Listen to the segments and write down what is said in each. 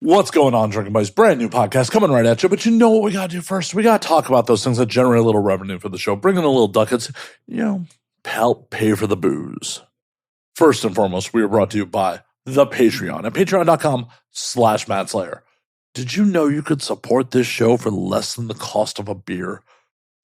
What's going on, Drinking Buddies? Brand new podcast coming right at you. But you know what we got to do first? We got to talk about those things that generate a little revenue for the show. Bring in a little ducats, help pay for the booze. First and foremost, we are brought to you by the Patreon at patreon.com/MattSlayer. Did you know you could support this show for less than the cost of a beer?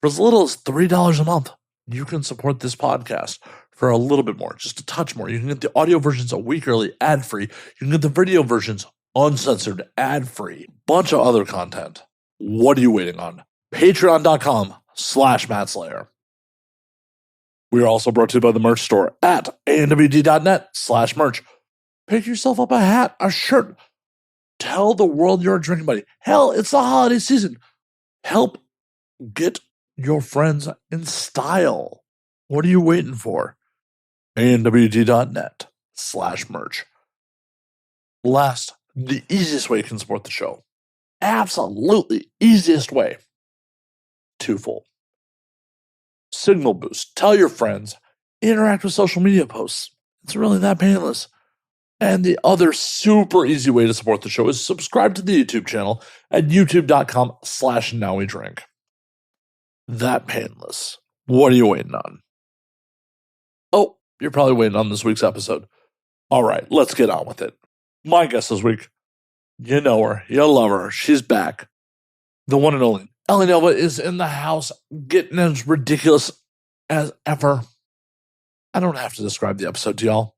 For as little as $3 a month, you can support this podcast for a little bit more, just a touch more. You can get the audio versions a week early, ad-free. You can get the video versions uncensored, ad-free, bunch of other content. What are you waiting on? Patreon.com/MattSlayer. We are also brought to you by the merch store at anwd.net/merch. Pick yourself up a hat, a shirt. Tell the world you're a drinking buddy. Hell, it's the holiday season. Help get your friends in style. What are you waiting for? anwd.net/merch. Last, the easiest way you can support the show. Absolutely easiest way. Twofold. Signal boost. Tell your friends. Interact with social media posts. It's really that painless. And the other super easy way to support the show is subscribe to the YouTube channel at youtube.com/nowwedrink. That painless. What are you waiting on? Oh, you're probably waiting on this week's episode. All right, let's get on with it. My guest this week, you know her, you love her, she's back. The one and only Ellie is in the house, getting as ridiculous as ever. I don't have to describe the episode to y'all.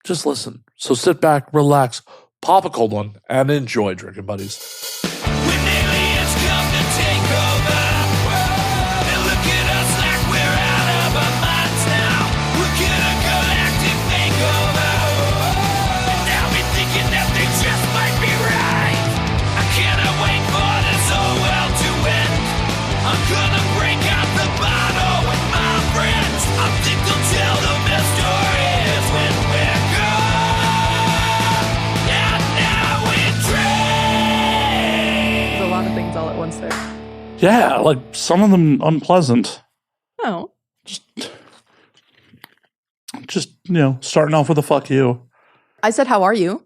Just listen. So sit back, relax, pop a cold one, and enjoy, Drinking Buddies. When aliens come to take over, they look at us like we're out of our minds now. We're gonna galactic makeover, and now we're thinking that they just might be right. I cannot wait for this whole world to end. I'm gonna break out the bottle with my friends. I think they'll tell the best stories when we're gone. And now we drink. There's a lot of things all at once there. Yeah, like some of them unpleasant. Oh. Just starting off with a fuck you. I said, how are you?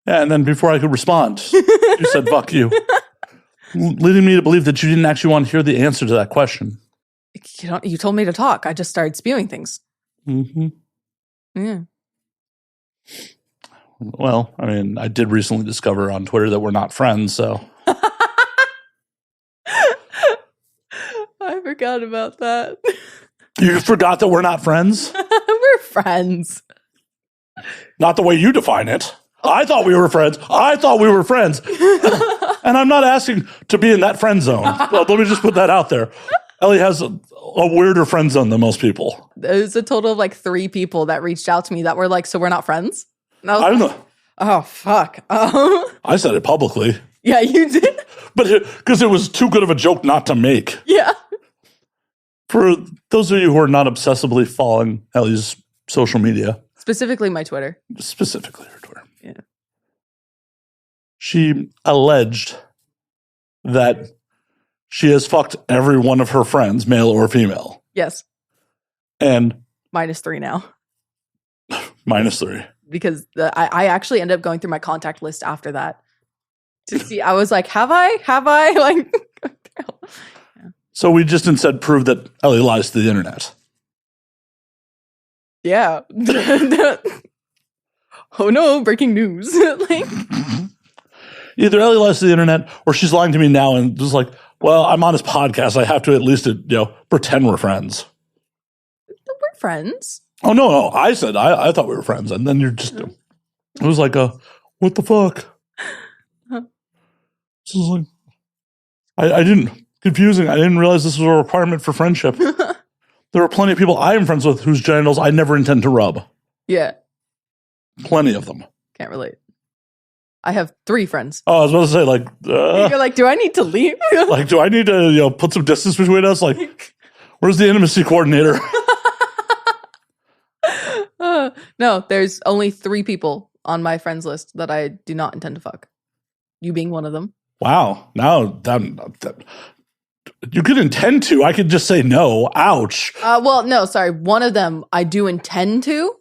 Yeah, and then before I could respond, you said fuck you. Leading me to believe that you didn't actually want to hear the answer to that question. You told me to talk. I just started spewing things. Mm-hmm. Yeah. Well, I mean, I did recently discover on Twitter that we're not friends, so. I forgot about that. You forgot that we're not friends? We're friends. Not the way you define it. I thought we were friends. And I'm not asking to be in that friend zone. Let me just put that out there. Ellie has a weirder friend zone than most people. There's a total of like 3 people that reached out to me that were like, so we're not friends? I don't know. Oh, fuck. I said it publicly. Yeah, you did? But because it was too good of a joke not to make. Yeah. For those of you who are not obsessively following Ellie's social media. Specifically my Twitter. Specifically her Twitter. Yeah. She alleged that she has fucked every one of her friends, male or female. Yes. And -3 now. -3. Because I actually ended up going through my contact list after that to see. I was like, have I? Like, yeah. So we just instead proved that Ellie lies to the internet. Yeah. Oh no, breaking news. Like, Either Ellie lies to the internet or she's lying to me now and just like, well, I'm on his podcast. I have to at least, pretend we're friends. we're friends. Oh, no. I said I thought we were friends. And then you're just, it was like, what the fuck? This is like, I didn't realize this was a requirement for friendship. There are plenty of people I am friends with whose genitals I never intend to rub. Yeah. Plenty of them. Can't relate. I have 3 friends. Oh, I was about to say, like, you're like, do I need to leave? like, do I need to, put some distance between us? Like, where's the intimacy coordinator? No, there's only 3 people on my friends list that I do not intend to fuck. You being one of them. Wow. Now that you could intend to. I could just say no. Ouch. Well, no, sorry. One of them I do intend to,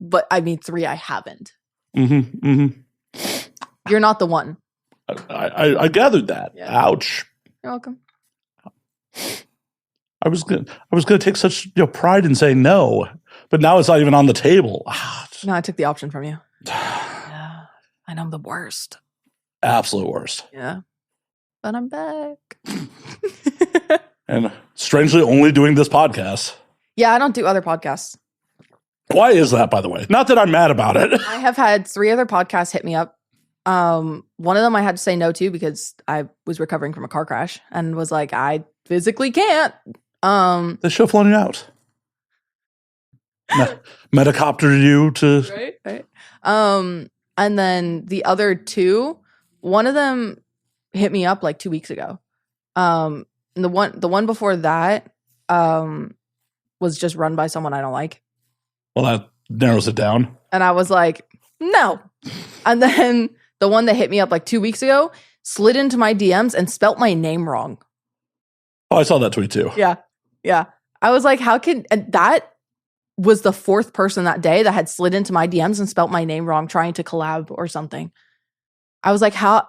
but I mean 3 I haven't. Mm-hmm. Mm-hmm. You're not the one. I gathered that. Yeah. Ouch. You're welcome. I was gonna take such pride in saying no, but now it's not even on the table. No, I took the option from you. Yeah, I know I'm the worst. Absolute worst. Yeah, but I'm back. And strangely, only doing this podcast. Yeah, I don't do other podcasts. Why is that, by the way? Not that I'm mad about it. I have had 3 other podcasts hit me up. One of them I had to say no to because I was recovering from a car crash and was like, I physically can't. They should have flown you out. Metacoptered you to right. And then the other 2, one of them hit me up like 2 weeks ago. And the one before that was just run by someone I don't like. Well, that narrows it down. And I was like, no. And then the one that hit me up like 2 weeks ago slid into my DMs and spelt my name wrong. Oh, I saw that tweet too. Yeah. I was like, and that was the 4th person that day that had slid into my DMs and spelt my name wrong trying to collab or something. I was like, how?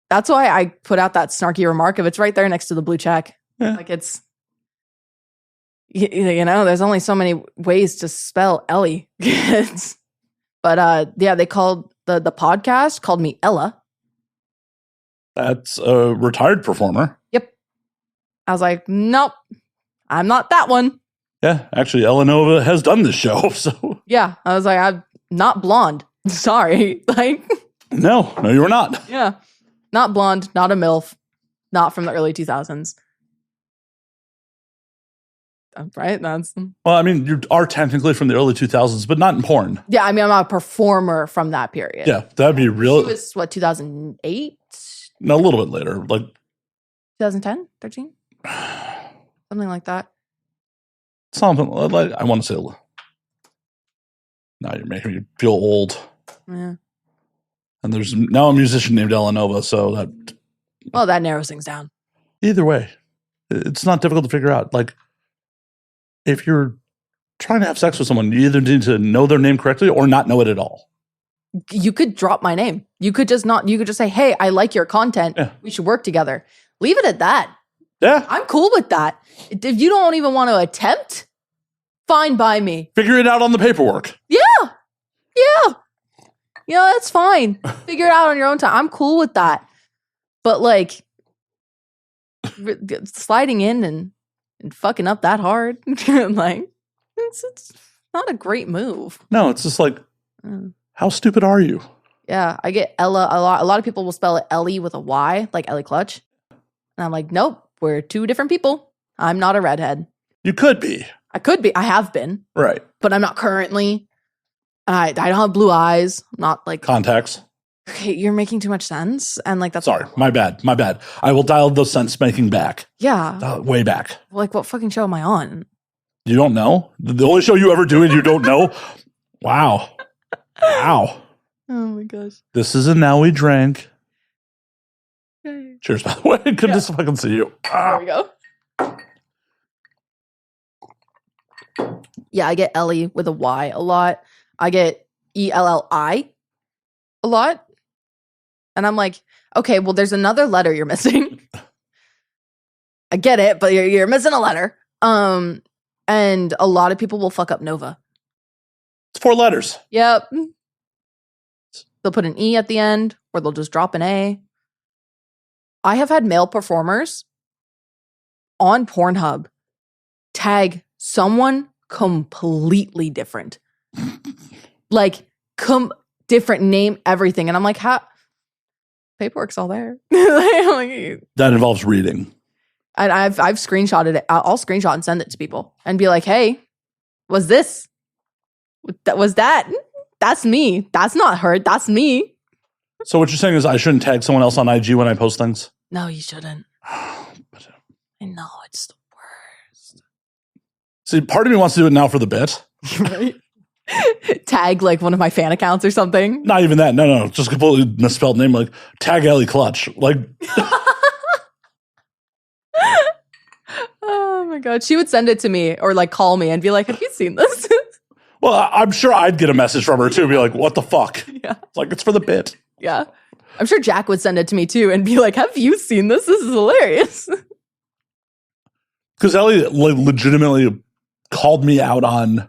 That's why I put out that snarky remark of it's right there next to the blue check. Yeah. Like it's, there's only so many ways to spell Ellie. But they called the podcast called me Ella. That's a retired performer. Yep. I was like, nope, I'm not that one. Yeah, actually, Eleanova has done this show. So yeah, I was like, I'm not blonde. Sorry, like no, you were not. Yeah, not blonde, not a MILF, not from the early 2000s. Right? That's well, I mean, you are technically from the early 2000s, but not in porn. Yeah, I mean, I'm not a performer from that period. Yeah, that'd be real. It was what 2008? No, a little bit later, like 2010, 13, something like that. Something like I want to say. Now you're making me feel old. Yeah. And there's now a musician named Eleanova, so that narrows things down. Either way, it's not difficult to figure out. Like, if you're trying to have sex with someone, you either need to know their name correctly or not know it at all. You could drop my name. You could just say, hey, I like your content. Yeah. We should work together. Leave it at that. Yeah. I'm cool with that. If you don't even want to attempt, fine by me. Figure it out on the paperwork. Yeah. That's fine. Figure it out on your own time. I'm cool with that. But like sliding in and fucking up that hard, like it's not a great move. No, it's just like, how stupid are you? Yeah, I get Ella a lot. A lot of people will spell it Ellie with a Y, like Ellie Clutch. And I'm like, nope, we're 2 different people. I'm not a redhead. You could be. I could be. I have been. Right. But I'm not currently. I don't have blue eyes. I'm not like contacts. Okay, you're making too much sense. And like that's sorry, my bad. I will dial the sense making back. Yeah. Way back. Like what fucking show am I on? You don't know? The only show you ever do and you don't know? Wow. Oh my gosh. This is a Now We Drank. Cheers, by the way. Good to fucking see you. There we go. Yeah, I get Ellie with a Y a lot. I get ELLI a lot. And I'm like, okay, well, there's another letter you're missing. I get it, but you're missing a letter. And a lot of people will fuck up Nova. It's 4 letters. Yep. They'll put an E at the end, or they'll just drop an A. I have had male performers on Pornhub tag someone completely different. Like, different name, everything. And I'm like, how? Paperwork's all there. That involves reading. And I've screenshotted it. I'll screenshot and send it to people and be like, hey, was this? Was that? That's me. That's not her. That's me. So what you're saying is I shouldn't tag someone else on IG when I post things? No, you shouldn't. I know, it's the worst. See, part of me wants to do it now for the bit. Right? Tag like one of my fan accounts or something. Not even that. No. Just completely misspelled name. Like, tag Ellie Clutch. Like... Oh my God. She would send it to me or like call me and be like, have you seen this? Well, I'm sure I'd get a message from her too. Be like, what the fuck? Yeah. It's like, it's for the bit. Yeah. I'm sure Jack would send it to me too and be like, have you seen this? This is hilarious. Because Ellie legitimately called me out on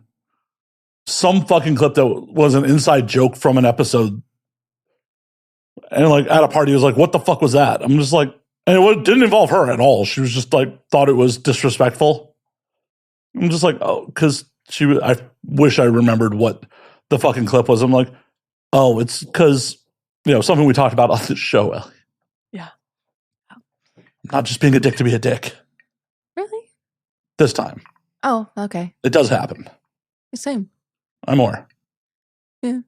some fucking clip that was an inside joke from an episode. And like at a party, was like, what the fuck was that? I'm just like, and it didn't involve her at all. She was just like, thought it was disrespectful. I'm just like, oh, because I wish I remembered what the fucking clip was. I'm like, oh, it's because, something we talked about on this show, Ellie. Yeah. I'm not just being a dick to be a dick. Really? This time. Oh, okay. It does happen. Same. I'm aware. Yeah.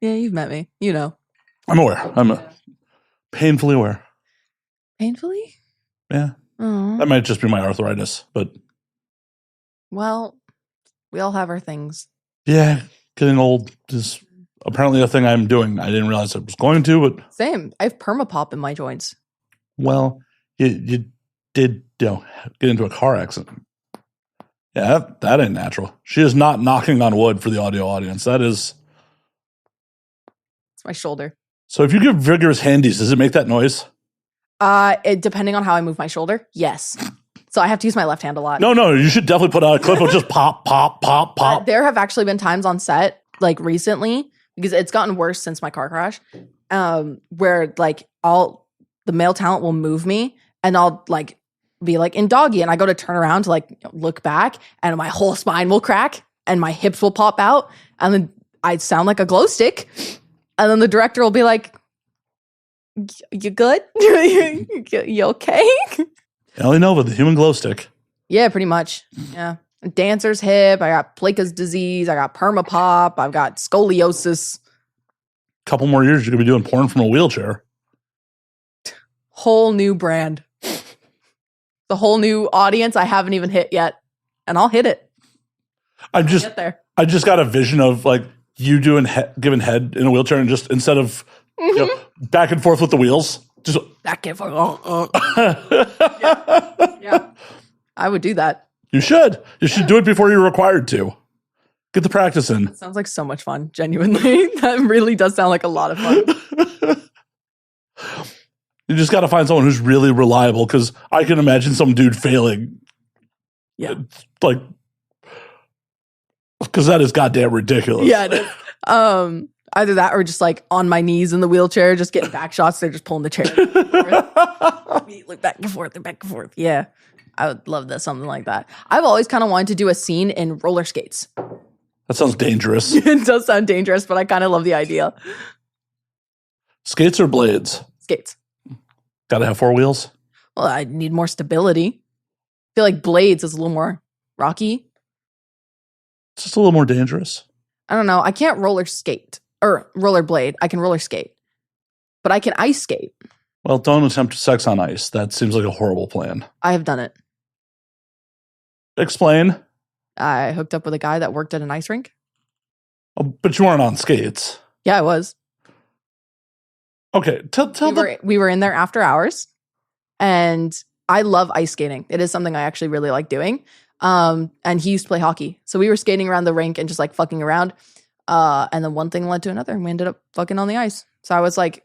Yeah, you've met me. You know. I'm aware. I'm painfully aware. Painfully? Yeah. Oh. That might just be my arthritis, but. Well, we all have our things. Yeah. Getting old is apparently a thing I'm doing. I didn't realize I was going to, but. Same. I have permapop in my joints. Well, you did, get into a car accident. Yeah, that ain't natural. She is not knocking on wood for the audio audience. That is. It's my shoulder. So if you give vigorous handies, does it make that noise? Depending on how I move my shoulder, yes. So I have to use my left hand a lot. No, you should definitely put out a clip of just pop, pop, pop, pop. There have actually been times on set, like recently, because it's gotten worse since my car crash, where like the male talent will move me and I'll like be like in doggy and I go to turn around to like look back and my whole spine will crack and my hips will pop out and then I sound like a glow stick and then the director will be like, you good? You okay? Ellie Nova, the human glow stick. Yeah, pretty much. Yeah. Dancer's hip. I got Placa's disease. I got permapop. I've got scoliosis. Couple more years, you're going to be doing porn from a wheelchair. Whole new brand. The whole new audience I haven't even hit yet. And I'll hit it. I just got a vision of like you doing giving head in a wheelchair and just instead of back and forth with the wheels, just back and forth. Yeah. I would do that. You should. You should do it before you're required to. Get the practice in. That sounds like so much fun. Genuinely. That really does sound like a lot of fun. You just got to find someone who's really reliable because I can imagine some dude failing. Yeah. Like, because that is goddamn ridiculous. Yeah, it is. Either that or just like on my knees in the wheelchair, just getting back shots. They're just pulling the chair. Look back and forth and back and forth. Yeah. I would love that, something like that. I've always kind of wanted to do a scene in roller skates. That sounds dangerous. It does sound dangerous, but I kind of love the idea. Skates or blades? Skates. Got to have four wheels? Well, I need more stability. I feel like blades is a little more rocky. It's just a little more dangerous. I don't know. I can't roller skate or roller blade. I can roller skate, but I can ice skate. Well, don't attempt sex on ice. That seems like a horrible plan. I have done it. Explain. I hooked up with a guy that worked at an ice rink. Oh, but you weren't on skates. Yeah, I was. Okay, we were in there after hours, and I love ice skating. It is something I actually really like doing. And he used to play hockey, so we were skating around the rink and just like fucking around. And then one thing led to another, and we ended up fucking on the ice. So I was like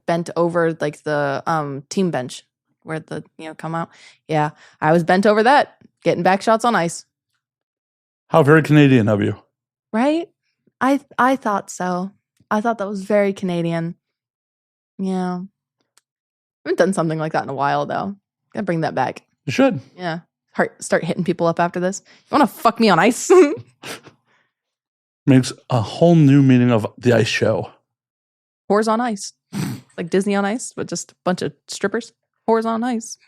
bent over like the team bench where the come out. Yeah, I was bent over that, getting back shots on ice. How very Canadian of you, right? I thought so. I thought that was very Canadian. Yeah. I haven't done something like that in a while, though. Gotta bring that back. You should. Yeah. Start hitting people up after this. You want to fuck me on ice? Makes a whole new meaning of the ice show. Whores on ice. Like Disney on ice, but just a bunch of strippers. Whores on ice.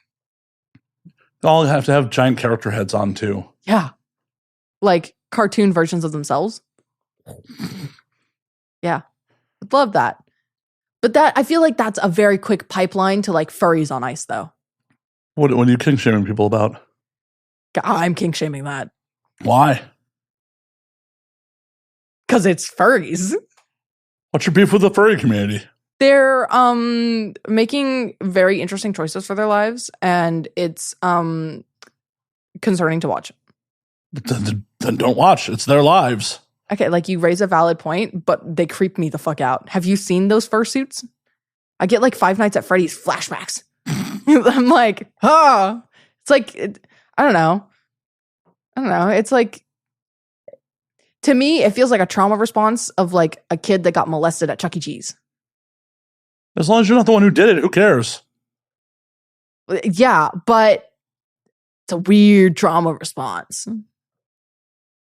All have to have giant character heads on, too. Yeah. Like cartoon versions of themselves. Yeah. I'd love that. But I feel like that's a very quick pipeline to like furries on ice, though. What are you kink shaming people about? I'm kink shaming that. Why? Because it's furries. What's your beef with the furry community? They're making very interesting choices for their lives, and it's concerning to watch. Then don't watch. It's their lives. Okay, like you raise a valid point, but they creep me the fuck out. Have you seen those fursuits? I get like Five Nights at Freddy's flashbacks. I'm like, it's like, I don't know. It's like, to me, it feels like a trauma response of like a kid that got molested at Chuck E. Cheese. As long as you're not the one who did it, who cares? Yeah, but it's a weird trauma response.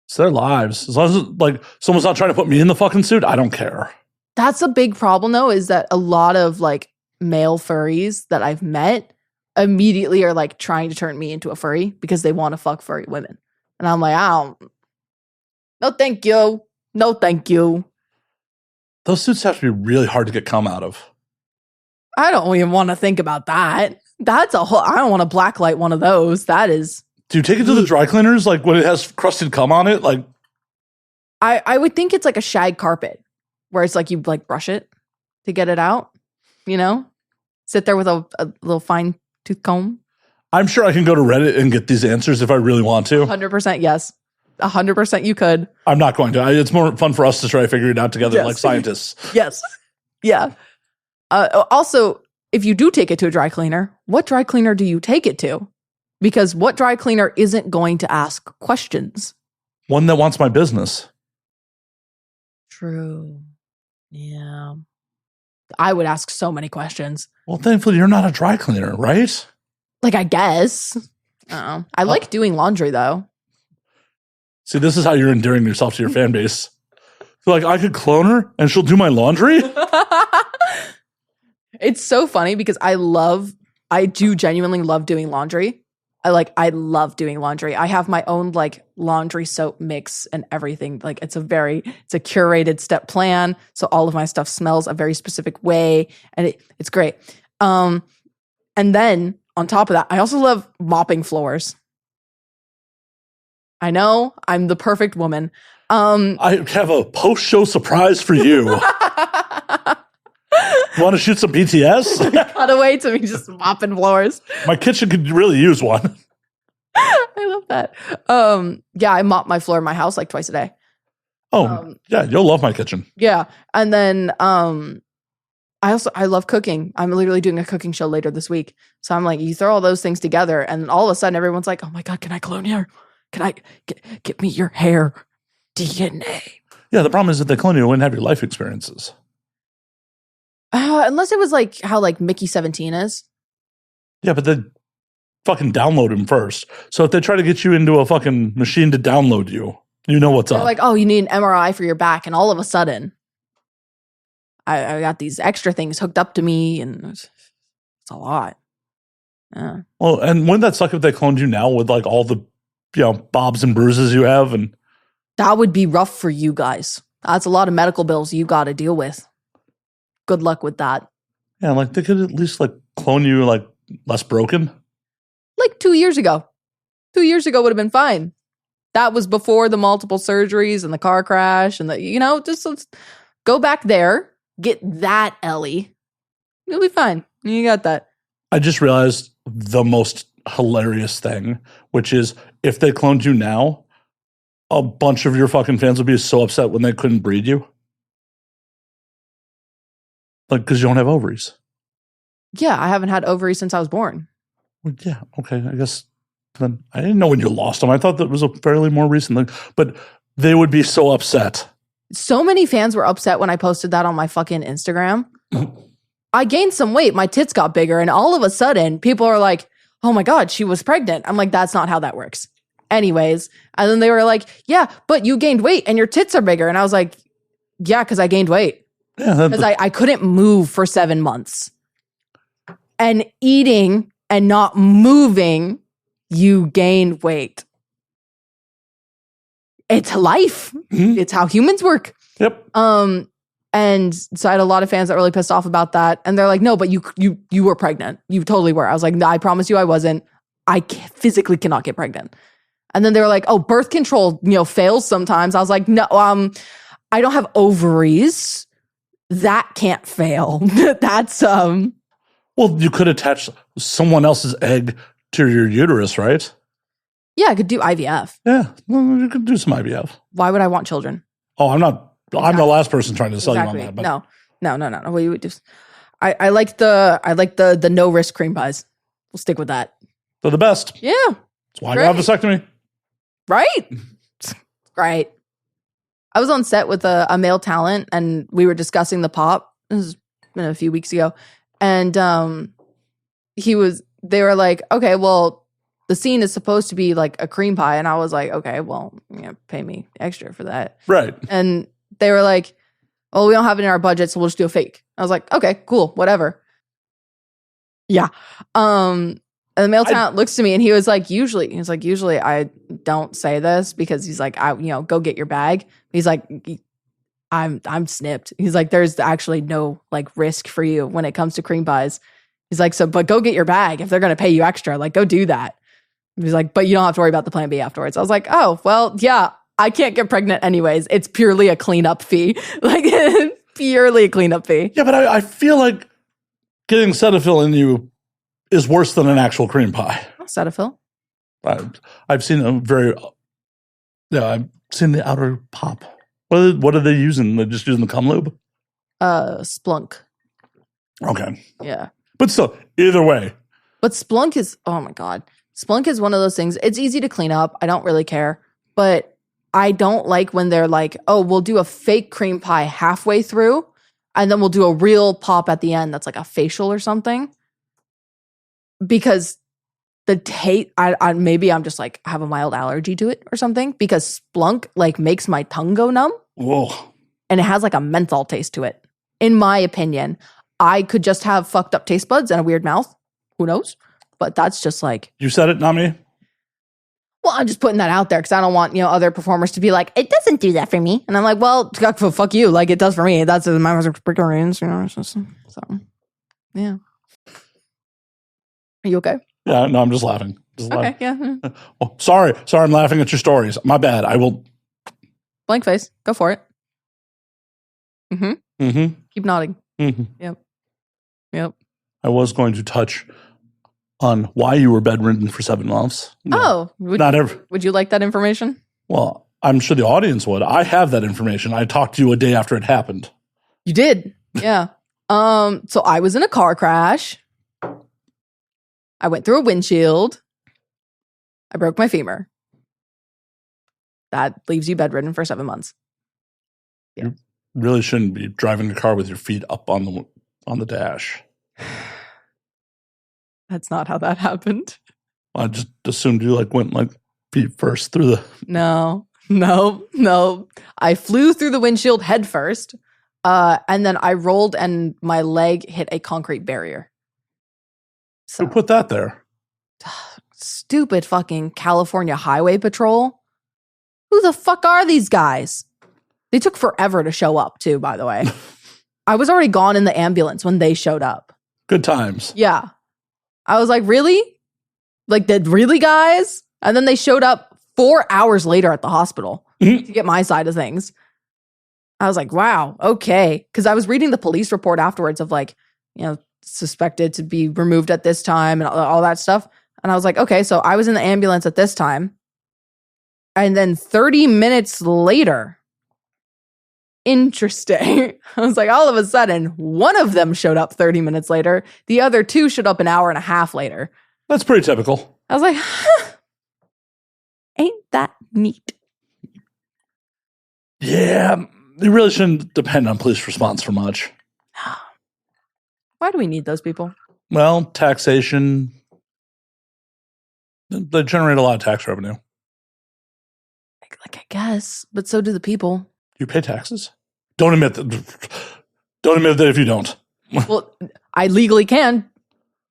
It's their lives. As long as like someone's not trying to put me in the fucking suit, I don't care. That's a big problem, though, is that a lot of like male furries that I've met immediately are like trying to turn me into a furry because they want to fuck furry women. And I'm like, no, thank you. No, thank you. Those suits have to be really hard to get cum out of. I don't even want to think about that. That's a whole, I don't want to blacklight one of those. That is. Do you take it to the dry cleaners? Like when it has crusted cum on it? Like, I would think it's like a shag carpet where it's like you like brush it to get it out, you know? Sit there with a little fine tooth comb. I'm sure I can go to Reddit and get these answers if I really want to. 100% yes. 100% you could. I'm not going to. It's more fun for us to try to figure it out together like scientists. Yes. Yeah. Also, if you do take it to a dry cleaner, what dry cleaner do you take it to? Because what dry cleaner isn't going to ask questions? One that wants my business. True. Yeah. I would ask so many questions. Well, thankfully, you're not a dry cleaner, right? Like, I guess. I like doing laundry, though. See, this is how you're endearing yourself to your fan base. So, like, I could clone her and she'll do my laundry? It's so funny because I do genuinely love doing laundry. I love doing laundry. I have my own like laundry soap mix and everything. Like it's a curated step plan. So all of my stuff smells a very specific way and it's great. And then on top of that, I also love mopping floors. I know I'm the perfect woman. I have a post-show surprise for you. Want to shoot some BTS? Cut away to me just mopping floors. My kitchen could really use one. I love that. Yeah, I mop my floor in my house like twice a day. Yeah, you'll love my kitchen. Yeah. And then I love cooking. I'm literally doing a cooking show later this week. So I'm like, you throw all those things together and all of a sudden everyone's like, oh my God, can I clone you? Can I get me your hair DNA? Yeah, the problem is if they clone you, you wouldn't have your life experiences. Unless it was like how like Mickey 17 is. Yeah, but they fucking download him first. So if they try to get you into a fucking machine to download you, you know what's They're up. like, oh, you need an MRI for your back. And all of a sudden, I got these extra things hooked up to me and it's a lot. Yeah. Well, and wouldn't that suck if they cloned you now with like all the, bobs and bruises you have? And that would be rough for you guys. That's a lot of medical bills you got to deal with. Good luck with that. Yeah, like they could at least like clone you like less broken. Like 2 years ago. 2 years ago would have been fine. That was before the multiple surgeries and the car crash and just let's go back there, get that Ellie. You'll be fine. You got that. I just realized the most hilarious thing, which is if they cloned you now, a bunch of your fucking fans would be so upset when they couldn't breed you. Like, because you don't have ovaries. Yeah, I haven't had ovaries since I was born. Well, yeah, okay, I guess. Then I didn't know when you lost them. I thought that was a fairly more recent thing. But they would be so upset. So many fans were upset when I posted that on my fucking Instagram. I gained some weight. My tits got bigger. And all of a sudden, people are like, oh my God, she was pregnant. I'm like, that's not how that works. Anyways. And then they were like, yeah, but you gained weight and your tits are bigger. And I was like, yeah, because I gained weight. Yeah, because I couldn't move for 7 months. And eating and not moving, you gain weight. It's life. Mm-hmm. It's how humans work. Yep. And so I had a lot of fans that were really pissed off about that. And they're like, no, but you were pregnant. You totally were. I was like, no, I promise you I wasn't. I physically cannot get pregnant. And then they were like, oh, birth control, fails sometimes. I was like, no, I don't have ovaries. That can't fail. That's Well, you could attach someone else's egg to your uterus, right? Yeah, I could do IVF. Yeah, well, you could do some IVF. Why would I want children? Oh, I'm not. I'm the Exactly. last person trying to sell Exactly. you on that. But No. We would just. I like the no risk cream pies. We'll stick with that. they're the best. Yeah. That's why I got a vasectomy. Right. Right. I was on set with a male talent, and we were discussing the pop. This has been a few weeks ago, and they were like, okay, well, the scene is supposed to be like a cream pie, and I was like, okay, well, pay me extra for that, Right. and they were like, oh, we don't have it in our budget, so we'll just do a fake. I was like, okay, cool, whatever. Yeah. And the male talent looks to me and he was like, usually I don't say this because he's like, go get your bag. He's like, I'm snipped. He's like, there's actually no like risk for you when it comes to cream pies. He's like, but go get your bag. If they're going to pay you extra, like go do that. He's like, but you don't have to worry about the plan B afterwards. I was like, oh, well, yeah, I can't get pregnant anyways. It's purely a cleanup fee. Like purely a cleanup fee. Yeah, but I feel like getting Cetaphil in you is worse than an actual cream pie. Cetaphil. I've seen I've seen the outer pop. What are they using? They're just using the cum lube? Splunk. Okay. Yeah. But still, either way. But Splunk is, oh my God. Splunk is one of those things. It's easy to clean up. I don't really care. But I don't like when they're like, oh, we'll do a fake cream pie halfway through, and then we'll do a real pop at the end that's like a facial or something. Because the taste, maybe I'm just like have a mild allergy to it or something. Because Splunk like makes my tongue go numb. Whoa. And it has like a menthol taste to it. In my opinion, I could just have fucked up taste buds and a weird mouth. Who knows? But that's just like. You said it, not me? Well, I'm just putting that out there because I don't want, other performers to be like, it doesn't do that for me. And I'm like, well, fuck you. Like it does for me. That's my experience, so yeah. Are you okay? Yeah, no, I'm just laughing. Okay, yeah. Oh, sorry, I'm laughing at your stories. My bad. I will. Blank face. Go for it. Mm-hmm. Mm-hmm. Keep nodding. Mm-hmm. Yep. I was going to touch on why you were bedridden for 7 months. No. Oh, would you like that information? Well, I'm sure the audience would. I have that information. I talked to you a day after it happened. You did? Yeah. So I was in a car crash. I went through a windshield. I broke my femur. That leaves you bedridden for 7 months. Yeah. You really shouldn't be driving a car with your feet up on the dash. That's not how that happened. I just assumed you went feet first through the. No. I flew through the windshield head first, and then I rolled and my leg hit a concrete barrier. So, who put that there? Stupid fucking California Highway Patrol. Who the fuck are these guys? They took forever to show up too, by the way. I was already gone in the ambulance when they showed up. Good times. Yeah. I was like, really? Like, really, guys? And then they showed up 4 hours later at the hospital to get my side of things. I was like, wow, okay. Because I was reading the police report afterwards of suspected to be removed at this time and all that stuff. And I was like, okay, so I was in the ambulance at this time. And then 30 minutes later, interesting. I was like, all of a sudden, one of them showed up 30 minutes later. The other two showed up an hour and a half later. That's pretty typical. I was like, ain't that neat? Yeah, you really shouldn't depend on police response for much. Why do we need those people? Well, taxation. They generate a lot of tax revenue. Like I guess, but so do the people. You pay taxes? Don't admit that. Don't admit that if you don't. Well, I legally can.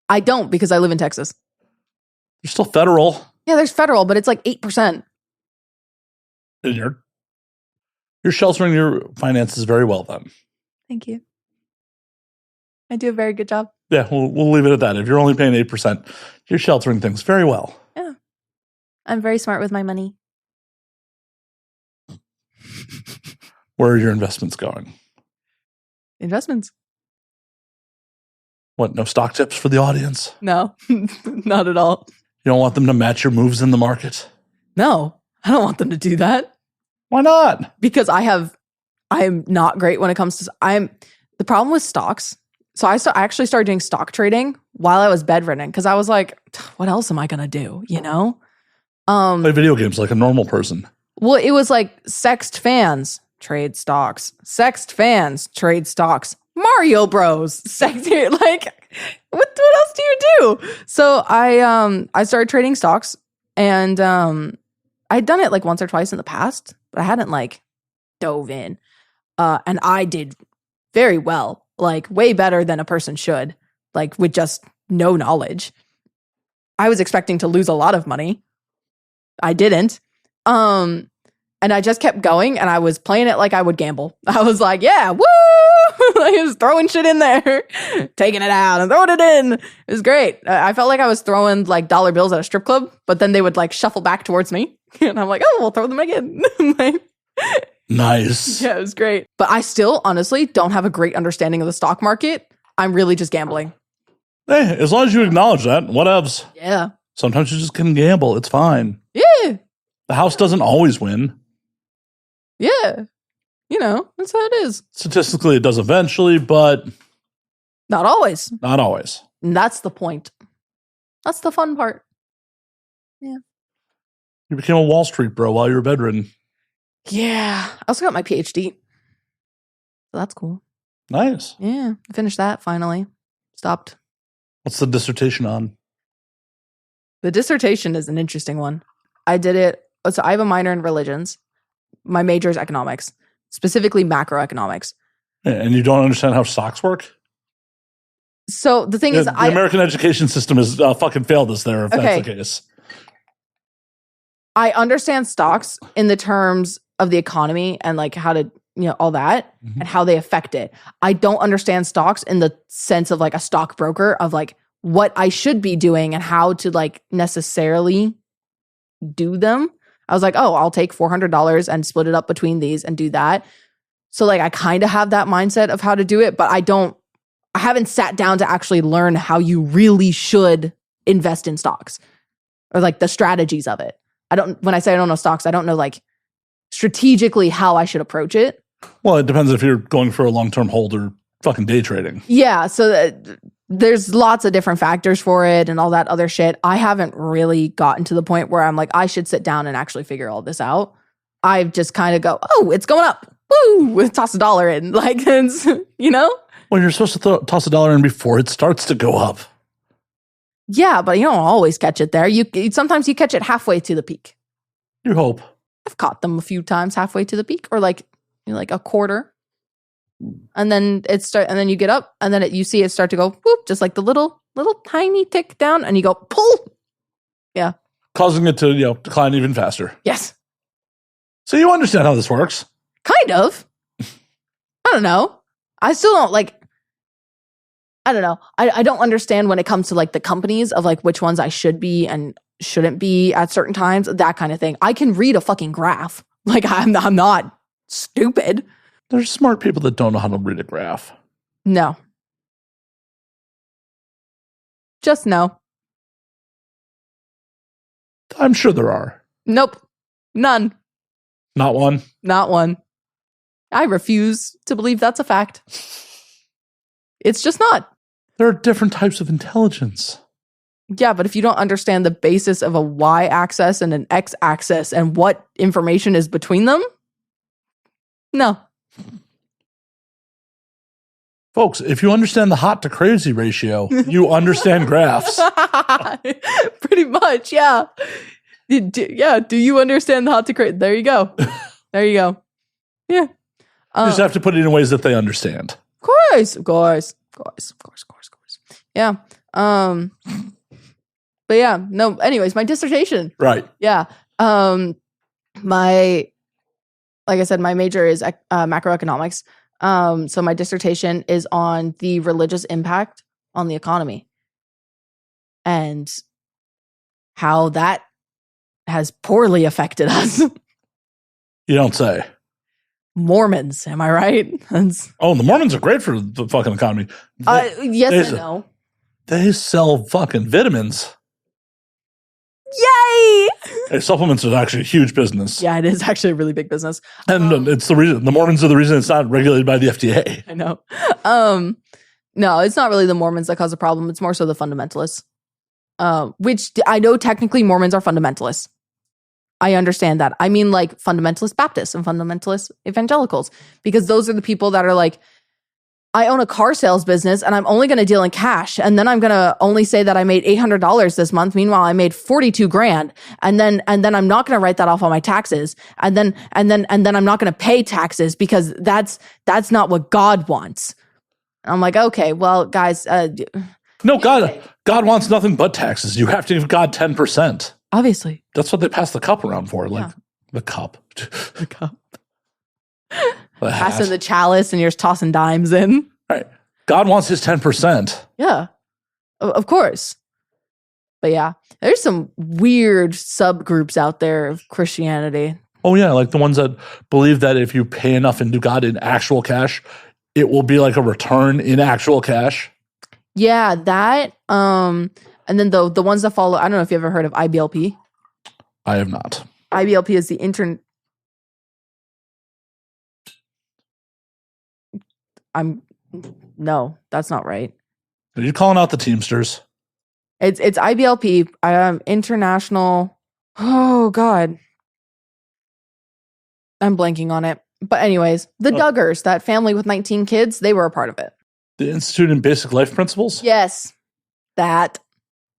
I don't because I live in Texas. You're still federal. Yeah, there's federal, but it's like 8%. And you're sheltering your finances very well then. Thank you. I do a very good job. Yeah, we'll leave it at that. If you're only paying 8%, you're sheltering things very well. Yeah. I'm very smart with my money. Where are your investments going? Investments. What, no stock tips for the audience? No, not at all. You don't want them to match your moves in the market? No, I don't want them to do that. Why not? Because I have I'm not great when it comes to the problem with stocks. So I actually started doing stock trading while I was bedridden because I was like, what else am I gonna do? You know? Play video games like a normal person. Well, it was like sext fans trade stocks, sext fans trade stocks, Mario Bros. Like what else do you do? So I started trading stocks, and I'd done it like once or twice in the past, but I hadn't like dove in. And I did very well, like way better than a person should, like with just no knowledge. I was expecting to lose a lot of money. I didn't. And I just kept going, and I was playing it like I would gamble. I was like, yeah, woo! I was throwing shit in there, taking it out and throwing it in. It was great. I felt like I was throwing like dollar bills at a strip club, but then they would like shuffle back towards me. And I'm like, oh, we'll throw them again. Nice. Yeah, it was great. But I still, honestly, don't have a great understanding of the stock market. I'm really just gambling. Hey, as long as you acknowledge that, whatevs. Yeah. Sometimes you just can gamble. It's fine. Yeah. The house doesn't always win. Yeah. You know, that's how it is. Statistically, it does eventually, but Not always. not always. And that's the point. That's the fun part. You became a Wall Street bro while you were bedridden. Yeah. I also got my PhD. So that's cool. Nice. Yeah. I finished that finally. Stopped. What's the dissertation on? The dissertation is an interesting one. I did it. So I have a minor in religions. My major is economics, specifically macroeconomics. And you don't understand how stocks work? So the thing is, The American education system has fucking failed us there, if that's the case. I understand stocks in the terms of the economy and like how to, all that and how they affect it. I don't understand stocks in the sense of like a stockbroker of like what I should be doing and how to like necessarily do them. I was like, oh, I'll take $400 and split it up between these and do that. So like I kind of have that mindset of how to do it, but I haven't sat down to actually learn how you really should invest in stocks or like the strategies of it. When I say I don't know stocks, I don't know like strategically how I should approach it. Well, it depends if you're going for a long-term hold or fucking day trading. Yeah. So there's lots of different factors for it and all that other shit. I haven't really gotten to the point where I'm like, I should sit down and actually figure all this out. I just kind of go, oh, it's going up. Woo! Toss $1 in. Like, it's, Well, you're supposed to toss $1 in before it starts to go up. Yeah, but you don't always catch it there. Sometimes you catch it halfway to the peak. You hope. I've caught them a few times halfway to the peak, or like a quarter, and then and then you get up, and then you see it start to go whoop, just like the little tiny tick down, and you go pull. Yeah, causing it to decline even faster. Yes. So you understand how this works? Kind of. I don't know. I still don't like. I don't know. I don't understand when it comes to like the companies of like which ones I should be and shouldn't be at certain times, that kind of thing. I can read a fucking graph. Like I'm not stupid. There's smart people that don't know how to read a graph. No. Just no. I'm sure there are. Nope. None. Not one? Not one. I refuse to believe that's a fact. It's just not. There are different types of intelligence. Yeah, but if you don't understand the basis of a y-axis and an x-axis and what information is between them, no. Folks, if you understand the hot to crazy ratio, you understand graphs. Pretty much, yeah. Do you understand the hot to crazy? There you go. There you go. Yeah. You just have to put it in ways that they understand. Of course. Yeah. But yeah, no, anyways, my dissertation. Right. Yeah. Like I said, my major is macroeconomics. So my dissertation is on the religious impact on the economy and how that has poorly affected us. You don't say. Mormons, am I right? Oh, the Mormons are great for the fucking economy. Yes and no. They sell fucking vitamins. Yay! Hey, supplements is actually a huge business. Yeah, it is actually a really big business. And it's the reason, the Mormons are the reason it's not regulated by the FDA. I know. No, it's not really the Mormons that cause the problem. It's more so the fundamentalists. Which I know technically Mormons are fundamentalists. I understand that. I mean, like fundamentalist Baptists and fundamentalist evangelicals, because those are the people that are like, I own a car sales business and I'm only going to deal in cash. And then I'm going to only say that I made $800 this month. Meanwhile, I made 42 grand. And then I'm not going to write that off on my taxes. And then I'm not going to pay taxes because that's not what God wants. And I'm like, okay, well, guys, No, God wants nothing but taxes. You have to give God 10%. Obviously. That's what they pass the cup around for. Like the cup. The cup. The hat. Passing the chalice and you're just tossing dimes in. Right. God wants his 10%. Yeah, of course. But yeah, there's some weird subgroups out there of Christianity. Oh, yeah. Like the ones that believe that if you pay enough into God in actual cash, it will be like a return in actual cash. Yeah, that. And then the ones that follow, I don't know if you ever heard of IBLP. I have not. IBLP is the no, that's not right. Are you calling out the Teamsters? It's IBLP, international. Oh God, I'm blanking on it. But anyways, the Duggars, that family with 19 kids, they were a part of it. The Institute in Basic Life Principles? Yes, that.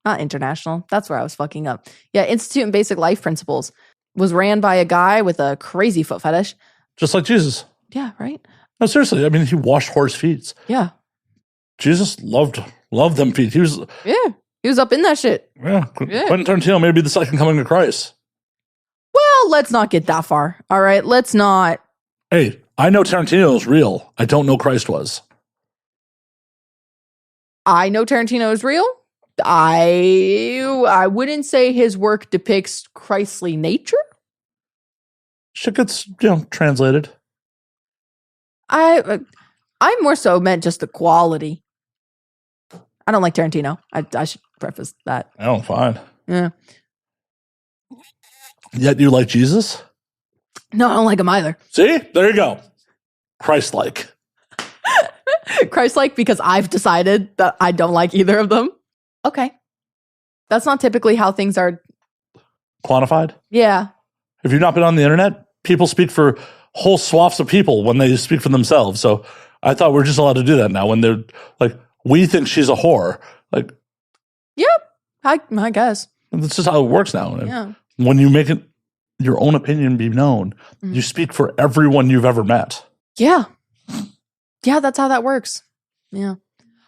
Not international. That's where I was fucking up. Yeah, Institute in Basic Life Principles was ran by a guy with a crazy foot fetish. Just like Jesus. Yeah, right? No, seriously. I mean, he washed horse feet. Yeah. Jesus loved them feet. He was up in that shit. Yeah. Quentin Tarantino may be the second coming of Christ. Well, let's not get that far. All right, let's not. Hey, I know Tarantino is real. I don't know Christ was. I know Tarantino is real. I wouldn't say his work depicts Christly nature. Shit gets, translated. I more so meant just the quality. I don't like Tarantino. I should preface that. Oh, fine. Yeah. Yet you like Jesus? No, I don't like him either. See? There you go. Christ-like. Christ-like because I've decided that I don't like either of them. Okay. That's not typically how things are Quantified? Yeah. Have you not been on the internet? People speak for whole swaths of people when they speak for themselves. So I thought we're just allowed to do that now when they're like, we think she's a whore. Like, yep. I guess. That's just how it works now. Yeah. When you make it your own opinion be known, you speak for everyone you've ever met. Yeah. Yeah, that's how that works. Yeah.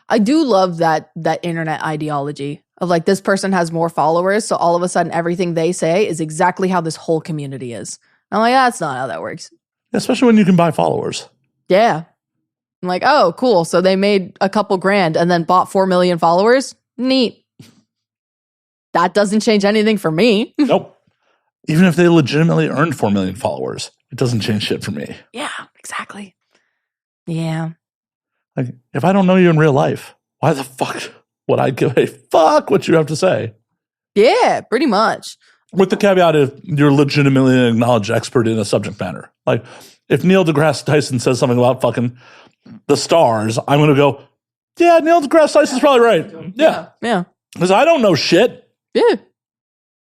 I do love that internet ideology of like this person has more followers, so all of a sudden everything they say is exactly how this whole community is. I'm like, that's not how that works. Especially when you can buy followers. Yeah. I'm like, oh, cool. So they made a couple grand and then bought 4 million followers? Neat. That doesn't change anything for me. Nope. Even if they legitimately earned 4 million followers, it doesn't change shit for me. Yeah, exactly. Yeah. Like, if I don't know you in real life, why the fuck would I give a fuck what you have to say? Yeah, pretty much. With the caveat if you're legitimately an acknowledged expert in a subject matter. Like, if Neil deGrasse Tyson says something about fucking the stars, I'm going to go, yeah, Neil deGrasse Tyson's probably right. Yeah. Yeah. Because I don't know shit. Yeah.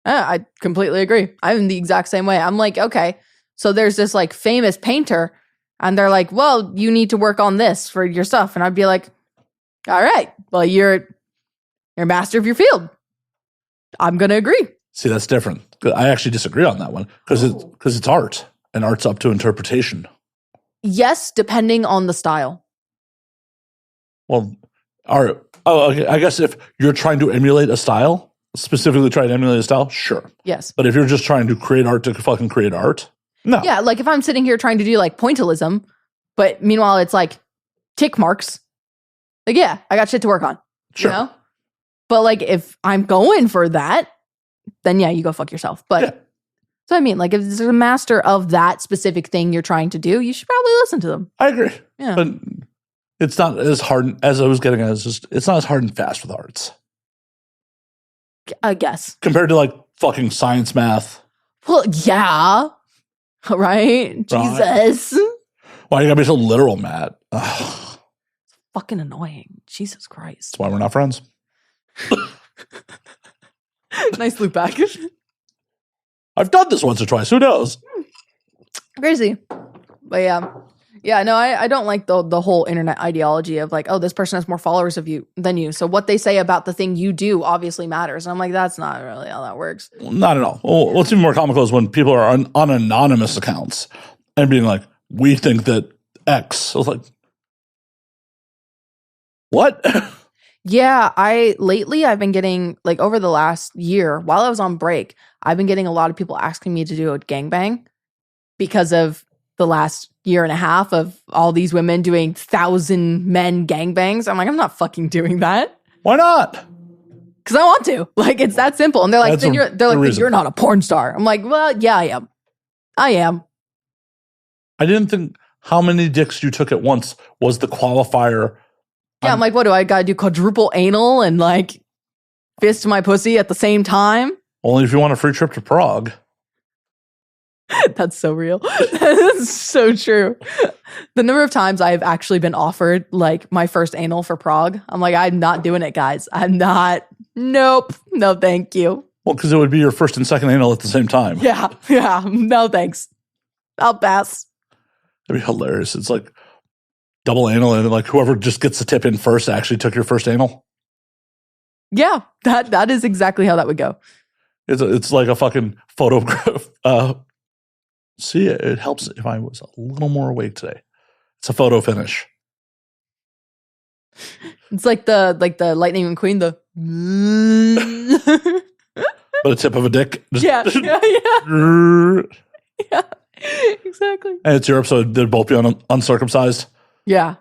I completely agree. I'm the exact same way. I'm like, okay, so there's this like famous painter and they're like, well, you need to work on this for your stuff. And I'd be like, all right, well, you're a master of your field. I'm going to agree. See, that's different. I actually disagree on that one because it's art and art's up to interpretation. Yes, depending on the style. Well, okay. I guess if you're trying to emulate a style, specifically trying to emulate a style, sure. Yes. But if you're just trying to create art to fucking create art, no. Yeah, like if I'm sitting here trying to do like pointillism, but meanwhile it's like tick marks, like, yeah, I got shit to work on. Sure. You know? But like if I'm going for that, then yeah, you go fuck yourself. But yeah. So I mean, like if there's a master of that specific thing you're trying to do, you should probably listen to them. I agree. Yeah. But it's not as hard as I was getting at. It's not as hard and fast with arts. I guess. Compared to like fucking science math. Well, yeah. Right? Jesus. Why you gotta be so literal, Matt? Ugh. Fucking annoying. Jesus Christ. That's why we're not friends. Nice loop back. I've done this once or twice. Who knows? Crazy. But yeah. Yeah, no, I don't like the whole internet ideology of like, oh, this person has more followers than you. So what they say about the thing you do obviously matters. And I'm like, that's not really how that works. Not at all. Well, what's even more comical is when people are on anonymous accounts and being like, we think that X. I was like, what? Yeah, lately I've been getting, like, over the last year, while I was on break, I've been getting a lot of people asking me to do a gangbang because of the last year and a half of all these women doing 1,000 men gangbangs. I'm like, I'm not fucking doing that. Why not? Because I want to. Like, it's that simple. And they're like, then you're not a porn star. I'm like, well, yeah, I am. I am. I didn't think how many dicks you took at once was the qualifier. Yeah, I'm like, what do I gotta do? Quadruple anal and like fist my pussy at the same time? Only if you want a free trip to Prague. That's so real. That's so true. The number of times I've actually been offered like my first anal for Prague, I'm like, I'm not doing it, guys. I'm not. Nope. No, thank you. Well, because it would be your first and second anal at the same time. Yeah. No, thanks. I'll pass. That'd be hilarious. It's like double anal, and like whoever just gets the tip in first actually took your first anal. Yeah, that is exactly how that would go. It's like a fucking photograph. See, it helps if I was a little more awake today. It's a photo finish. It's like the Lightning McQueen, But a tip of a dick. Yeah. Yeah, exactly. And it's your episode. They'd both be uncircumcised. Yeah.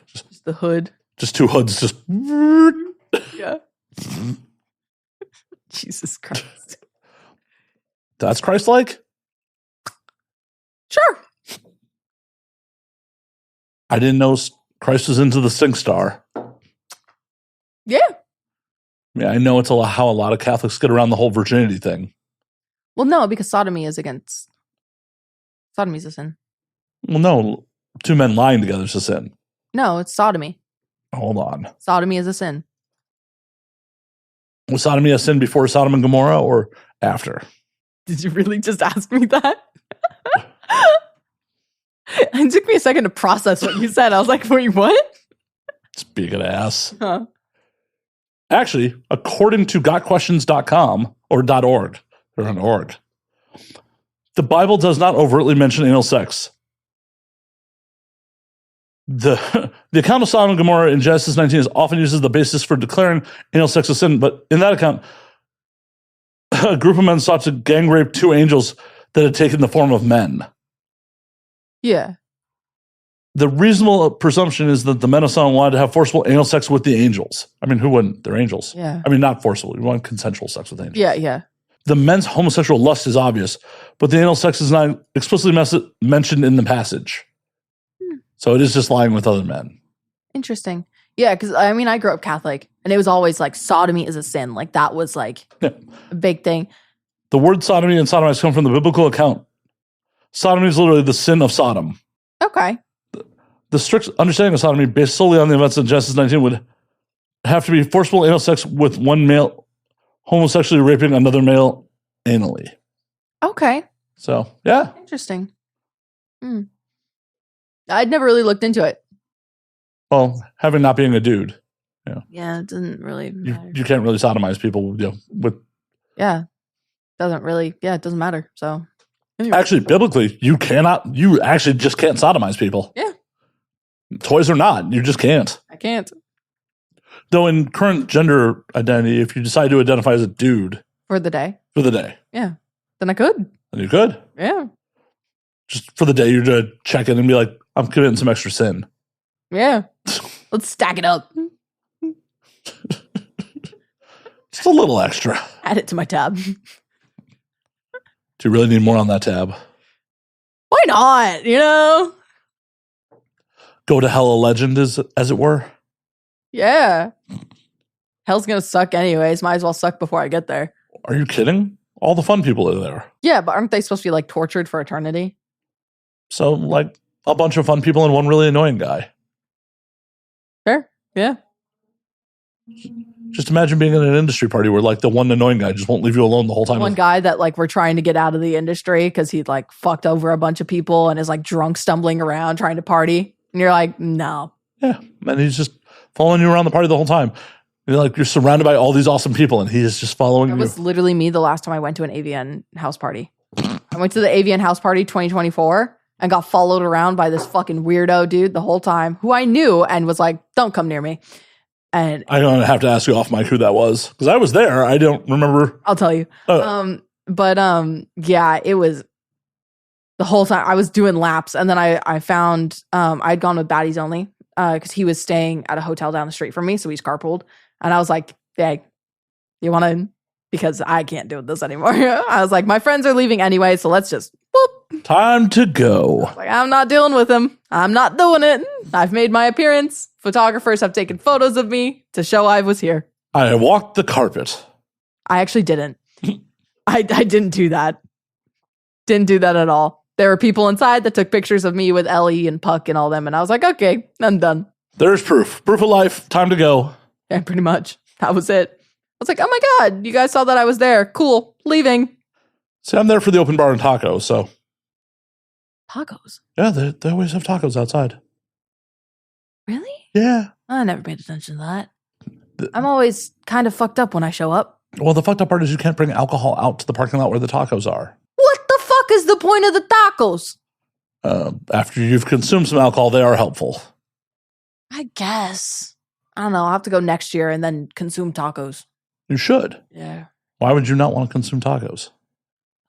Just the hood. Just two hoods. Just. Yeah. Jesus Christ. That's Christ-like? Sure. I didn't know Christ was into the sink star. Yeah. Yeah, I know it's how a lot of Catholics get around the whole virginity thing. Well, no, because sodomy's a sin. Well, no, two men lying together is a sin. No, it's sodomy. Hold on. Sodomy is a sin. Was sodomy a sin before Sodom and Gomorrah or after? Did you really just ask me that? It took me a second to process what you said. I was like, wait, what? Speaking of ass. Huh. Actually, according to gotquestions.com or .org, they're on org, the Bible does not overtly mention anal sex. The account of Sodom and Gomorrah in Genesis 19 is often used as the basis for declaring anal sex a sin, but in that account, a group of men sought to gang rape two angels that had taken the form of men. Yeah. The reasonable presumption is that the men of Sodom wanted to have forcible anal sex with the angels. I mean, who wouldn't? They're angels. Yeah. I mean, not forcible. You want consensual sex with angels. Yeah. The men's homosexual lust is obvious, but the anal sex is not explicitly mentioned in the passage. So it is just lying with other men. Interesting. Yeah, because I mean, I grew up Catholic, and it was always like sodomy is a sin. Like that was like a big thing. The word sodomy and sodomize come from the biblical account. Sodomy is literally the sin of Sodom. Okay. The strict understanding of sodomy, based solely on the events of Genesis 19, would have to be forcible anal sex with one male homosexually raping another male anally. Okay. So, yeah. Interesting. I'd never really looked into it. Well, having not being a dude. Yeah, it doesn't really matter. You can't really sodomize people, with. Yeah. Doesn't really, it doesn't matter. So, anyway. Actually, biblically, you actually just can't sodomize people. Yeah. Toys or not, you just can't. I can't. Though in current gender identity, if you decide to identify as a dude. For the day. Yeah. Then I could. Then you could. Yeah. Just for the day, you're to check in and be like, I'm committing some extra sin. Yeah. Let's stack it up. Just a little extra. Add it to my tab. Do you really need more on that tab? Why not? Go to hell a legend, as it were. Yeah. Hell's gonna suck anyways. Might as well suck before I get there. Are you kidding? All the fun people are there. Yeah, but aren't they supposed to be like tortured for eternity? So like a bunch of fun people and one really annoying guy. Fair. Yeah. Just imagine being in an industry party where like the one annoying guy just won't leave you alone the whole time. One guy that like we're trying to get out of the industry because he like fucked over a bunch of people and is like drunk stumbling around trying to party. And you're like, no. Yeah. And he's just following you around the party the whole time. You're surrounded by all these awesome people and he is just following you. That was literally me the last time I went to an AVN house party. I went to the AVN house party 2024 and got followed around by this fucking weirdo dude the whole time who I knew and was like, don't come near me. And I don't have to ask you off mic who that was because I was there. I don't remember. I'll tell you. Yeah, it was the whole time I was doing laps. And then I found, I'd gone with baddies only because he was staying at a hotel down the street from me. So he's carpooled. And I was like, hey, you want to, because I can't do this anymore. I was like, my friends are leaving anyway. So let's just whoop. Time to go. Like, I'm not dealing with him. I'm not doing it. I've made my appearance. Photographers have taken photos of me to show I was here. I walked the carpet. I actually didn't. I didn't do that. Didn't do that at all. There were people inside that took pictures of me with Ellie and Puck and all them. And I was like, okay, I'm done. There's proof. Proof of life. Time to go. Yeah, pretty much. That was it. I was like, oh my God, you guys saw that I was there. Cool. Leaving. See, I'm there for the open bar and tacos, so. Tacos? Yeah, they always have tacos outside. Really? Yeah. I never paid attention to that. I'm always kind of fucked up when I show up. Well, the fucked up part is you can't bring alcohol out to the parking lot where the tacos are. What the fuck is the point of the tacos? After you've consumed some alcohol, they are helpful. I guess. I don't know. I'll have to go next year and then consume tacos. You should. Yeah. Why would you not want to consume tacos?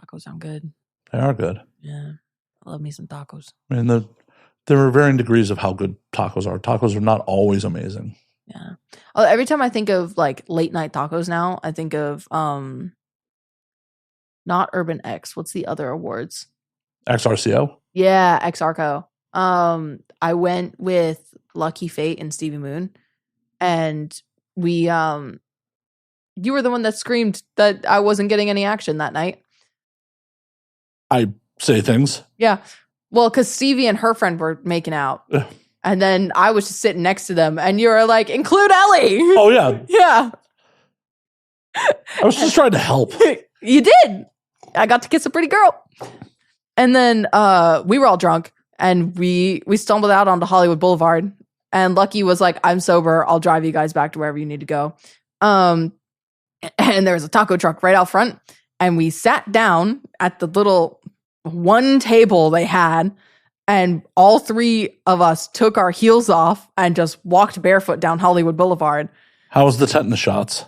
Tacos sound good. They are good. Yeah. I love me some tacos. I mean, there are varying degrees of how good tacos are. Tacos are not always amazing. Yeah. Oh, every time I think of like late night tacos now, I think of not Urban X. What's the other awards? XRCO? Yeah, XRCO. I went with Lucky Fate and Stevie Moon, and we you were the one that screamed that I wasn't getting any action that night. I say things. Yeah. Well, because Stevie and her friend were making out. And then I was just sitting next to them, and you were like, include Ellie. Oh, yeah. Yeah. I was just trying to help. You did. I got to kiss a pretty girl. And then we were all drunk, and we stumbled out onto Hollywood Boulevard. And Lucky was like, I'm sober. I'll drive you guys back to wherever you need to go. And there was a taco truck right out front. And we sat down at the little one table they had. And all three of us took our heels off and just walked barefoot down Hollywood Boulevard. How was the tetanus shots?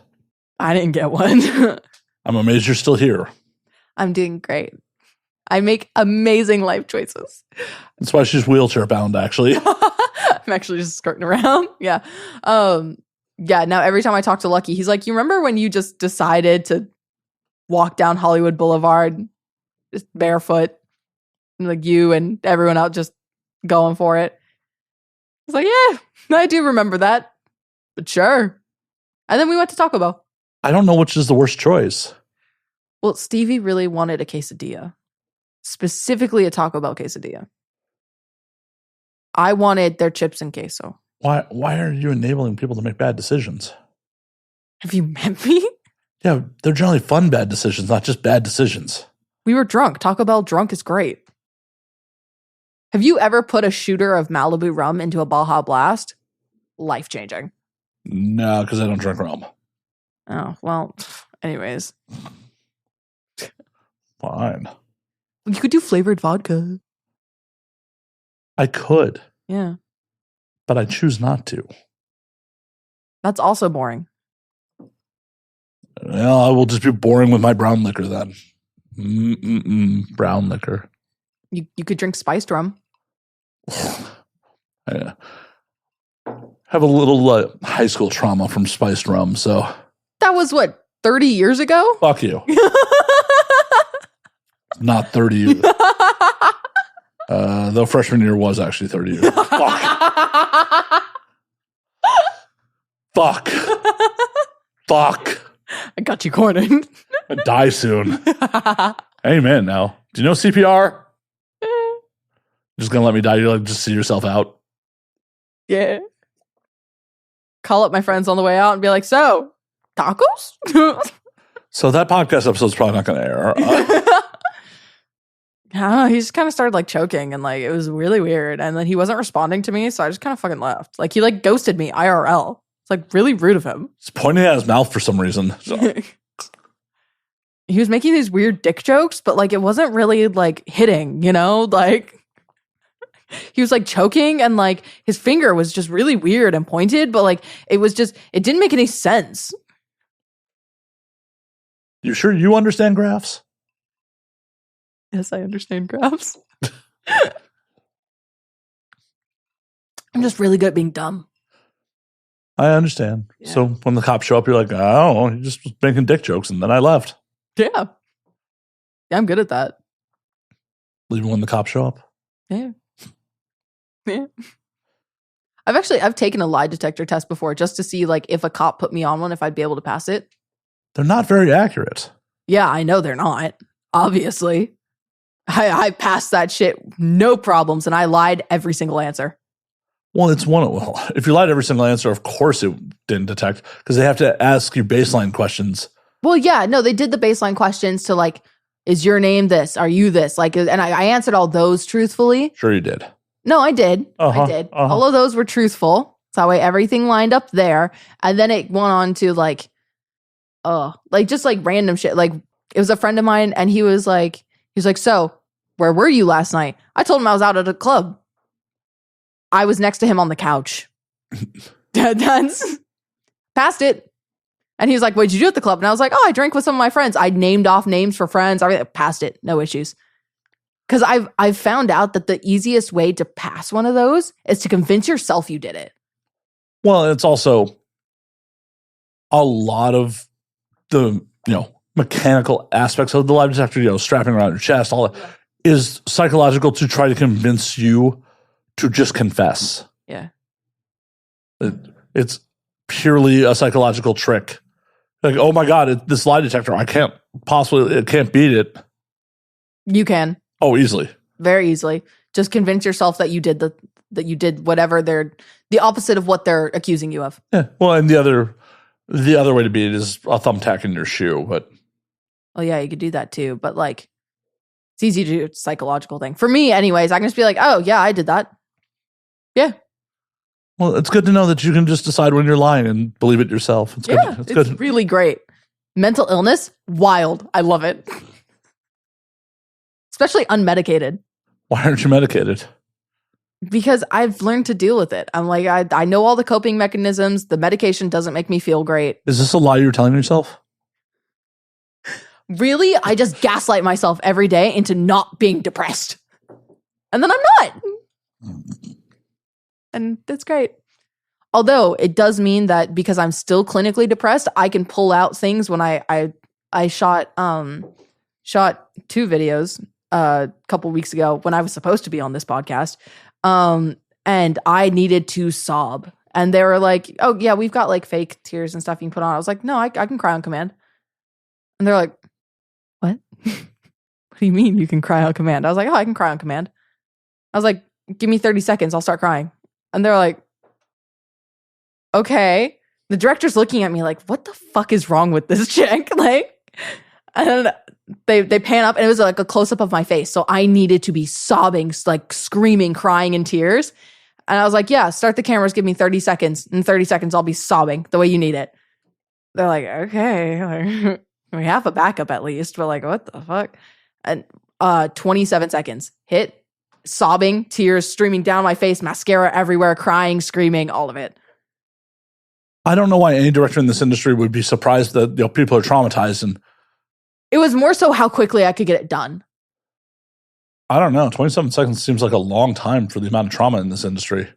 I didn't get one. I'm amazed you're still here. I'm doing great. I make amazing life choices. That's why she's wheelchair bound, actually. I'm actually just skirting around. Yeah. Yeah. Now, every time I talk to Lucky, he's like, you remember when you just decided to walk down Hollywood Boulevard just barefoot? Like you and everyone out just going for it. It's like, yeah, I do remember that. But sure. And then we went to Taco Bell. I don't know which is the worst choice. Well, Stevie really wanted a quesadilla. Specifically a Taco Bell quesadilla. I wanted their chips and queso. Why are you enabling people to make bad decisions? Have you met me? Yeah, they're generally fun bad decisions, not just bad decisions. We were drunk. Taco Bell drunk is great. Have you ever put a shooter of Malibu rum into a Baja Blast? Life-changing. No, because I don't drink rum. Oh, well, anyways. Fine. You could do flavored vodka. I could. Yeah. But I choose not to. That's also boring. Well, I will just be boring with my brown liquor then. Brown liquor. You could drink spiced rum. I have a little high school trauma from spiced rum, so. That was what, 30 years ago? Fuck you. Not 30 years. Though freshman year was actually 30 years. Fuck. Fuck. Fuck. I got you cornered. And die soon. Amen now. Do you know CPR? Just gonna let me die? You like just see yourself out? Yeah. Call up my friends on the way out and be like, so, tacos? So that podcast episode's probably not gonna air. I don't know. He just kind of started like choking and like it was really weird. And then he wasn't responding to me, so I just kind of fucking left. Like he like ghosted me IRL. It's like really rude of him. He's pointing at his mouth for some reason. So. He was making these weird dick jokes, but like it wasn't really like hitting, you know? Like he was like choking and like his finger was just really weird and pointed, but like it was just, it didn't make any sense. You sure you understand graphs? Yes, I understand graphs. I'm just really good at being dumb. I understand. Yeah. So when the cops show up, you're like, oh, he just was making dick jokes, and then I left. Yeah. Yeah, I'm good at that. Even when the cops show up. Yeah. Yeah. I've taken a lie detector test before just to see like if a cop put me on one, if I'd be able to pass it. They're not very accurate. Yeah, I know they're not. Obviously. I passed that shit, no problems, and I lied every single answer. Well, if you lied every single answer, of course it didn't detect, because they have to ask you baseline questions. Well, yeah, no, they did the baseline questions to like, is your name this? Are you this? Like, and I answered all those truthfully. Sure you did. No, I did. Uh-huh, I did. All of those were truthful. So that way everything lined up there. And then it went on to like just like random shit. Like it was a friend of mine and he was like, so where were you last night? I told him I was out at a club. I was next to him on the couch. That's passed it. And he was like, what'd you do at the club? And I was like, oh, I drank with some of my friends. I named off names for friends. I passed it. No issues. Because I've found out that the easiest way to pass one of those is to convince yourself you did it. Well, it's also a lot of the, mechanical aspects of the lie detector, strapping around your chest, all that is psychological to try to convince you to just confess. Yeah. It's purely a psychological trick. Like, oh my God, this lie detector, it can't beat it. You can. Oh, easily. Very easily. Just convince yourself that you did whatever the opposite of what they're accusing you of. Yeah. Well, and the other way to beat it is a thumbtack in your shoe, but. Oh yeah, you could do that too. But like, it's easy to do. It's a psychological thing. For me, anyways, I can just be like, oh yeah, I did that. Yeah. Well, it's good to know that you can just decide when you're lying and believe it yourself. It's good. It's good. Really great. Mental illness, wild. I love it. Especially unmedicated. Why aren't you medicated? Because I've learned to deal with it. I'm like, I know all the coping mechanisms. The medication doesn't make me feel great. Is this a lie you're telling yourself? Really? I just gaslight myself every day into not being depressed. And then I'm not. And that's great. Although it does mean that because I'm still clinically depressed, I can pull out things when I shot 2 videos a couple weeks ago when I was supposed to be on this podcast. And I needed to sob. And they were like, oh yeah, we've got like fake tears and stuff you can put on. I was like, no, I can cry on command. And they're like, what? What do you mean you can cry on command? I was like, oh, I can cry on command. I was like, give me 30 seconds. I'll start crying. And they're like, okay. The director's looking at me like, what the fuck is wrong with this chick? Like, and they pan up and it was like a close up of my face. So I needed to be sobbing, like screaming, crying in tears. And I was like, yeah, start the cameras. Give me 30 seconds. In 30 seconds, I'll be sobbing the way you need it. They're like, okay. We have a backup at least, but like, what the fuck? And 27 seconds. Hit, sobbing, tears streaming down my face, mascara everywhere, crying, screaming, all of it. I don't know why any director in this industry would be surprised that people are traumatized. And it was more so how quickly I could get it done. I don't know. 27 seconds seems like a long time for the amount of trauma in this industry.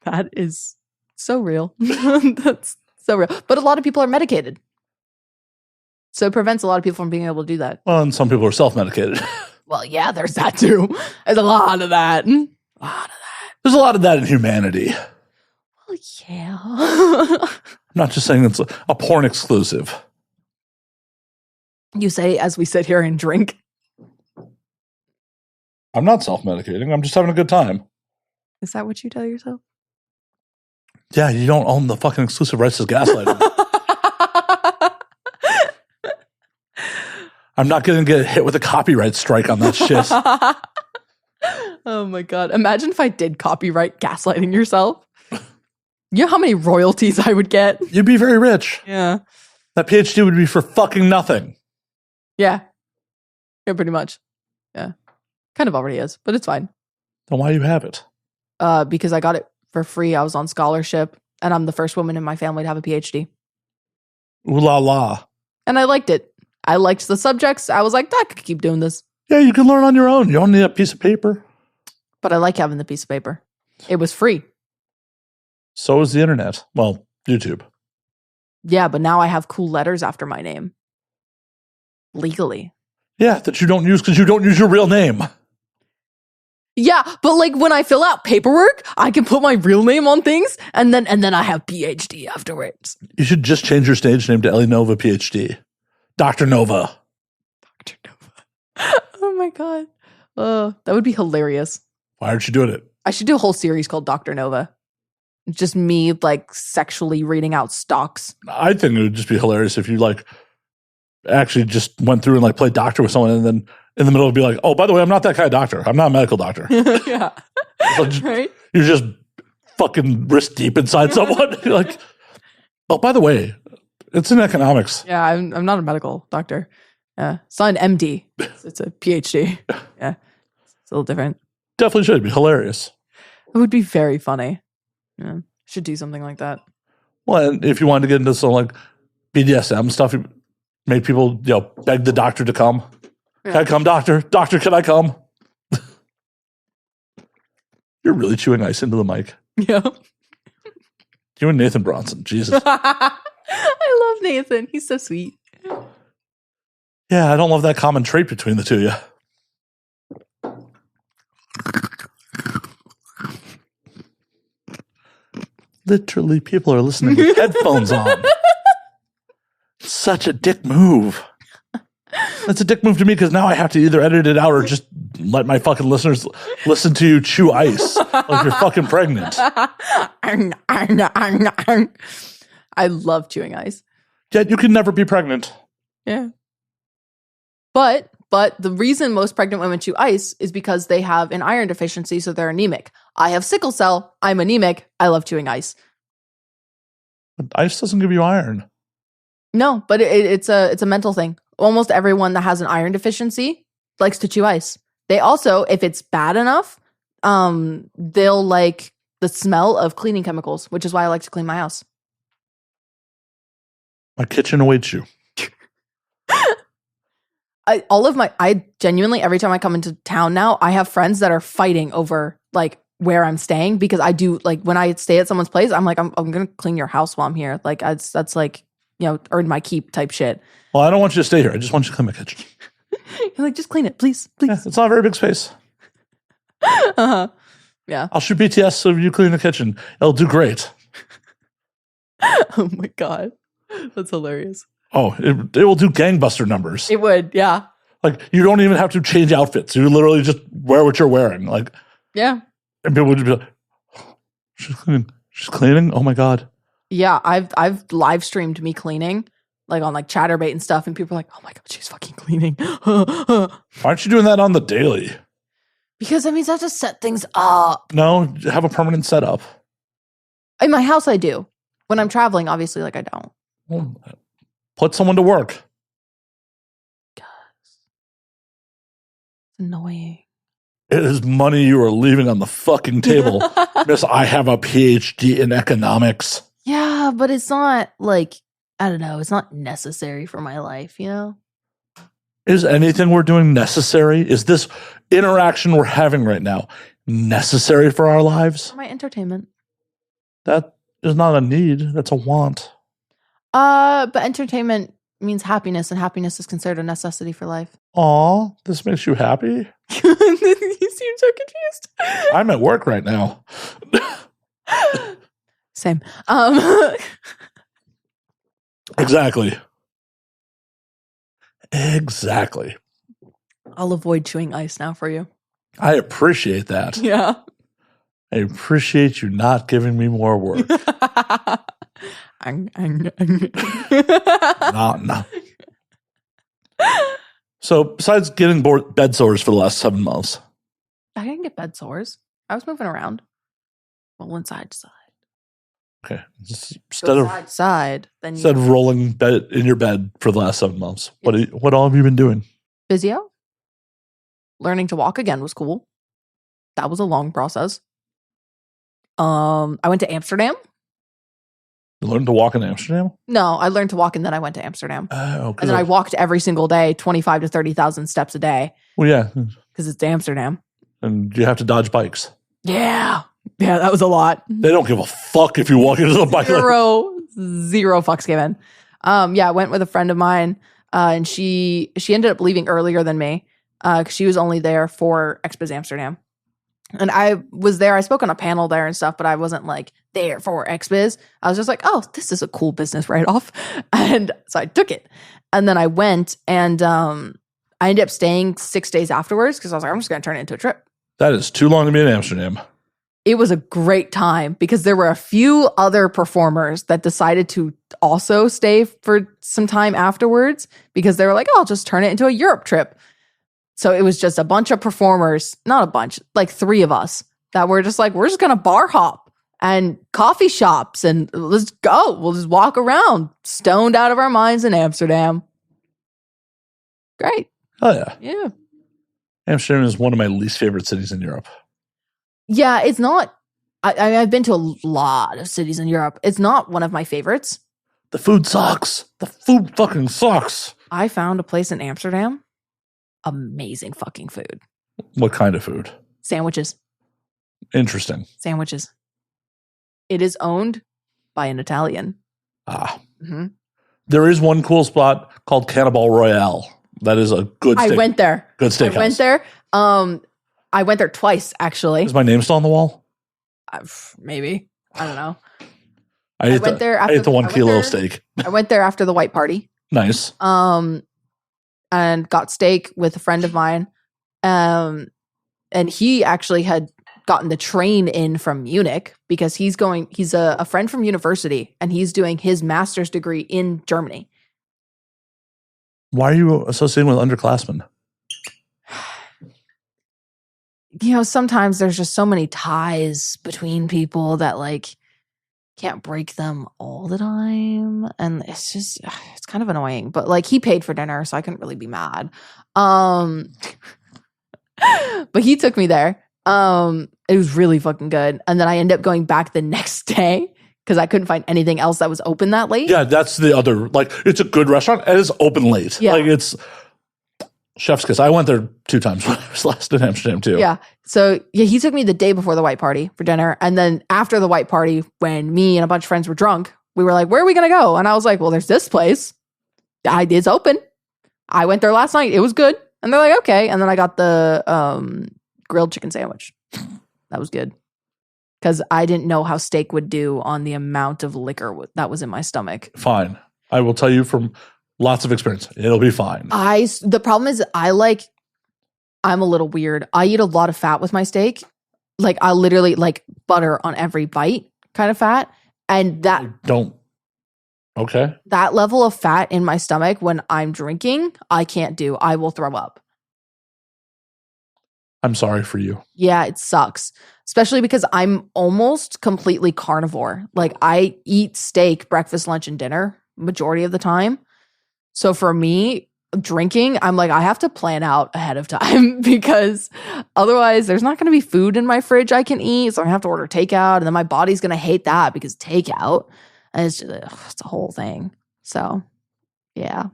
That is so real. That's so real. But a lot of people are medicated. So it prevents a lot of people from being able to do that. Well, and some people are self-medicated. Well, yeah, there's that too. There's a lot of that. There's a lot of that in humanity. Well, yeah. I'm not just saying it's a porn exclusive. You say as we sit here and drink. I'm not self-medicating. I'm just having a good time. Is that what you tell yourself? Yeah, you don't own the fucking exclusive rights to gaslighting. I'm not going to get hit with a copyright strike on that shit. Oh my God. Imagine if I did copyright gaslighting yourself. You know how many royalties I would get? You'd be very rich. Yeah. That PhD would be for fucking nothing. Yeah. Yeah, pretty much. Yeah. Kind of already is, but it's fine. Then why do you have it? Because I got it for free. I was on scholarship, and I'm the first woman in my family to have a PhD. Ooh la la. And I liked it. I liked the subjects. I was like, I could keep doing this. Yeah, you can learn on your own. You don't need a piece of paper. But I like having the piece of paper. It was free. So is the internet. Well, YouTube. Yeah, but now I have cool letters after my name. Legally. Yeah, that you don't use because you don't use your real name. Yeah, but like when I fill out paperwork, I can put my real name on things, and then I have PhD afterwards. You should just change your stage name to Ellie Nova PhD. Dr. Nova. Dr. Nova. Oh my God. That would be hilarious. Why aren't you doing it? I should do a whole series called Dr. Nova. Just me like sexually reading out stocks. I think it would just be hilarious if you like actually just went through and like played doctor with someone and then in the middle it'd be like, oh, by the way, I'm not that kind of doctor. I'm not a medical doctor. Yeah. So just, right? You're just fucking wrist deep inside someone. You're like, oh, by the way, it's in economics. Yeah, I'm not a medical doctor. Yeah. It's not an MD. It's a PhD. Yeah. It's a little different. Definitely should be hilarious. It would be very funny. Yeah. Should do something like that. Well, and if you wanted to get into some like BDSM stuff, you made people, beg the doctor to come. Yeah. Can I come, doctor? Doctor, can I come? You're really chewing ice into the mic. Yeah. You and Nathan Bronson, Jesus. I love Nathan. He's so sweet. Yeah, I don't love that common trait between the two of you. Literally, people are listening with headphones on. Such a dick move. That's a dick move to me because now I have to either edit it out or just let my fucking listeners listen to you chew ice like you're fucking pregnant. I love chewing ice. Yet you can never be pregnant. Yeah. But the reason most pregnant women chew ice is because they have an iron deficiency, so they're anemic. I have sickle cell. I'm anemic. I love chewing ice. But ice doesn't give you iron. No, but it's a mental thing. Almost everyone that has an iron deficiency likes to chew ice. They also, if it's bad enough, they'll like the smell of cleaning chemicals, which is why I like to clean my house. My kitchen awaits you. I genuinely, every time I come into town now, I have friends that are fighting over like where I'm staying because I do like when I stay at someone's place, I'm like, I'm going to clean your house while I'm here. Like that's like, earn my keep type shit. Well, I don't want you to stay here. I just want you to clean my kitchen. You're like, just clean it, please. Yeah, it's not a very big space. Uh-huh. Yeah. I'll shoot BTS so you clean the kitchen. It'll do great. Oh my God. That's hilarious. Oh, it will do gangbuster numbers. It would, yeah. Like, you don't even have to change outfits. You literally just wear what you're wearing. Like, yeah. And people would be like, oh, she's cleaning. She's cleaning? Oh my God. Yeah, I've live streamed me cleaning, like on like Chatterbait and stuff, and people are like, oh my God, she's fucking cleaning. Why aren't you doing that on the daily? Because that means I have to set things up. No, have a permanent setup. In my house, I do. When I'm traveling, obviously, like I don't. Well, put someone to work. It's annoying. It is money you are leaving on the fucking table. Miss, I have a PhD in economics. Yeah, but it's not like, I don't know, it's not necessary for my life, Is anything we're doing necessary? Is this interaction we're having right now necessary for our lives? For my entertainment. That is not a need. That's a want. But entertainment means happiness, and happiness is considered a necessity for life. Aw, this makes you happy? You seem so confused. I'm at work right now. Same. Exactly. Exactly. I'll avoid chewing ice now for you. I appreciate that. Yeah. I appreciate you not giving me more work. No. So, besides getting bed sores for the last 7 months, I didn't get bed sores. I was moving around. Rolling side to side. okay, instead of side to side, then instead of rolling bed in your bed for the last 7 months, what all have you been doing? physio. Learning to walk again was cool. That was a long process. I went to Amsterdam. You learned to walk in Amsterdam? No, I learned to walk and then I went to Amsterdam. Oh, And then I walked every single day, 25 to 30,000 steps a day. Well, yeah. Because it's Amsterdam. And you have to dodge bikes. Yeah. Yeah, that was a lot. They don't give a fuck if you walk into the bike. Zero fucks given. Yeah, I went with a friend of mine, and she ended up leaving earlier than me because she was only there for Expos Amsterdam. And I was there. I spoke on a panel there and stuff, but I wasn't like there for Expos. I was just like, oh, this is a cool business write-off. And so I took it. And then I went and I ended up staying 6 days afterwards because I was like, I'm just going to turn it into a trip. That is too long to be in Amsterdam. It was a great time because there were a few other performers that decided to also stay for some time afterwards because they were like, oh, I'll just turn it into a Europe trip. So it was just a bunch of performers, not a bunch, like 3 of us that were just like, we're just going to bar hop and coffee shops and let's go. We'll just walk around stoned out of our minds in Amsterdam. Great. Oh, yeah. Yeah. Amsterdam is one of my least favorite cities in Europe. Yeah, it's not. I've been to a lot of cities in Europe. It's not one of my favorites. The food sucks. The food fucking sucks. I found a place in Amsterdam. Amazing fucking food. What kind of food? Sandwiches. Interesting. Sandwiches. It is owned by an Italian. Ah. Mm-hmm. There is one cool spot called Cannibal Royale. That is a good steak. I went there. Good steakhouse. I went there. I went there twice, actually. Is my name still on the wall? Maybe. I don't know. I ate the 1 kilo steak. I went there after the white party. Nice. And got steak with a friend of mine. And he actually had gotten the train in from Munich because he's a friend from university and he's doing his master's degree in Germany. Why are you associating with underclassmen? Sometimes there's just so many ties between people that like can't break them all the time. And it's kind of annoying, but like he paid for dinner, so I couldn't really be mad. But he took me there. It was really fucking good. And then I ended up going back the next day because I couldn't find anything else that was open that late. Yeah, that's the other, like, it's a good restaurant and it's open late. Yeah. Like, it's chef's kiss. I went there 2 times when I was last in Amsterdam, too. Yeah. So, yeah, he took me the day before the white party for dinner. And then after the white party, when me and a bunch of friends were drunk, we were like, where are we going to go? And I was like, well, there's this place. It's open. I went there last night. It was good. And they're like, okay. And then I got the grilled chicken sandwich. That was good. Because I didn't know how steak would do on the amount of liquor that was in my stomach. Fine. I will tell you from lots of experience, it'll be fine. The problem is I'm a little weird. I eat a lot of fat with my steak. Like I literally like butter on every bite kind of fat. And that that level of fat in my stomach when I'm drinking, I can't do. I will throw up. I'm sorry for you. Yeah, it sucks. Especially because I'm almost completely carnivore. Like I eat steak, breakfast, lunch, and dinner majority of the time. So for me, drinking, I'm like, I have to plan out ahead of time because otherwise there's not going to be food in my fridge I can eat. So I have to order takeout and then my body's going to hate that because takeout. And it's a whole thing. So yeah.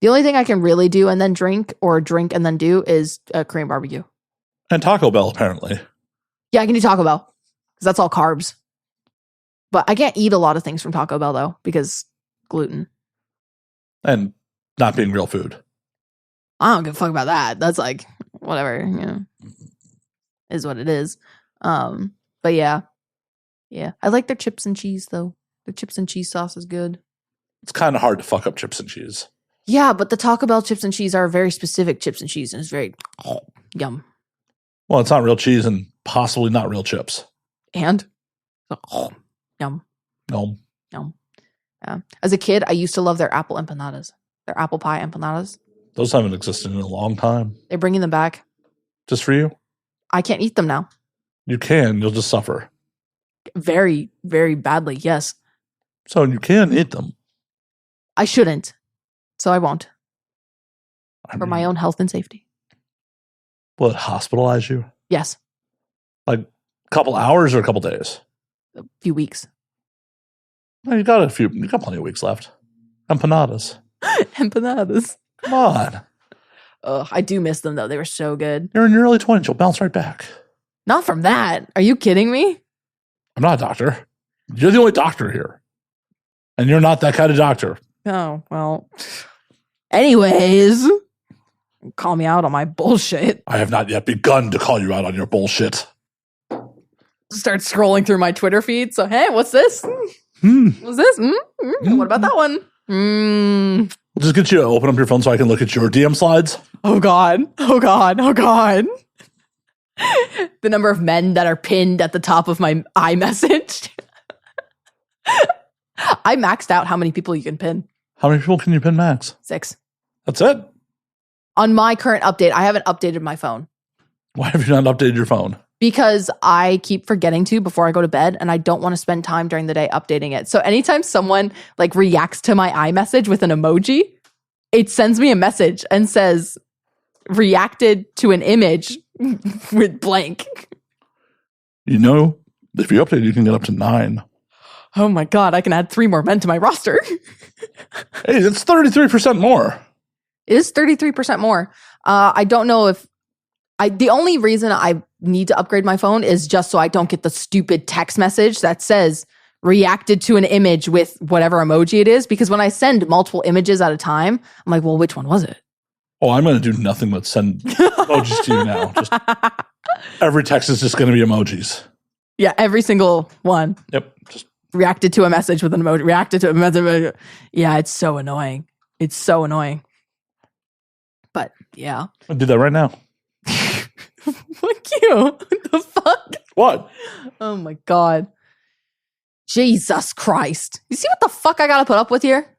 The only thing I can really do and then drink and then do is Korean barbecue. And Taco Bell, apparently. Yeah, I can do Taco Bell because that's all carbs. But I can't eat a lot of things from Taco Bell though because gluten. And not being real food. I don't give a fuck about that. That's like whatever, is what it is. But yeah. I like their chips and cheese though. Their chips and cheese sauce is good. It's kind of hard to fuck up chips and cheese. Yeah, but the Taco Bell chips and cheese are very specific chips and cheese, and it's very yum. Well, it's not real cheese and possibly not real chips. And yum. No. Yum. Yeah. As a kid, I used to love their apple empanadas. Their apple pie empanadas. Those haven't existed in a long time. They're bringing them back. Just for you? I can't eat them now. You can. You'll just suffer. Very, very badly, yes. So you can eat them. I shouldn't. So I won't. For my own health and safety. Will it hospitalize you? Yes. Like a couple hours or a couple days? A few weeks. No, you got plenty of weeks left. Empanadas. Empanadas. Come on. I do miss them, though. They were so good. You're in your early 20s. You'll bounce right back. Not from that. Are you kidding me? I'm not a doctor. You're the only doctor here. And you're not that kind of doctor. Oh, well. Anyways. Call me out on my bullshit. I have not yet begun to call you out on your bullshit. Start scrolling through my Twitter feed. So, hey, what's this? What's this? What about that one? We'll just get you to open up your phone so I can look at your DM slides. Oh, God. Oh, God. Oh, God. The number of men that are pinned at the top of my iMessage. I maxed out how many people you can pin. How many people can you pin max? 6. That's it? On my current update, I haven't updated my phone. Why have you not updated your phone? Because I keep forgetting to before I go to bed, and I don't want to spend time during the day updating it. So anytime someone like reacts to my iMessage with an emoji, it sends me a message and says, reacted to an image with blank. You know, if you update, you can get up to 9. Oh my God, I can add 3 more men to my roster. Hey, that's 33% more. It is 33% more. I don't know if the only reason I need to upgrade my phone is just so I don't get the stupid text message that says reacted to an image with whatever emoji it is. Because when I send multiple images at a time, I'm like, well, which one was it? Oh, I'm going to do nothing but send emojis to you now. Just every text is just going to be emojis. Yeah, every single one. Yep. Just reacted to a message with an emoji. Reacted to a message. Yeah, it's so annoying. It's so annoying. But yeah. I'll do that right now. Fuck you. What the fuck? What? Oh my God. Jesus Christ. You see what the fuck I gotta put up with here?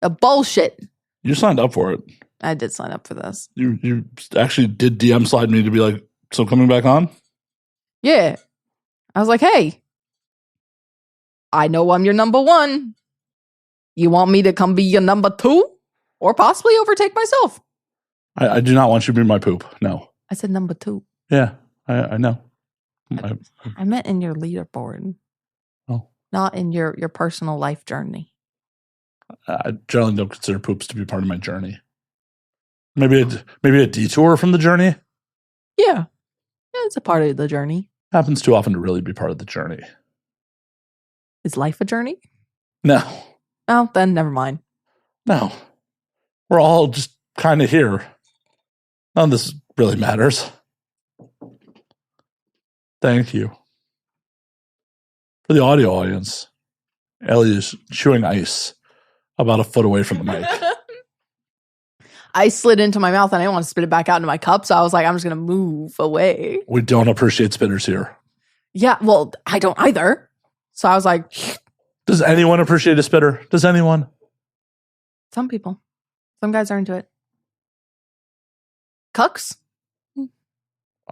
The bullshit. You signed up for it. I did sign up for this. You actually did DM slide me to be like, so coming back on? Yeah. I was like, hey, I know I'm your number 1. You want me to come be your number 2? Or possibly overtake myself? I do not want you to be my poop. No. I said number 2. Yeah, I know. I meant in your leaderboard. Oh. Not in your personal life journey. I generally don't consider poops to be part of my journey. Maybe a detour from the journey? Yeah. It's a part of the journey. Happens too often to really be part of the journey. Is life a journey? No. Oh, then never mind. No. We're all just kind of here. None of this really matters. Thank you. For the audio audience, Ellie is chewing ice about a foot away from the mic. I slid into my mouth and I didn't want to spit it back out into my cup. So I was like, I'm just going to move away. We don't appreciate spitters here. Yeah, well, I don't either. So I was like, does anyone appreciate a spitter? Does anyone? Some people. Some guys are into it. Cucks?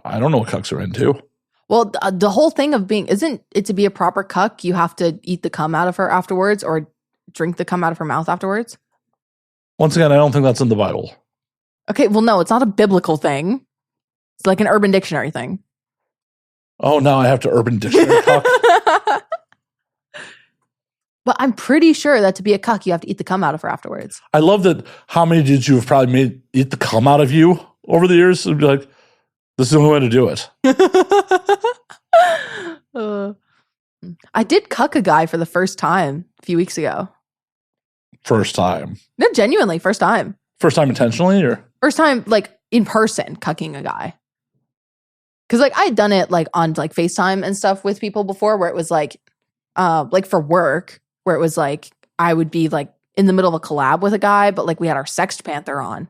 I don't know what cucks are into. Well, the whole thing of isn't it to be a proper cuck, you have to eat the cum out of her afterwards or drink the cum out of her mouth afterwards? Once again, I don't think that's in the Bible. Okay, well, no, it's not a biblical thing. It's like an Urban Dictionary thing. Oh, now I have to Urban Dictionary cuck. But I'm pretty sure that to be a cuck, you have to eat the cum out of her afterwards. I love that how many dudes you have probably made eat the cum out of you over the years. It'd be like, this is the only way to do it. I did cuck a guy for the first time a few weeks ago. First time? No, genuinely, first time. First time intentionally, or? First time, like, in person, cucking a guy. Because, like, I had done it, like, on, like, FaceTime and stuff with people before where it was, like for work, where it was, like, I would be, like, in the middle of a collab with a guy, but like we had our Sext Panther on.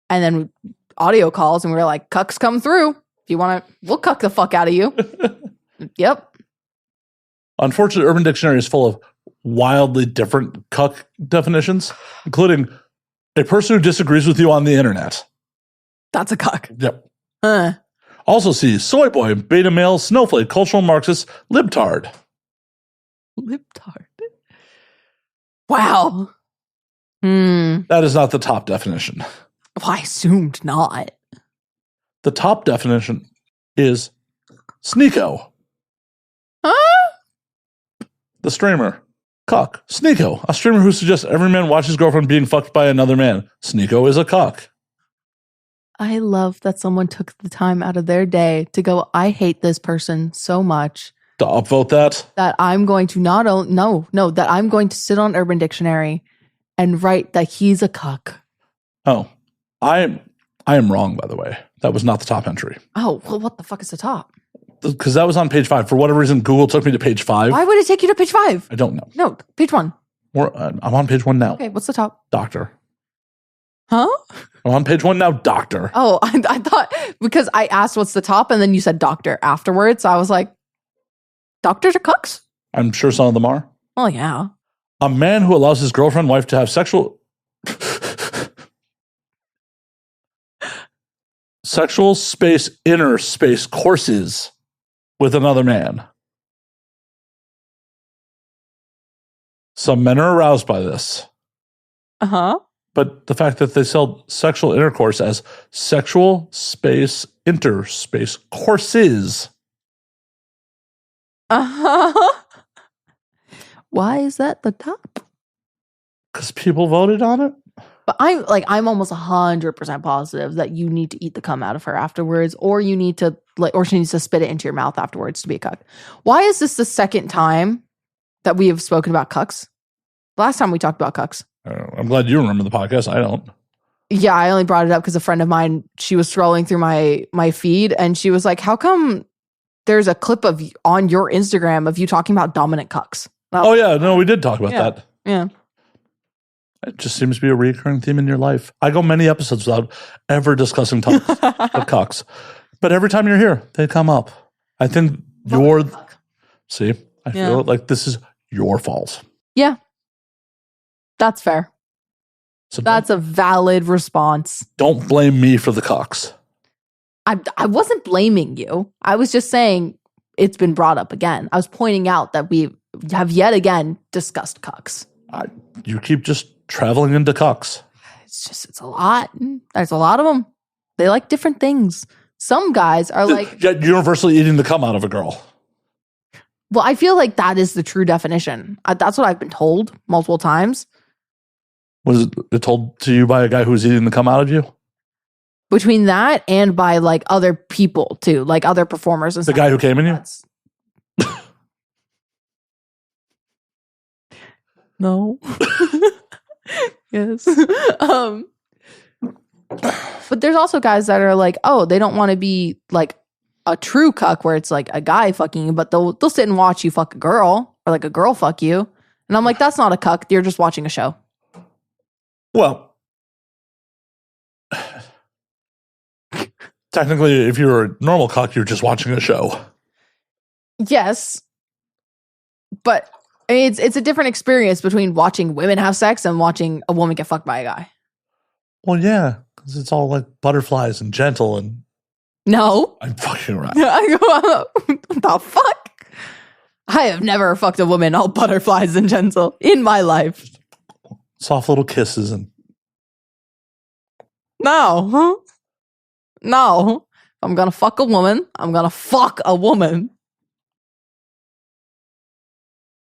And then audio calls and we were like, cucks come through. If you want to, we'll cuck the fuck out of you. Yep. Unfortunately, Urban Dictionary is full of wildly different cuck definitions, including a person who disagrees with you on the internet. That's a cuck. Yep. Huh. Also see soy boy, beta male, snowflake, cultural Marxist, libtard. Libtard. Wow. That is not the top definition. Well, I assumed not. The top definition is Sneeko. Huh? The streamer. Cuck. Sneeko. A streamer who suggests every man watch his girlfriend being fucked by another man. Sneeko is a cuck. I love that someone took the time out of their day to go, I hate this person so much. To upvote that? That I'm going to that I'm going to sit on Urban Dictionary and write that he's a cuck. Oh, I am wrong, by the way. That was not the top entry. Oh, well, what the fuck is the top? Because that was on page 5. For whatever reason, Google took me to page 5. Why would it take you to page 5? I don't know. No, page 1. I'm on page 1 now. Okay, what's the top? Doctor. Huh? I'm on page 1 now, doctor. Oh, I thought, because I asked what's the top and then you said doctor afterwards. So I was like, doctors are cucks? I'm sure some of them are. Oh, yeah. A man who allows his girlfriend, wife to have sexual space, inner space courses with another man. Some men are aroused by this. Uh-huh. But the fact that they sell sexual intercourse as sexual space, interspace courses. Uh-huh. Why is that the top? Because people voted on it? But I'm almost 100% positive that you need to eat the cum out of her afterwards, or you need to or she needs to spit it into your mouth afterwards to be a cuck. Why is this the second time that we have spoken about cucks? Last time we talked about cucks. I'm glad you remember the podcast. I don't. Yeah, I only brought it up because a friend of mine, she was scrolling through my feed and she was like, how come there's a clip of on your Instagram of you talking about dominant cucks? Oh yeah, no, we did talk about that. Yeah. It just seems to be a recurring theme in your life. I go many episodes without ever discussing topics of cucks. But every time you're here, they come up. I think you're... See? I feel like this is your fault. Yeah. That's fair. So that's a valid response. Don't blame me for the cucks. I wasn't blaming you. I was just saying it's been brought up again. I was pointing out that we have yet again discussed cucks. You keep just traveling into cucks. It's a lot. There's a lot of them. They like different things. Some guys are like... universally eating the cum out of a girl. Well, I feel like that is the true definition. That's what I've been told multiple times. Was it told to you by a guy who was eating the cum out of you? Between that and by like other people too, like other performers and stuff. The guy who came in you? No. Yes. But there's also guys that are like, oh, they don't want to be like a true cuck where it's like a guy fucking you, but they'll sit and watch you fuck a girl or like a girl fuck you. And I'm like, that's not a cuck. You're just watching a show. Well, technically, if you're a normal cuck, you're just watching a show. Yes. But I mean, it's a different experience between watching women have sex and watching a woman get fucked by a guy. Well, yeah, because it's all like butterflies and gentle and... No. I'm fucking right. What the fuck? I have never fucked a woman all butterflies and gentle in my life. Soft little kisses and... No. No. If I'm gonna fuck a woman, I'm gonna fuck a woman.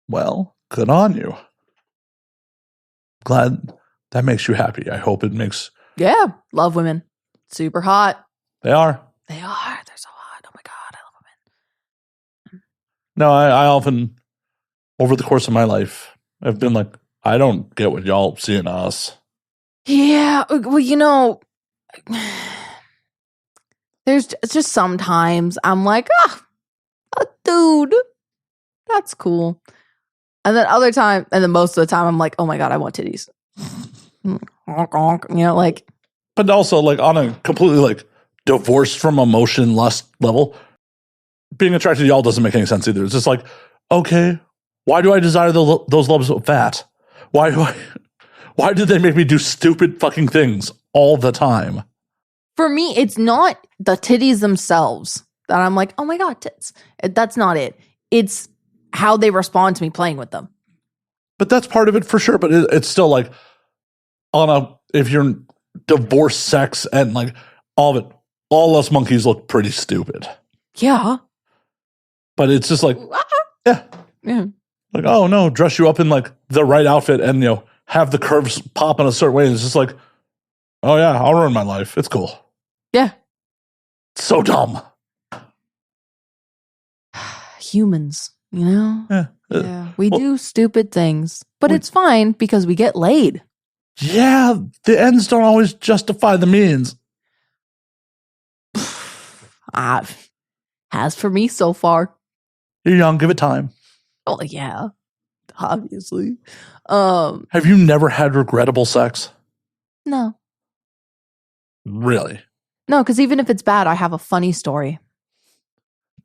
Well, good on you. Glad that makes you happy. I hope it makes... Yeah. Love women. Super hot. They are. They are. They're so hot. Oh my God. I love women. No, I often, over the course of my life, I've been like, I don't get what y'all see in us. Yeah. Well, you know, there's just sometimes I'm like, a dude. That's cool. And then most of the time, I'm like, oh my God, I want titties. Honk, honk, like. But also, like, on a completely, like, divorced from emotion lust level, being attracted to y'all doesn't make any sense either. It's just like, okay, why do I desire those levels of fat? Why did they make me do stupid fucking things all the time? For me, it's not the titties themselves that I'm like, oh my God, tits. That's not it. It's how they respond to me playing with them. But that's part of it for sure. But it's still like, if you're divorced sex and like all of it, all us monkeys look pretty stupid. Yeah. But it's just like, yeah. Like, oh no, dress you up in like the right outfit and, have the curves pop in a certain way. And it's just like, oh yeah, I'll ruin my life. It's cool. Yeah. So dumb. Humans, Yeah. We Well, do stupid things, but it's fine because we get laid. Yeah, the ends don't always justify the means. Has for me so far. You're young, give it time. Oh yeah, obviously. Have you never had regrettable sex? No, Really? no, because even if it's bad, I have a funny story.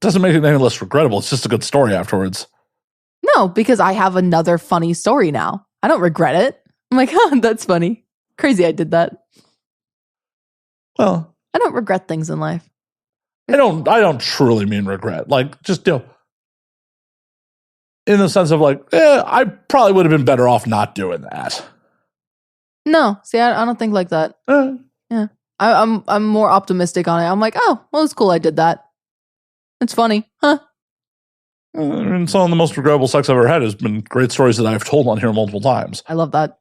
Doesn't make it any less regrettable. It's just a good story afterwards. No, because I have another funny story now. I don't regret it. I'm like, that's funny. Crazy I did that. Well, I don't regret things in life. I don't truly mean regret. Like, just, in the sense of like, I probably would have been better off not doing that. No, see, I don't think like that. Yeah. I'm more optimistic on it. I'm like, oh, well, it's cool I did that. It's funny. Huh? And some of the most regrettable sex I've ever had has been great stories that I've told on here multiple times. I love that.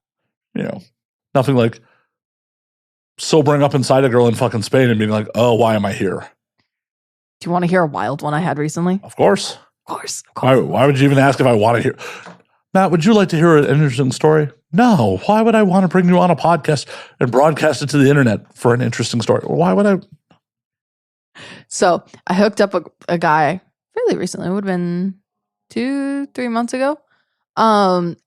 Nothing like sobering up inside a girl in fucking Spain and being like, oh, why am I here? Do you want to hear a wild one I had recently? Of course. Of course. Why would you even ask if I want to hear? Matt, would you like to hear an interesting story? No. Why would I want to bring you on a podcast and broadcast it to the internet for an interesting story? Why would I? So I hooked up a guy fairly recently. It would have been 2-3 months ago. And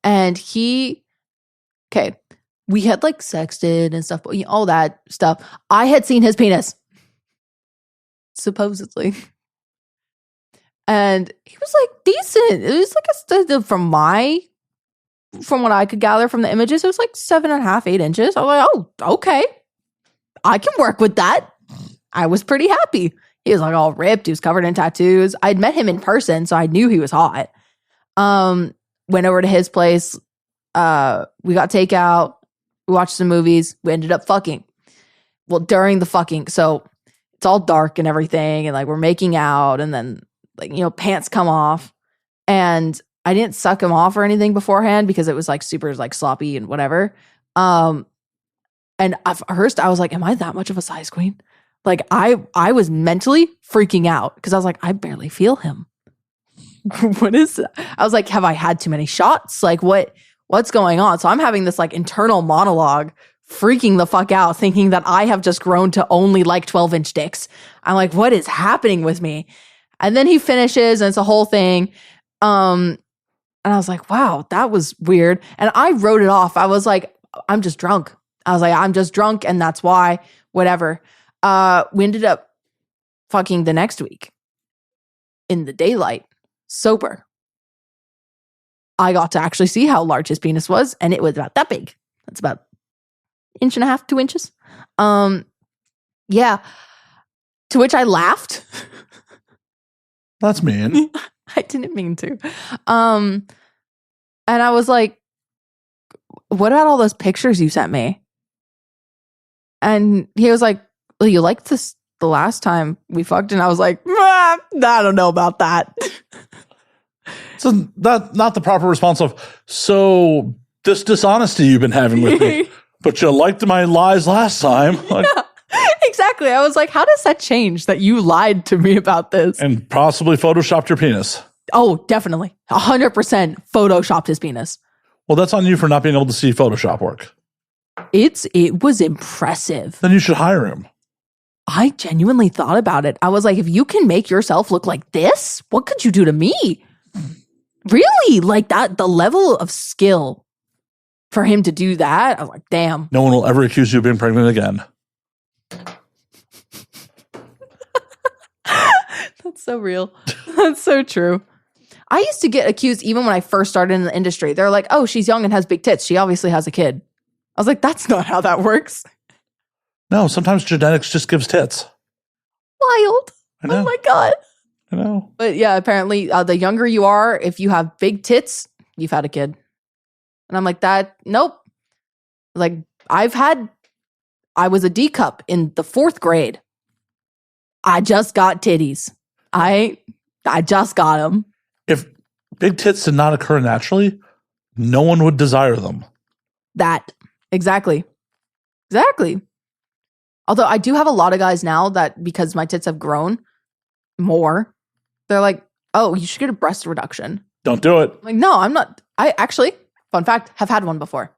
we had like sexted and stuff, all that stuff. I had seen his penis, supposedly. And he was like decent. It was like from what I could gather from the images, it was like 7.5, 8 inches. I was like, oh, okay. I can work with that. I was pretty happy. He was like all ripped. He was covered in tattoos. I'd met him in person, so I knew he was hot. Went over to his place. We got takeout. We watched some movies. We ended up fucking. Well, during the fucking, so it's all dark and everything, and like we're making out, and then like pants come off, and I didn't suck him off or anything beforehand because it was like super like sloppy and whatever. And at first I was like, am I that much of a size queen? Like I was mentally freaking out because I was like, I barely feel him. What is that? I was like, have I had too many shots? Like what's going on? So I'm having this like internal monologue, freaking the fuck out, thinking that I have just grown to only like 12-inch dicks. I'm like, what is happening with me? And then he finishes and it's a whole thing. And I was like, wow, that was weird. And I wrote it off. I was like, I'm just drunk. I was like, I'm just drunk and that's why, whatever. We ended up fucking the next week in the daylight, sober. I got to actually see how large his penis was, and it was about that big. That's about 1.5 2 inches. Yeah. To which I laughed. That's mean. I didn't mean to. And I was like, what about all those pictures you sent me? And he was like, well, you liked this the last time we fucked? And I was like, I don't know about that. So that's not the proper response of, so this dishonesty you've been having with me, but you liked my lies last time. Like, yeah, exactly. I was like, how does that change that you lied to me about this? And possibly photoshopped your penis. Oh, definitely. 100% photoshopped his penis. Well, that's on you for not being able to see Photoshop work. It was impressive. Then you should hire him. I genuinely thought about it. I was like, if you can make yourself look like this, what could you do to me? Really? Like that, the level of skill for him to do that, I was like, damn. No one will ever accuse you of being pregnant again. That's so real. That's so true. I used to get accused even when I first started in the industry. They're like, oh, she's young and has big tits. She obviously has a kid. I was like, that's not how that works. No, sometimes genetics just gives tits. Wild. I know. Oh my God. I know. But yeah, apparently the younger you are, if you have big tits, you've had a kid. And I'm like, that, nope. Like, I was a D cup in the 4th grade. I just got titties. I just got them. If big tits did not occur naturally, no one would desire them. That. Exactly. Although I do have a lot of guys now that, because my tits have grown more, they're like, oh, you should get a breast reduction. Don't do it. I'm like, no, I'm not. I actually, fun fact, have had one before.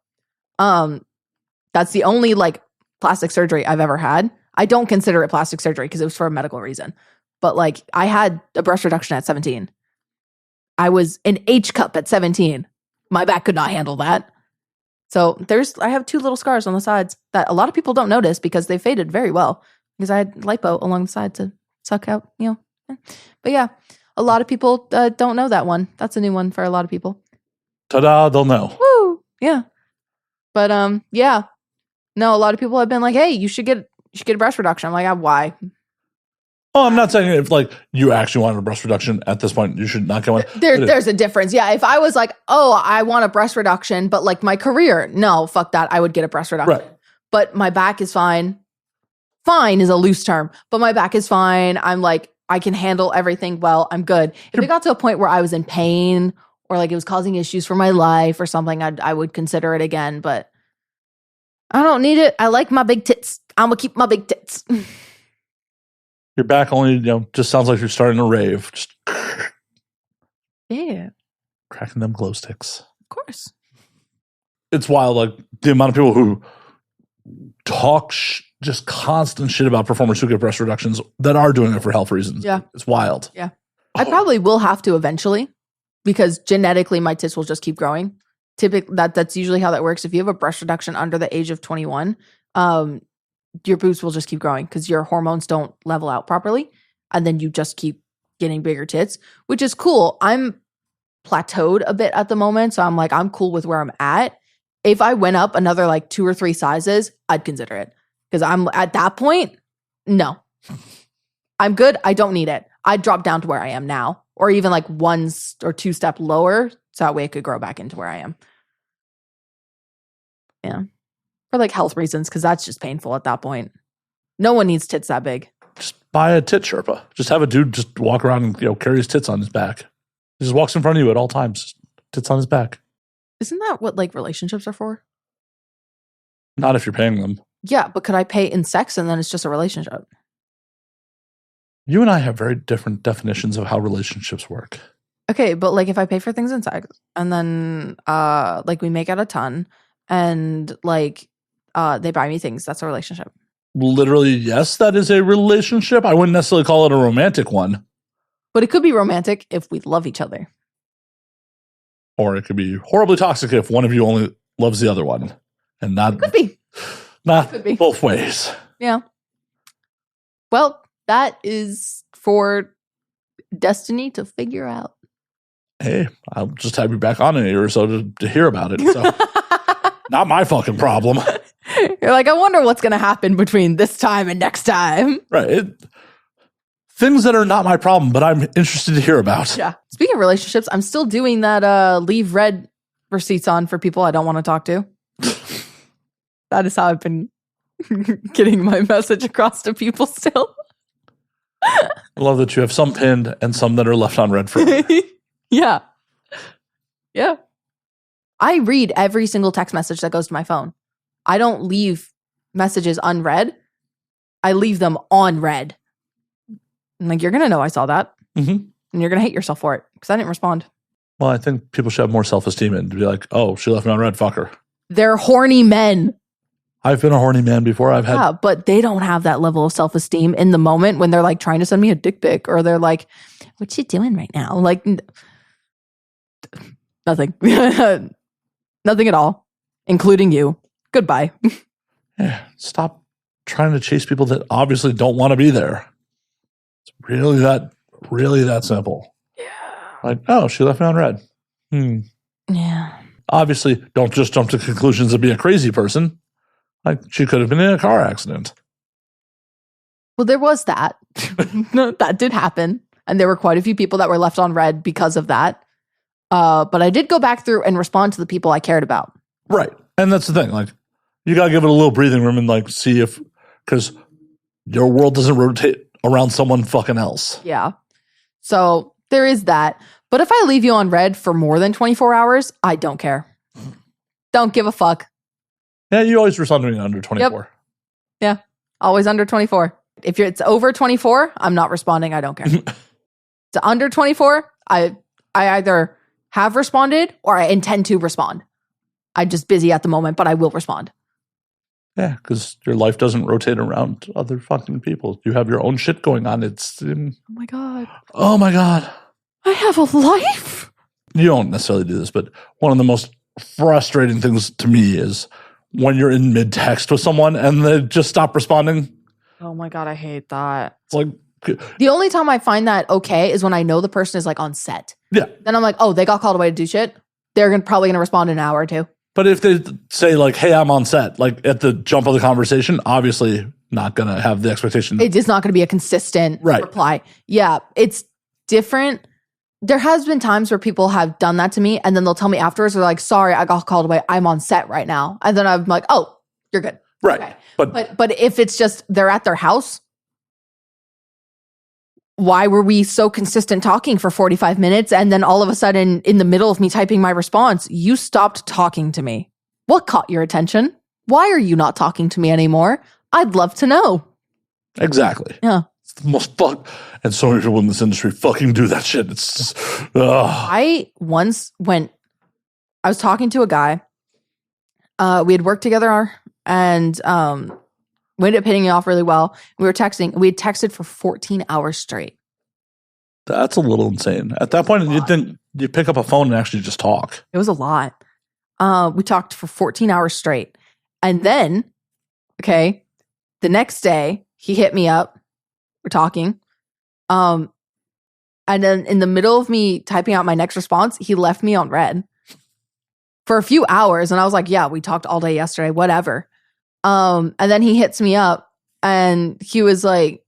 That's the only like plastic surgery I've ever had. I don't consider it plastic surgery because it was for a medical reason. But like, I had a breast reduction at 17. I was an H cup at 17. My back could not handle that. So I have 2 little scars on the sides that a lot of people don't notice because they faded very well because I had lipo along the side to suck out, But yeah, a lot of people don't know that one. That's a new one for a lot of people. Ta-da, they'll know. Woo! Yeah. But yeah. No, a lot of people have been like, hey, you should get a breast reduction. I'm like, why? Oh, I'm not saying if like you actually wanted a breast reduction at this point, you should not go on. There's a difference. Yeah. If I was like, oh, I want a breast reduction, but like my career, no, fuck that. I would get a breast reduction. Right. But my back is fine. Fine is a loose term, but my back is fine. I'm like, I can handle everything well. I'm good. If it got to a point where I was in pain or like it was causing issues for my life or something, I would consider it again, but I don't need it. I like my big tits. I'm going to keep my big tits. Your back only, just sounds like you're starting to rave. Just Yeah. cracking them glow sticks. Of course. It's wild, like the amount of people who talk just constant shit about performers who get breast reductions that are doing it for health reasons. Yeah. It's wild. Yeah. I probably will have to eventually because genetically my tits will just keep growing. Typically, that's usually how that works. If you have a breast reduction under the age of 21, your boobs will just keep growing because your hormones don't level out properly. And then you just keep getting bigger tits, which is cool. I'm plateaued a bit at the moment. So I'm like, I'm cool with where I'm at. If I went up another like 2 or 3 sizes, I'd consider it. Because I'm at that point, no. I'm good. I don't need it. I'd drop down to where I am now. Or even like 1 or 2 step lower. So that way it could grow back into where I am. Yeah. For like health reasons, because that's just painful at that point. No one needs tits that big. Just buy a tit Sherpa. Just have a dude just walk around and carry his tits on his back. He just walks in front of you at all times. Tits on his back. Isn't that what like relationships are for? Not if you're paying them. Yeah, but could I pay in sex and then it's just a relationship? You and I have very different definitions of how relationships work. Okay, but like if I pay for things in sex and then like we make out a ton and like they buy me things, that's a relationship. Literally, yes, that is a relationship. I wouldn't necessarily call it a romantic one. But it could be romantic if we love each other. Or it could be horribly toxic if one of you only loves the other one. And not Could be. Not Could be. both ways. Yeah. Well, that is for destiny to figure out. Hey, I'll just have you back on in a year or so to hear about it. So, not my fucking problem. You're like, I wonder what's going to happen between this time and next time. Right. Things that are not my problem, but I'm interested to hear about. Yeah. Speaking of relationships, I'm still doing that leave red receipts on for people I don't want to talk to. That is how I've been getting my message across to people still. I love that you have some pinned and some that are left on red for me. Yeah. Yeah. I read every single text message that goes to my phone. I don't leave messages unread. I leave them on red. I'm like, you're going to know I saw that. Mm-hmm. And you're going to hate yourself for it because I didn't respond. Well, I think people should have more self-esteem and be like, oh, she left me on red, fuck her. They're horny men. I've been a horny man before. Yeah, but they don't have that level of self-esteem in the moment when they're like trying to send me a dick pic or they're like, what you doing right now? Like, Nothing. Nothing at all, including you. Goodbye. Yeah, stop trying to chase people that obviously don't want to be there. It's really that simple. Yeah. Like, oh, she left me on red. Yeah. Obviously, don't just jump to conclusions of being a crazy person. Like, she could have been in a car accident. Well, there was that. That did happen. And there were quite a few people that were left on red because of that. But I did go back through and respond to the people I cared about. Right. And that's the thing. Like, you got to give it a little breathing room and, like, see if, because your world doesn't rotate around someone fucking else. Yeah. So there is that. But if I leave you on red for more than 24 hours, I don't care. Don't give a fuck. Yeah, you always respond to me under 24. Yep. Yeah. Always under 24. If it's over 24, I'm not responding. I don't care. It's under 24, I either have responded or I intend to respond. I'm just busy at the moment, but I will respond. Yeah, because your life doesn't rotate around other fucking people. You have your own shit going on. It's Oh my God. oh my God. I have a life. You don't necessarily do this, but one of the most frustrating things to me is when you're in mid-text with someone and they just stop responding. Oh my God, I hate that. It's like, The only time I find that okay is when I know the person is like on set. yeah. Then I'm like, oh, they got called away to do shit. They're probably going to respond in an hour or two. But if they say like, hey, I'm on set, like at the jump of the conversation, obviously not going to have the expectation. It is not going to be a consistent Right. reply. Yeah, it's different. There has been times where people have done that to me and then they'll tell me afterwards, they're like, sorry, I got called away. I'm on set right now. And then I'm like, oh, you're good. Right. Okay. But But if it's just they're at their house, why were we so consistent talking for 45 minutes and then all of a sudden in the middle of me typing my response, you stopped talking to me? What caught your attention? Why are you not talking to me anymore? I'd love to know. exactly. Yeah. It's the most fuck. And so many people in this industry fucking do that shit. It's just, I once went, I was talking to a guy. We had worked together and we ended up hitting it off really well. We were texting. We had texted for 14 hours straight. that's a little insane. At that point, you'd think you pick up a phone and actually just talk. It was a lot. We talked for 14 hours straight. And then, okay, the next day, he hit me up. We're talking. And then in the middle of me typing out my next response, he left me on red for a few hours. And I was like, yeah, we talked all day yesterday, whatever. And then he hits me up and he was like,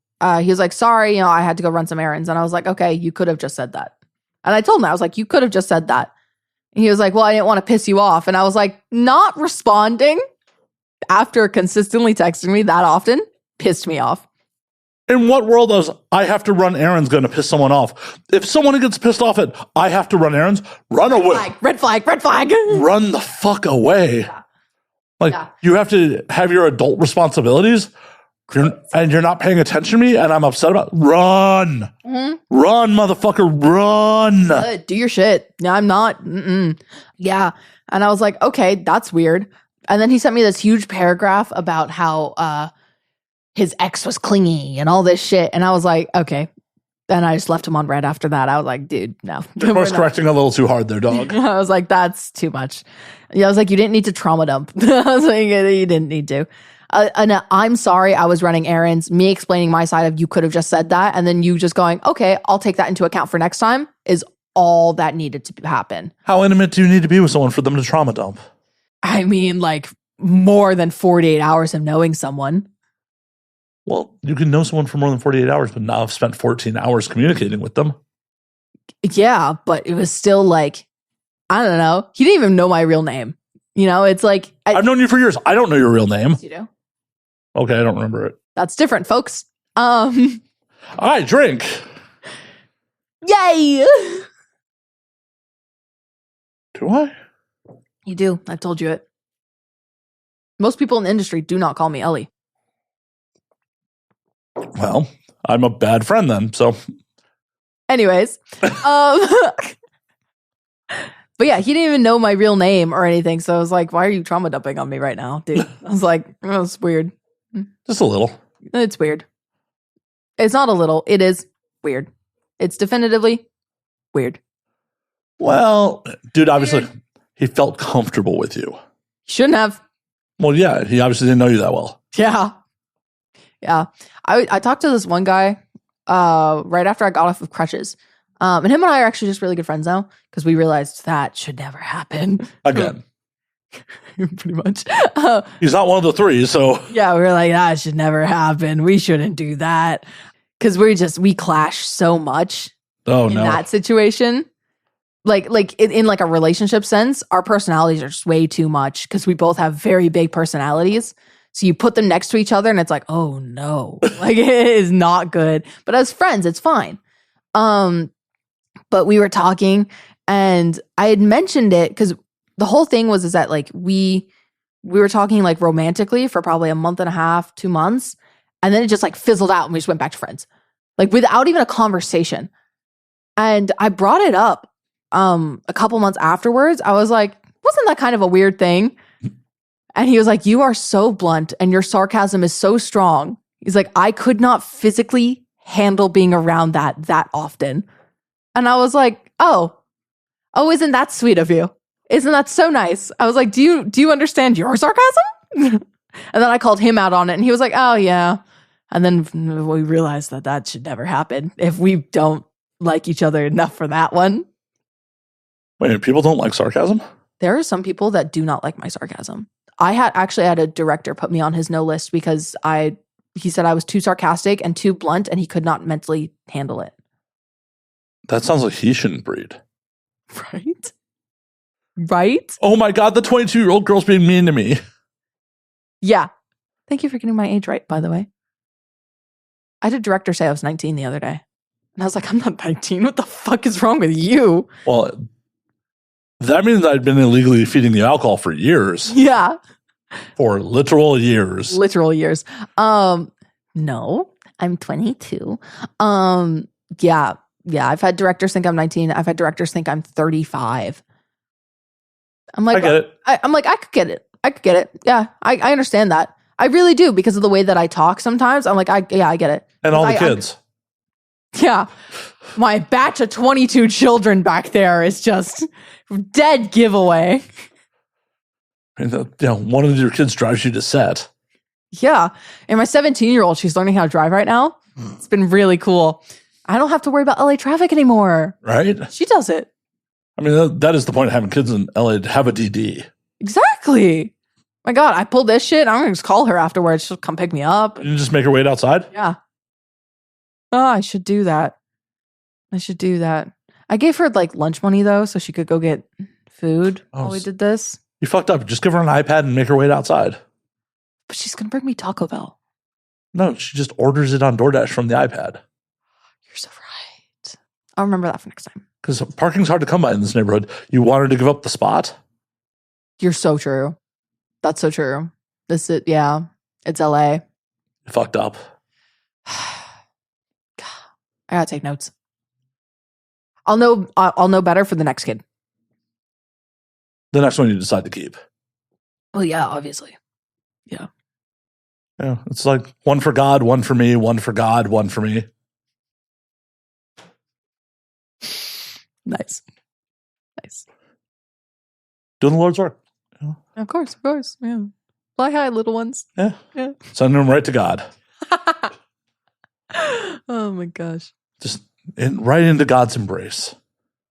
sorry, I had to go run some errands. And I was like, okay, you could have just said that. And I told him, I was like, you could have just said that. And he was like, well, I didn't want to piss you off. And I was like, not responding after consistently texting me that often pissed me off. In what world does I have to run errands going to piss someone off? If someone gets pissed off at I have to run errands, run away. Red flag. Run the fuck away. Yeah. Like, Yeah. you have to have your adult responsibilities and you're not paying attention to me and I'm upset about Run. Mhm. Run, motherfucker, run. Do your shit. No, I'm not. Yeah. And I was like, okay, that's weird. And then he sent me this huge paragraph about how his ex was clingy and all this shit. And I was like, okay. And I just left him on red after that. I was like, dude, no. You're course correcting a little too hard there, dog. I was like, that's too much. Yeah, I was like, you didn't need to trauma dump. I was like, you didn't need to. And I'm sorry, I was running errands. Me explaining my side of you could have just said that. And then you just going, okay, I'll take that into account for next time is all that needed to happen. How intimate do you need to be with someone for them to trauma dump? I mean, like more than 48 hours of knowing someone. Well, you can know someone for more than 48 hours, but now I've spent 14 hours communicating with them. Yeah, but it was still like, I don't know. He didn't even know my real name. It's like. I've known you for years. I don't know your real name. You do? Okay, I don't remember it. That's different, folks. I drink. Yay! Do I? You do. I've told you it. Most people in the industry do not call me Ellie. Well, I'm a bad friend then, so. Anyways. But yeah, he didn't even know my real name or anything. So I was like, why are you trauma dumping on me right now, dude? I was like, oh, it's weird. Just a little. It's weird. It's not a little. It is weird. It's definitively weird. Well, dude, obviously, he felt comfortable with you. Shouldn't have. Well, yeah, he obviously didn't know you that well. Yeah. Yeah. I talked to this one guy right after I got off of crutches. And him and I are actually just really good friends now because we realized that should never happen. Again. Pretty much. He's not one of the three, so. Yeah, we were like, that should never happen. We shouldn't do that. Because we clash so much in that situation. Like in like a relationship sense, our personalities are just way too much because we both have very big personalities. So you put them next to each other and it's like, oh no, like it is not good. But as friends, it's fine. But we were talking and I had mentioned it because the whole thing is that like we were talking like romantically for probably a month and a half, 2 months. And then it just like fizzled out and we just went back to friends, like without even a conversation. And I brought it up a couple months afterwards. I was like, wasn't that kind of a weird thing? And he was like, you are so blunt and your sarcasm is so strong. He's like, I could not physically handle being around that often. And I was like, oh, isn't that sweet of you? Isn't that so nice? I was like, do you understand your sarcasm? And then I called him out on it and he was like, oh yeah. And then we realized that should never happen if we don't like each other enough for that one. Wait, people don't like sarcasm? There are some people that do not like my sarcasm. I had a director put me on his no list because he said I was too sarcastic and too blunt and he could not mentally handle it. That sounds like he shouldn't breed. Right? Right? Oh my God, the 22-year-old girl's being mean to me. Yeah. Thank you for getting my age right, by the way. I had a director say I was 19 the other day. And I was like, I'm not 19. What the fuck is wrong with you? Well, that means I'd been illegally feeding the alcohol for years. Yeah. For literal years. Literal years. No, I'm 22. Yeah. I've had directors think I'm 19. I've had directors think I'm 35. I'm like, I get it. I'm like, I could get it. Yeah, I understand that. I really do because of the way that I talk sometimes. I'm like, I get it. And all the kids. Yeah. My batch of 22 children back there is just dead giveaway. And one of your kids drives you to set. Yeah. And my 17-year-old, she's learning how to drive right now. It's been really cool. I don't have to worry about LA traffic anymore. Right? She does it. I mean, that is the point of having kids in LA, to have a DD. Exactly. My God, I pulled this shit. I'm going to just call her afterwards. She'll come pick me up. You just make her wait outside? Yeah. Oh, I should do that. I gave her like lunch money though, so she could go get food while we did this. You fucked up. Just give her an iPad and make her wait outside. But she's going to bring me Taco Bell. No, she just orders it on DoorDash from the iPad. You're so right. I'll remember that for next time. Because parking's hard to come by in this neighborhood. You want her to give up the spot? You're so true. That's so true. It's LA. You fucked up. I gotta take notes. I'll know better for the next kid. The next one you decide to keep. Well, yeah, obviously. Yeah. Yeah, it's like one for God, one for me, one for God, one for me. Nice. Doing the Lord's work. Yeah. Of course. Yeah. Fly high, little ones. Yeah. Sending them right to God. Oh my gosh. Just right into God's embrace.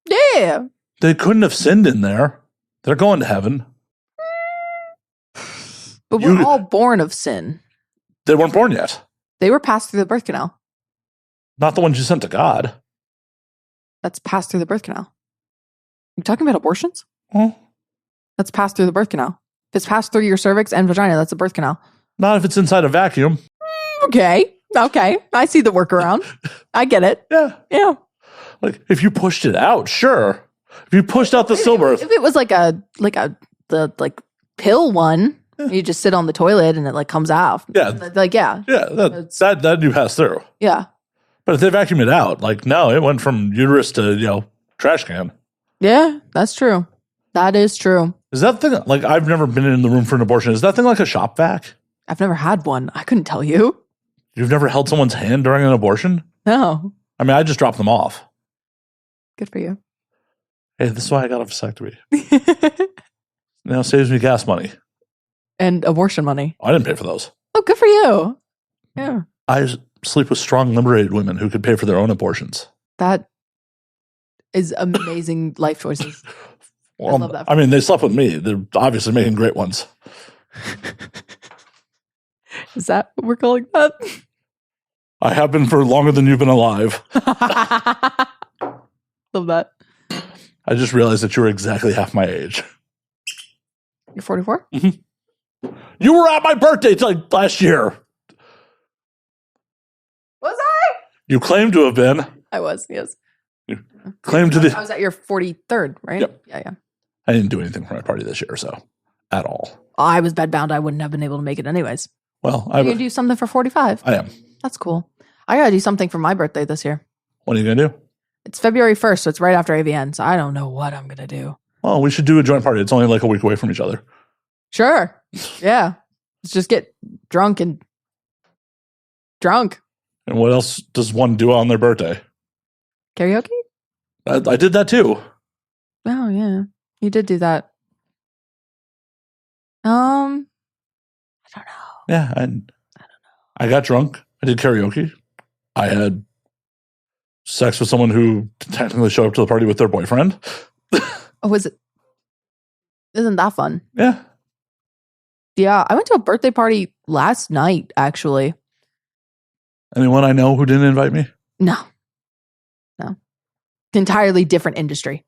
Yeah. They couldn't have sinned in there. They're going to heaven. But we're all born of sin. They weren't born yet. They were passed through the birth canal. Not the ones you sent to God. That's passed through the birth canal. You talking about abortions? Well, that's passed through the birth canal. If it's passed through your cervix and vagina, that's a birth canal. Not if it's inside a vacuum. Okay. I see the workaround. I get it. Yeah. Like if you pushed it out, sure. If you pushed out the stillbirth. If it was the pill one, you just sit on the toilet and it like comes out. Yeah. Yeah. Yeah. That you pass through. Yeah. But if they vacuum it out, like no, it went from uterus to, trash can. Yeah, that's true. That is true. Is that thing, like I've never been in the room for an abortion. Is that thing like a shop vac? I've never had one. I couldn't tell you. You've never held someone's hand during an abortion? No. I mean, I just drop them off. Good for you. Hey, this is why I got a vasectomy. Now it saves me gas money. And abortion money. I didn't pay for those. Oh, good for you. Yeah. I sleep with strong, liberated women who could pay for their own abortions. That is amazing life choices. Well, I love that. I mean, they slept with me. They're obviously making great ones. Is that what we're calling that? I have been for longer than you've been alive. Love that. I just realized that you were exactly half my age. You're 44? You were at my birthday like last year. Was I? You claim to have been. I was, yes. You claim to I was at your 43rd, right? Yep. Yeah. I didn't do anything for my party this year, so at all. I was bedbound. I wouldn't have been able to make it anyways. Well, You're going to do something for 45? I am. That's cool. I got to do something for my birthday this year. What are you going to do? It's February 1st, so it's right after AVN, so I don't know what I'm going to do. Well, we should do a joint party. It's only like a week away from each other. Sure. Yeah. Let's just get drunk. And what else does one do on their birthday? Karaoke? I did that too. Oh, yeah. You did do that. I don't know. Yeah, I got drunk. I did karaoke. I had sex with someone who technically showed up to the party with their boyfriend. Oh, was it? Isn't that fun? Yeah. Yeah, I went to a birthday party last night, actually. Anyone I know who didn't invite me? No. Entirely different industry.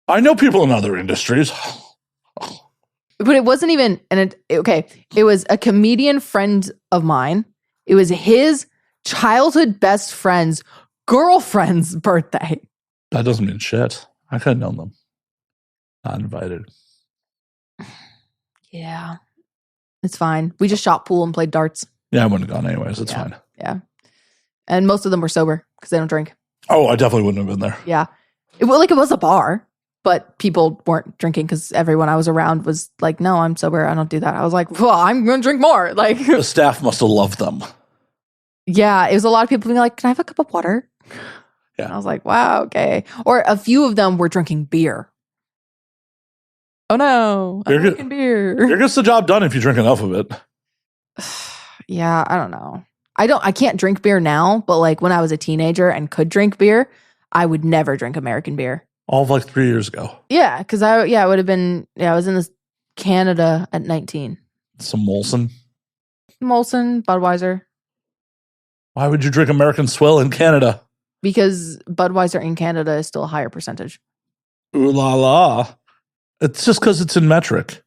I know people in other industries. But it wasn't even, it was a comedian friend of mine. It was his childhood best friend's girlfriend's birthday. That doesn't mean shit. I could have known them. Not invited. Yeah. It's fine. We just shot pool and played darts. Yeah, I wouldn't have gone anyways. It's fine. Yeah. And most of them were sober because they don't drink. Oh, I definitely wouldn't have been there. Yeah. It was a bar, but people weren't drinking because everyone I was around was like, no, I'm sober. I don't do that. I was like, well, I'm going to drink more. Like, the staff must have loved them. Yeah. It was a lot of people being like, can I have a cup of water? Yeah. And I was like, wow, okay. Or a few of them were drinking beer. Oh no. I'm drinking beer. Beer gets the job done if you drink enough of it. Yeah, I don't know. I can't drink beer now, but like when I was a teenager and could drink beer, I would never drink American beer. All of like 3 years ago. Yeah, because I would have been, I was in this Canada at 19. Some Molson. Budweiser. Why would you drink American Swill in Canada? Because Budweiser in Canada is still a higher percentage. Ooh la la. It's just because it's in metric.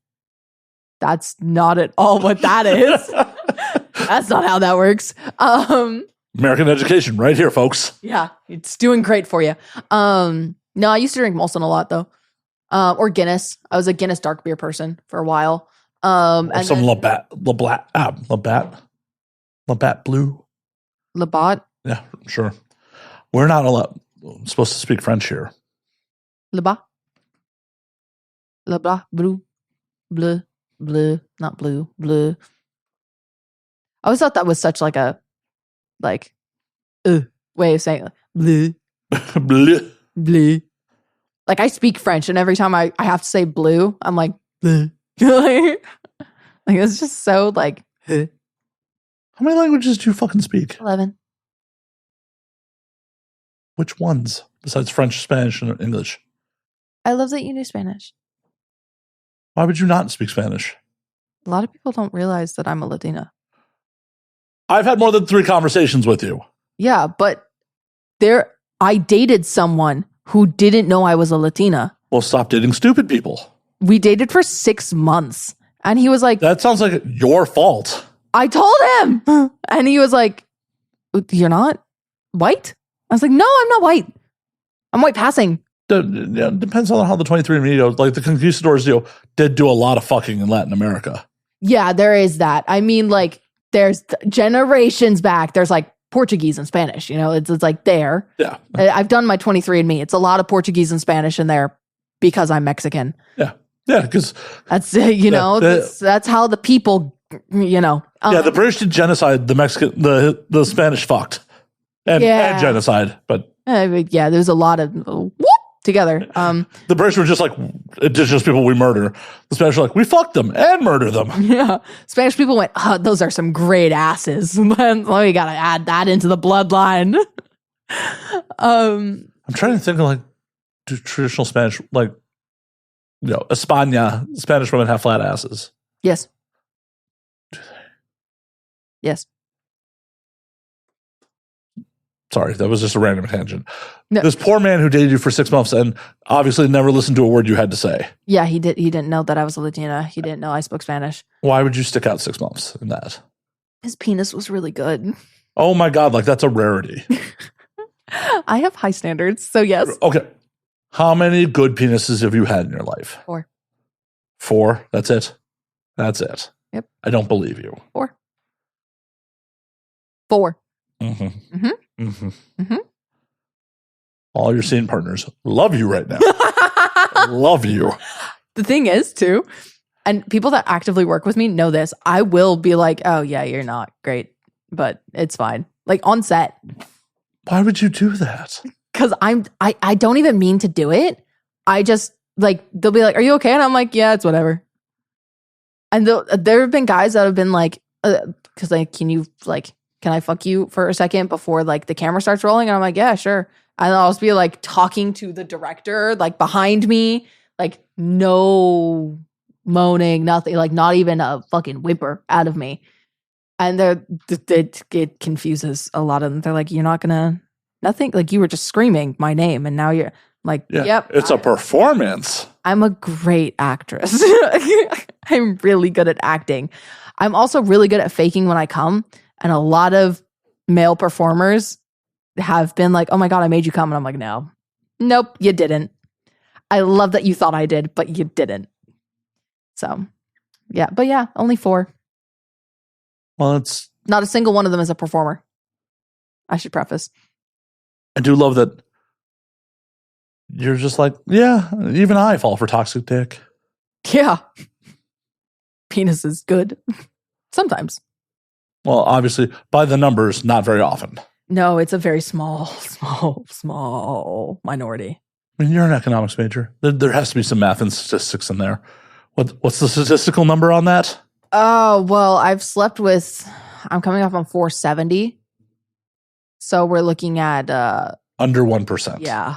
That's not at all what that is. That's not how that works. American education right here, folks. Yeah, it's doing great for you. No, I used to drink Molson a lot though. Or Guinness. I was a Guinness dark beer person for a while. And some Labatt Blue. Labatt? Yeah, sure. We're not supposed to speak French here. Labatt? Blue, not blue, bleu. I always thought that was such like a way of saying bleu. Bleu. Like I speak French and every time I have to say blue, I'm like bleu. like it's just so like How many languages do you fucking speak? 11. Which ones? Besides French, Spanish, and English. I love that you knew Spanish. Why would you not speak Spanish? A lot of people don't realize that I'm a Latina. I've had more than 3 conversations with you. Yeah, but I dated someone who didn't know I was a Latina. Well, stop dating stupid people. We dated for 6 months. And he was like... That sounds like your fault. I told him. And he was like, you're not white? I was like, no, I'm not white. I'm white passing. Depends on how the 23andMe, like the conquistadors, did do a lot of fucking in Latin America. Yeah, there is that. I mean, like, there's generations back. There's like Portuguese and Spanish, it's like there. Yeah. I've done my 23andMe. It's a lot of Portuguese and Spanish in there because I'm Mexican. Yeah. Yeah, because that's, that's how the people, the British did genocide, the Mexican, the Spanish fucked. And genocide, but. Yeah, there's a lot of, whoop, together. The British were just like, it's just people we murder. The Spanish were like, we fuck them and murder them. Yeah. Spanish people went, oh, those are some great asses. We got to add that into the bloodline. I'm trying to think of like traditional Spanish, like, España, Spanish women have flat asses. Yes. Yes. Sorry, that was just a random tangent. No. This poor man who dated you for 6 months and obviously never listened to a word you had to say. Yeah, he didn't know that I was a Latina. He didn't know I spoke Spanish. Why would you stick out 6 months in that? His penis was really good. Oh my God, like that's a rarity. I have high standards, so yes. Okay. How many good penises have you had in your life? 4. 4? That's it? That's it. Yep. I don't believe you. 4. 4. Mm-hmm. Mm-hmm. Mm-hmm. Mm-hmm. All your scene partners love you right now. Love you. The thing is, too, and people that actively work with me know this, I will be like, oh, yeah, you're not great, but it's fine. Like on set. Why would you do that? Because I don't even mean to do it. I just, like, they'll be like, are you okay? And I'm like, yeah, it's whatever. And there have been guys that have been like, because like, can I fuck you for a second before like the camera starts rolling? And I'm like, yeah, sure. And I'll just be like talking to the director, like behind me, like no moaning, nothing, like not even a fucking whimper out of me. And it confuses a lot of them. They're like, you're not gonna, nothing, like you were just screaming my name and now you're like, yeah, yep. It's a performance. I'm a great actress. I'm really good at acting. I'm also really good at faking when I come. And a lot of male performers have been like, oh my God, I made you come. And I'm like, no, nope, you didn't. I love that you thought I did, but you didn't. So, yeah. But yeah, only 4. Well, it's not a single one of them is a performer. I should preface. I do love that you're just like, yeah, even I fall for toxic dick. Yeah. Penis is good. Sometimes. Well, obviously, by the numbers, not very often. No, it's a very small minority. I mean, you're an economics major. There has to be some math and statistics in there. What's the statistical number on that? Oh, well, I'm coming up on 470. So we're looking at under 1%. Yeah.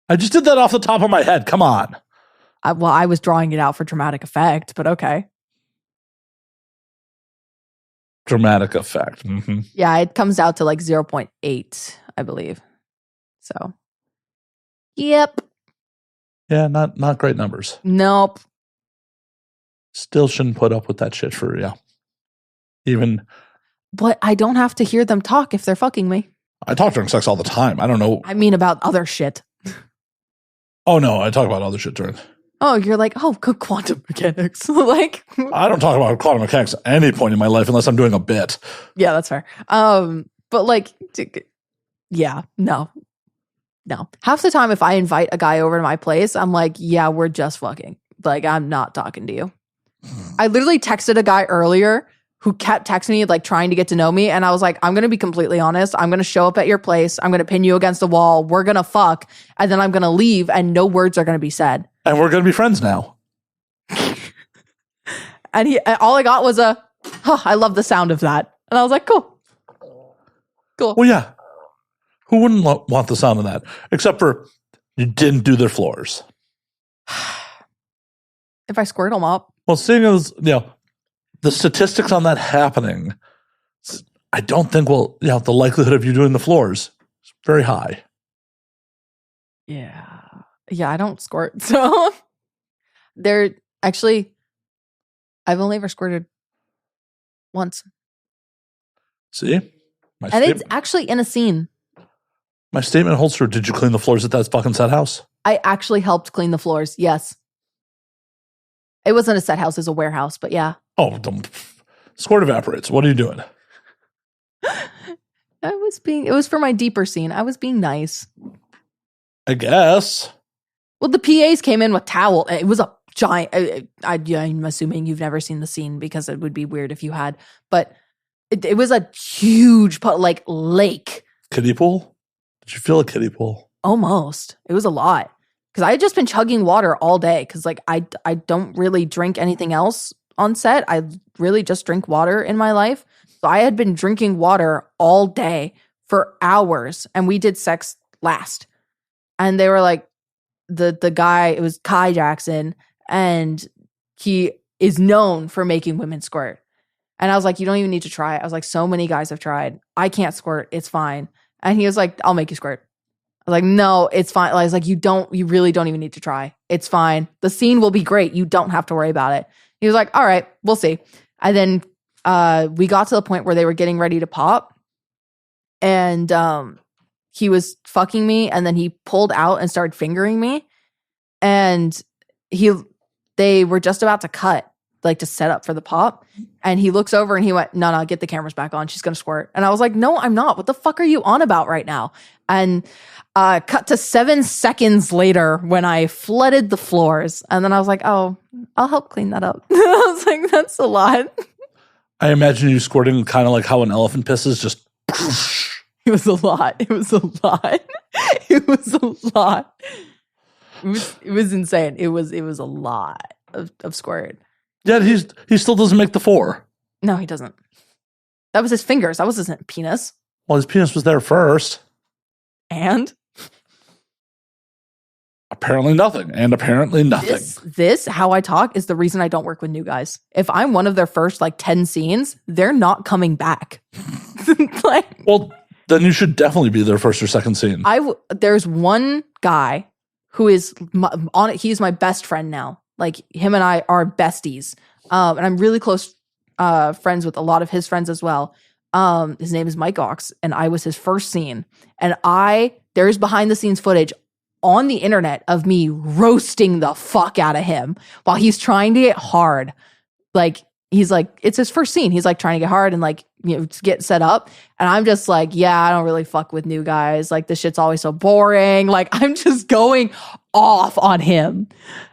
I just did that off the top of my head. Come on. I was drawing it out for dramatic effect, but okay. Dramatic effect. Mm-hmm. Yeah, it comes out to like 0.8, I believe. So, yep. Yeah, not great numbers. Nope. Still shouldn't put up with that shit for even. But I don't have to hear them talk if they're fucking me. I talk during sex all the time. I don't know. I mean about other shit. Oh no, I talk about other shit during. Oh, you're like, oh, quantum mechanics. Like, I don't talk about quantum mechanics at any point in my life unless I'm doing a bit. Yeah, that's fair. But like, yeah, no. Half the time, if I invite a guy over to my place, I'm like, yeah, we're just fucking. Like, I'm not talking to you. I literally texted a guy earlier who kept texting me, like trying to get to know me. And I was like, I'm going to be completely honest. I'm going to show up at your place. I'm going to pin you against the wall. We're going to fuck. And then I'm going to leave and no words are going to be said. And we're going to be friends now. And all I got was I love the sound of that. And I was like, cool. Well, yeah. Who wouldn't want the sound of that? Except for you didn't do their floors. If I squirt them up. Well, seeing as, the statistics on that happening, I don't think, the likelihood of you doing the floors is very high. Yeah. Yeah, I don't squirt. So they're actually, I've only ever squirted once. See? And it's actually in a scene. My statement holds true. Did you clean the floors at that fucking set house? I actually helped clean the floors. Yes. It wasn't a set house, it was a warehouse, but yeah. Oh, squirt evaporates. What are you doing? It was for my deeper scene. I was being nice. I guess. Well, the PAs came in with towel. It was a giant, I'm assuming you've never seen the scene because it would be weird if you had, but it was a huge, lake. Kiddie pool? Did you feel a kiddie pool? Almost. It was a lot. Because I had just been chugging water all day. Because like I don't really drink anything else on set. I really just drink water in my life. So I had been drinking water all day for hours. And we did sex last. And they were like, the guy, it was Kai Jackson. And he is known for making women squirt. And I was like, you don't even need to try it. I was like, so many guys have tried. I can't squirt. It's fine. And he was like, I'll make you squirt. I was like, no, it's fine. I was like, you really don't even need to try. It's fine. The scene will be great. You don't have to worry about it. He was like, all right, we'll see. And then we got to the point where they were getting ready to pop. And he was fucking me. And then he pulled out and started fingering me. And they were just about to cut, like to set up for the pop. And he looks over and he went, no, get the cameras back on. She's going to squirt. And I was like, no, I'm not. What the fuck are you on about right now? And cut to 7 seconds later when I flooded the floors. And then I was like, oh, I'll help clean that up. I was like, that's a lot. I imagine you squirting kind of like how an elephant pisses, just. It was a lot. It was a lot. It was a lot. It was insane. It was a lot of squirt. Yeah, he still doesn't make the 4. No, he doesn't. That was his fingers. That was his penis. Well, his penis was there first. And? Apparently nothing. And apparently nothing. This, how I talk, is the reason I don't work with new guys. If I'm one of their first, 10 scenes, they're not coming back. Well, then you should definitely be their first or second scene. There's one guy who is he's my best friend now. Like, him and I are besties. And I'm really close friends with a lot of his friends as well. His name is Mike Ox, and I was his first scene. And there's behind the scenes footage on the internet of me roasting the fuck out of him while he's trying to get hard. Like, he's like, it's his first scene. He's like trying to get hard and to get set up. And I'm just like, yeah, I don't really fuck with new guys. Like, this shit's always so boring. Like, I'm just going off on him.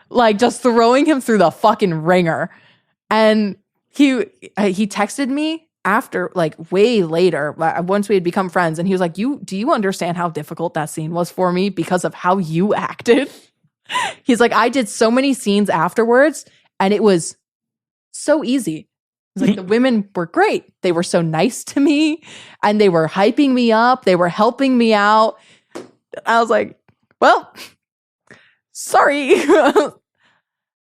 Like, just throwing him through the fucking ringer. And he texted me after, way later, once we had become friends, and he was like, do you understand how difficult that scene was for me because of how you acted? He's like, I did so many scenes afterwards, and it was so easy. He's like, the women were great. They were so nice to me, and they were hyping me up. They were helping me out. I was like, well, sorry.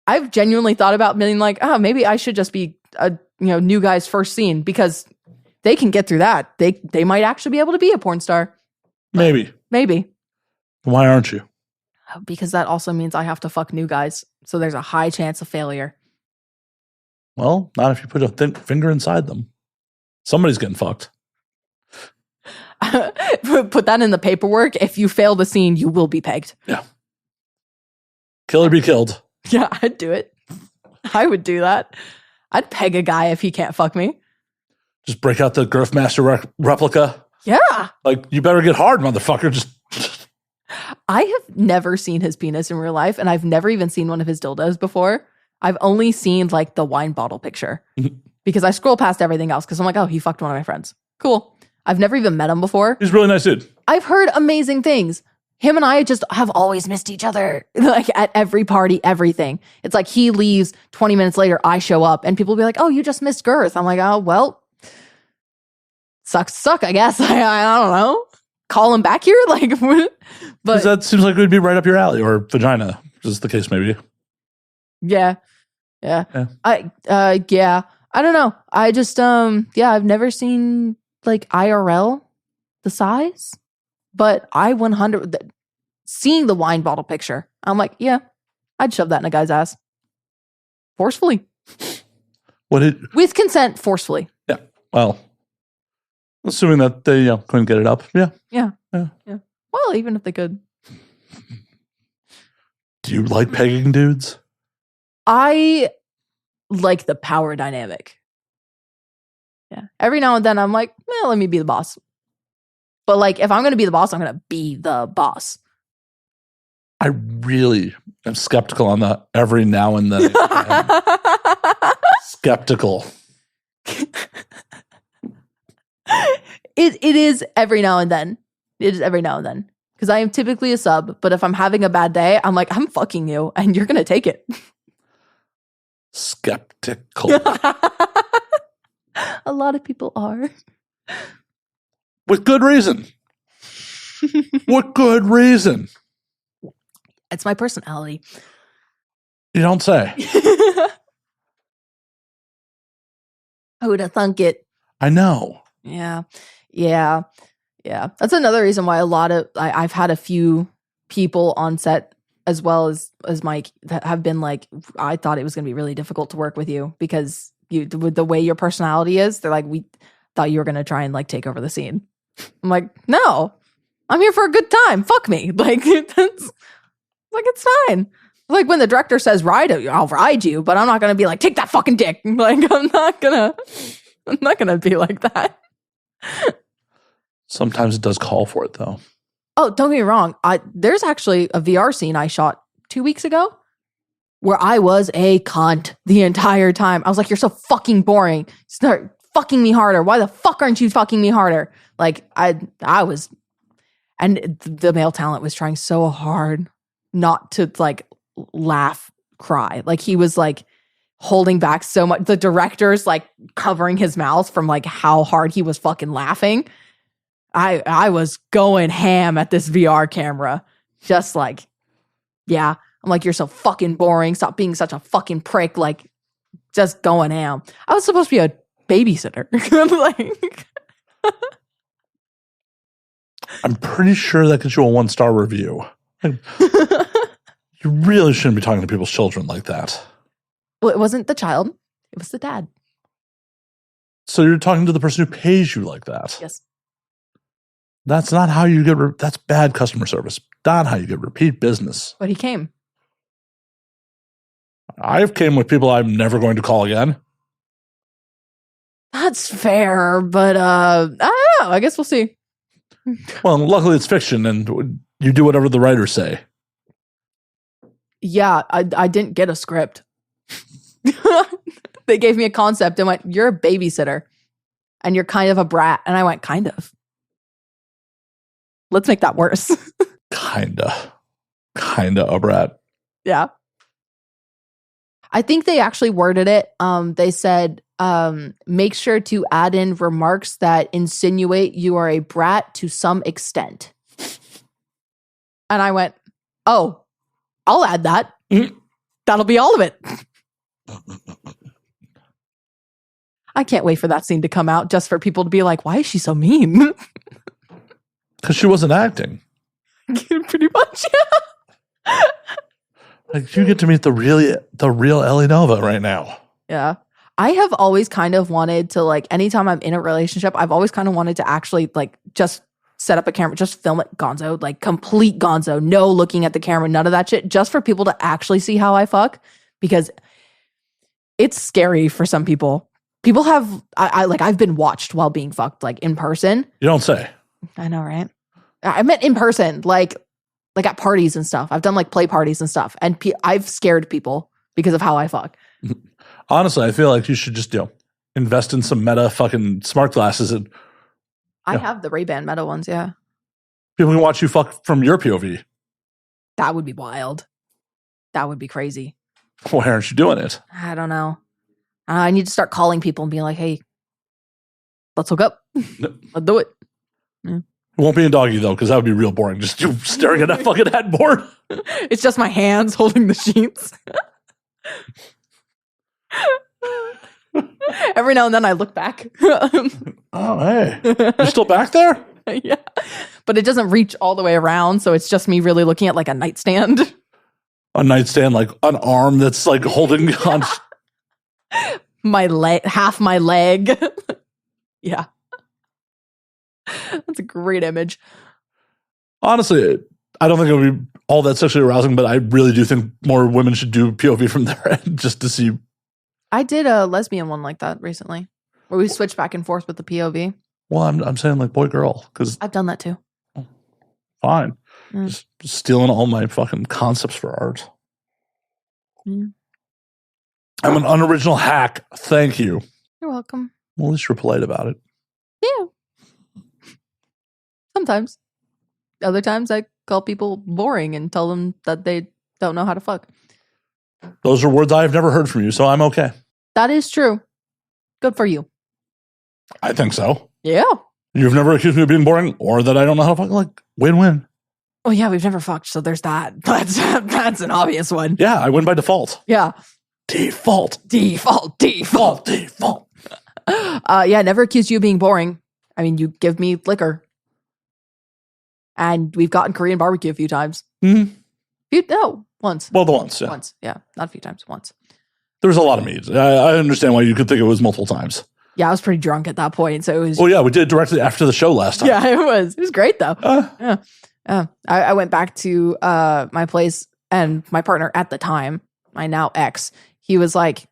I've genuinely thought about being like, maybe I should just be a new guy's first scene, because they can get through that. They might actually be able to be a porn star. Maybe. Why aren't you? Because that also means I have to fuck new guys. So there's a high chance of failure. Well, not if you put a finger inside them. Somebody's getting fucked. Put that in the paperwork. If you fail the scene, you will be pegged. Yeah. Kill or be killed. Yeah, I'd do it. I would do that. I'd peg a guy if he can't fuck me. Just break out the Girthmaster replica. Yeah. Like, you better get hard, motherfucker. Just. I have never seen his penis in real life, and I've never even seen one of his dildos before. I've only seen the wine bottle picture because I scroll past everything else because I'm like, oh, he fucked one of my friends. Cool. I've never even met him before. He's a really nice dude. I've heard amazing things. Him and I just have always missed each other, at every party, everything. It's like he leaves, 20 minutes later, I show up, and people will be like, oh, you just missed Girth. I'm like, oh, well, suck, I guess. I don't know. Call him back here? But that seems like it would be right up your alley, or vagina, is the case maybe. Yeah. I don't know. I just, I've never seen, IRL, the size. But seeing the wine bottle picture, I'm like, yeah, I'd shove that in a guy's ass. Forcefully. With consent, forcefully. Yeah. Well, assuming that they couldn't get it up. Yeah. Well, even if they could. Do you like pegging dudes? I like the power dynamic. Yeah. Every now and then I'm like, let me be the boss. But if I'm going to be the boss, I'm going to be the boss. I really am skeptical on that every now and then. Skeptical. It is every now and then. It is every now and then. Because I am typically a sub, but if I'm having a bad day, I'm like, I'm fucking you and you're going to take it. Skeptical. A lot of people are. With good reason. With good reason. It's my personality. You don't say. I would have thunk it. I know. Yeah. That's another reason why I've had a few people on set as well as Mike that have been like, I thought it was going to be really difficult to work with you because with the way your personality is, they're like, we thought you were going to try and like take over the scene. I'm like, no, I'm here for a good time. Fuck me. Like, it's fine. Like when the director says ride it, I'll ride you, but I'm not going to be like, take that fucking dick. Like, I'm not going to be like that. Sometimes it does call for it though. Oh, don't get me wrong. There's actually a VR scene I shot 2 weeks ago where I was a cunt the entire time. I was like, you're so fucking boring. Start fucking me harder. Why the fuck aren't you fucking me harder? Like I was, and the male talent was trying so hard not to like laugh, cry. Like he was like holding back so much. The director's like covering his mouth from like how hard he was fucking laughing. I was going ham at this VR camera. Just like, yeah. I'm like, you're so fucking boring. Stop being such a fucking prick. Like, just going ham. I was supposed to be a babysitter. Like, I'm pretty sure that gets you a 1-star review. You really shouldn't be talking to people's children like that. well, it wasn't the child. It was the dad. So you're talking to the person who pays you like that. Yes. That's not how you get, that's bad customer service. Not how you get repeat business. But he came. I've came with people I'm never going to call again. That's fair, but I don't know. I guess we'll see. Well, luckily it's fiction and you do whatever the writers say. Yeah, I didn't get a script. They gave me a concept and went, you're a babysitter and you're kind of a brat. And I went, kind of. Let's make that worse. Kinda a brat. Yeah. I think they actually worded it. They said, make sure to add in remarks that insinuate you are a brat to some extent. And I went, oh, I'll add that. That'll be all of it. I can't wait for that scene to come out just for people to be like, why is she so mean? Because she wasn't acting. Pretty much, yeah. Like you get to meet the real Ellie Nova right now. Yeah. I have always kind of wanted to, like, anytime I'm in a relationship, I've always kind of wanted to actually, like, just set up a camera, just film it gonzo, like complete gonzo, no looking at the camera, none of that shit, just for people to actually see how I fuck, because it's scary for some people. People have, I've been watched while being fucked, like, in person. You don't say. I know, right? I meant in person, like at parties and stuff. I've done like play parties and stuff, and I've scared people because of how I fuck. Honestly, I feel like you should just invest in some Meta fucking smart glasses, and I have the Ray-Ban Meta ones. Yeah, people can watch you fuck from your POV. That would be wild. That would be crazy. Why aren't you doing it? I don't know. I need to start calling people and being like, "Hey, let's hook up. Let's do it." Yeah. It won't be a doggy though, because that would be real boring. Just you staring at that fucking headboard. It's just my hands holding the sheets. Every now and then I look back. Oh, hey. You're still back there? Yeah. But it doesn't reach all the way around, so it's just me really looking at like a nightstand. A nightstand, like an arm that's like holding on. My leg, half my leg. Yeah. That's a great image. Honestly, I don't think it would be all that sexually arousing, but I really do think more women should do POV from their end just to see. I did a lesbian one like that recently, where we switched back and forth with the POV. Well, I'm saying like boy girl, because I've done that too. Fine, just stealing all my fucking concepts for art. I'm an unoriginal hack. Thank you. You're welcome. Well, at least you're polite about it. Yeah. Sometimes. other times I call people boring and tell them that they don't know how to fuck. Those are words I've never heard from you, so I'm okay. That is true. Good for you. I think so. Yeah. You've never accused me of being boring or that I don't know how to fuck. Like, win-win. Oh yeah, we've never fucked, so there's that. That's an obvious one. Yeah, I win by default. Yeah. Default. Yeah, never accused you of being boring. I mean, you give me liquor. And we've gotten Korean barbecue a few times. Mm-hmm. Once. Well, the once, yeah. Once, yeah. Not a few times, once. There was a lot of meat. I understand why you could think it was multiple times. Yeah, I was pretty drunk at that point, so it was... Oh, yeah, we did it directly after the show last time. Yeah, it was. It was great, though. Yeah. I went back to my place, and my partner at the time, my now ex, he was like,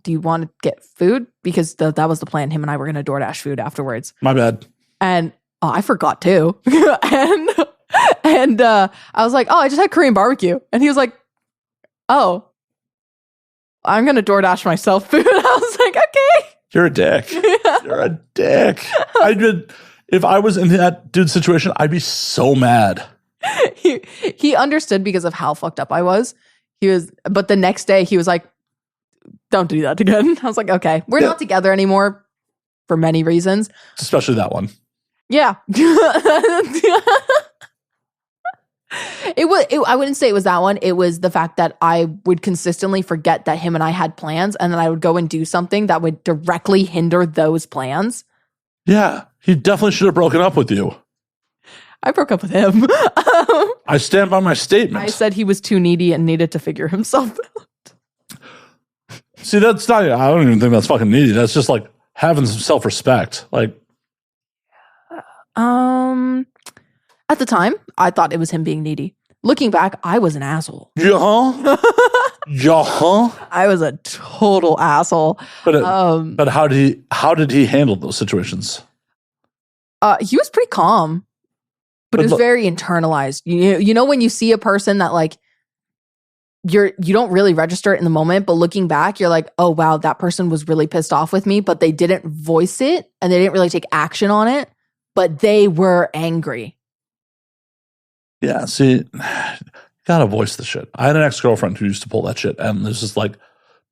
do you want to get food? Because that was the plan. Him and I were going to DoorDash food afterwards. My bad. And I forgot too. and I was like, oh, I just had Korean barbecue. And he was like, oh, I'm going to DoorDash myself food. I was like, okay. You're a dick. You're a dick. If I was in that dude's situation, I'd be so mad. He understood because of how fucked up I was. But the next day he was like, don't do that again. I was like, okay, we're not together anymore for many reasons. Especially that one. Yeah. I wouldn't say it was that one. It was the fact that I would consistently forget that him and I had plans, and then I would go and do something that would directly hinder those plans. Yeah, he definitely should have broken up with you. I broke up with him. I stand by my statement. I said he was too needy and needed to figure himself out. See, that's not, I don't even think that's fucking needy. That's just like having some self-respect. Like, at the time, I thought it was him being needy. Looking back, I was an asshole. Yeah. I was a total asshole. But how did he handle those situations? He was pretty calm, but it was very internalized. You know when you see a person that like you don't really register it in the moment, but looking back, you're like, oh wow, that person was really pissed off with me, but they didn't voice it and they didn't really take action on it, but they were angry. Yeah, see, gotta voice the shit. I had an ex-girlfriend who used to pull that shit, and this is like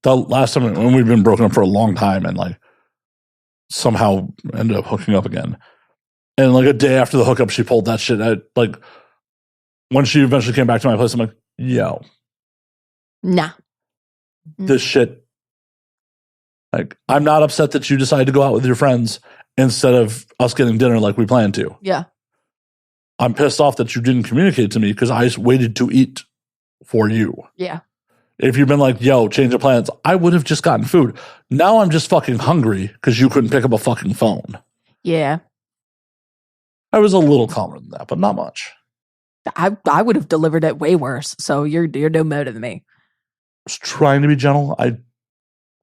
the last time when we've been broken up for a long time, and like somehow ended up hooking up again. And like a day after the hookup, she pulled that shit. Like when she eventually came back to my place, I'm like, yo, nah, this shit. Like, I'm not upset that you decided to go out with your friends instead of us getting dinner like we planned to. Yeah. I'm pissed off that you didn't communicate to me because I waited to eat for you. Yeah. If you'd been like, yo, change of plans, I would have just gotten food. Now I'm just fucking hungry because you couldn't pick up a fucking phone. Yeah. I was a little calmer than that, but not much. I would have delivered it way worse. So you're no better than me. I was trying to be gentle. I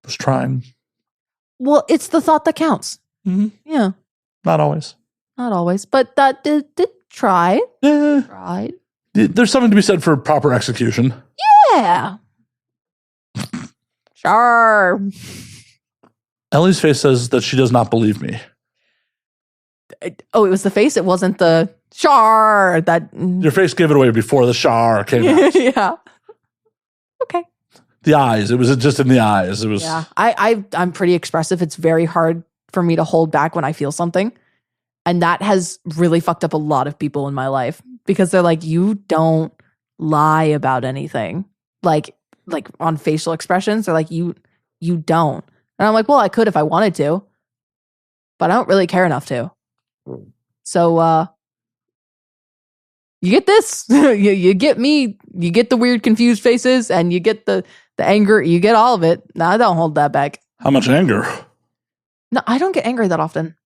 was trying. Well, it's the thought that counts. Mm-hmm. Yeah. Not always. Not always, but that did try. Tried. There's something to be said for proper execution. Yeah. Sure. Ellie's face says that she does not believe me. Oh, it was the face. It wasn't the sure. Your face gave it away before the char came out. Yeah. Okay. The eyes. It was just in the eyes. It was. Yeah. I'm pretty expressive. It's very hard for me to hold back when I feel something. And that has really fucked up a lot of people in my life because they're like, you don't lie about anything. Like on facial expressions, they're like, you don't. And I'm like, well, I could if I wanted to, but I don't really care enough to. So you get this. you get me. You get the weird confused faces and you get the anger. You get all of it. No, I don't hold that back. How much anger? No, I don't get angry that often.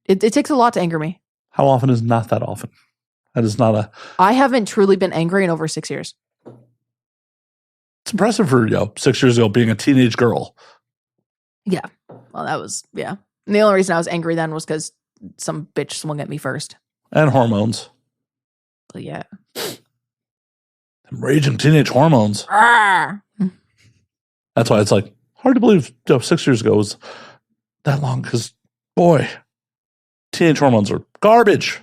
It takes a lot to anger me. How often is not that often? That is not a... I haven't truly been angry in over 6 years. It's impressive for 6 years ago being a teenage girl. Yeah. Well, that was, yeah. And the only reason I was angry then was because some bitch swung at me first. And hormones. But yeah. Raging teenage hormones. Arrgh. That's why it's like hard to believe 6 years ago was that long because, boy, teenage hormones are garbage.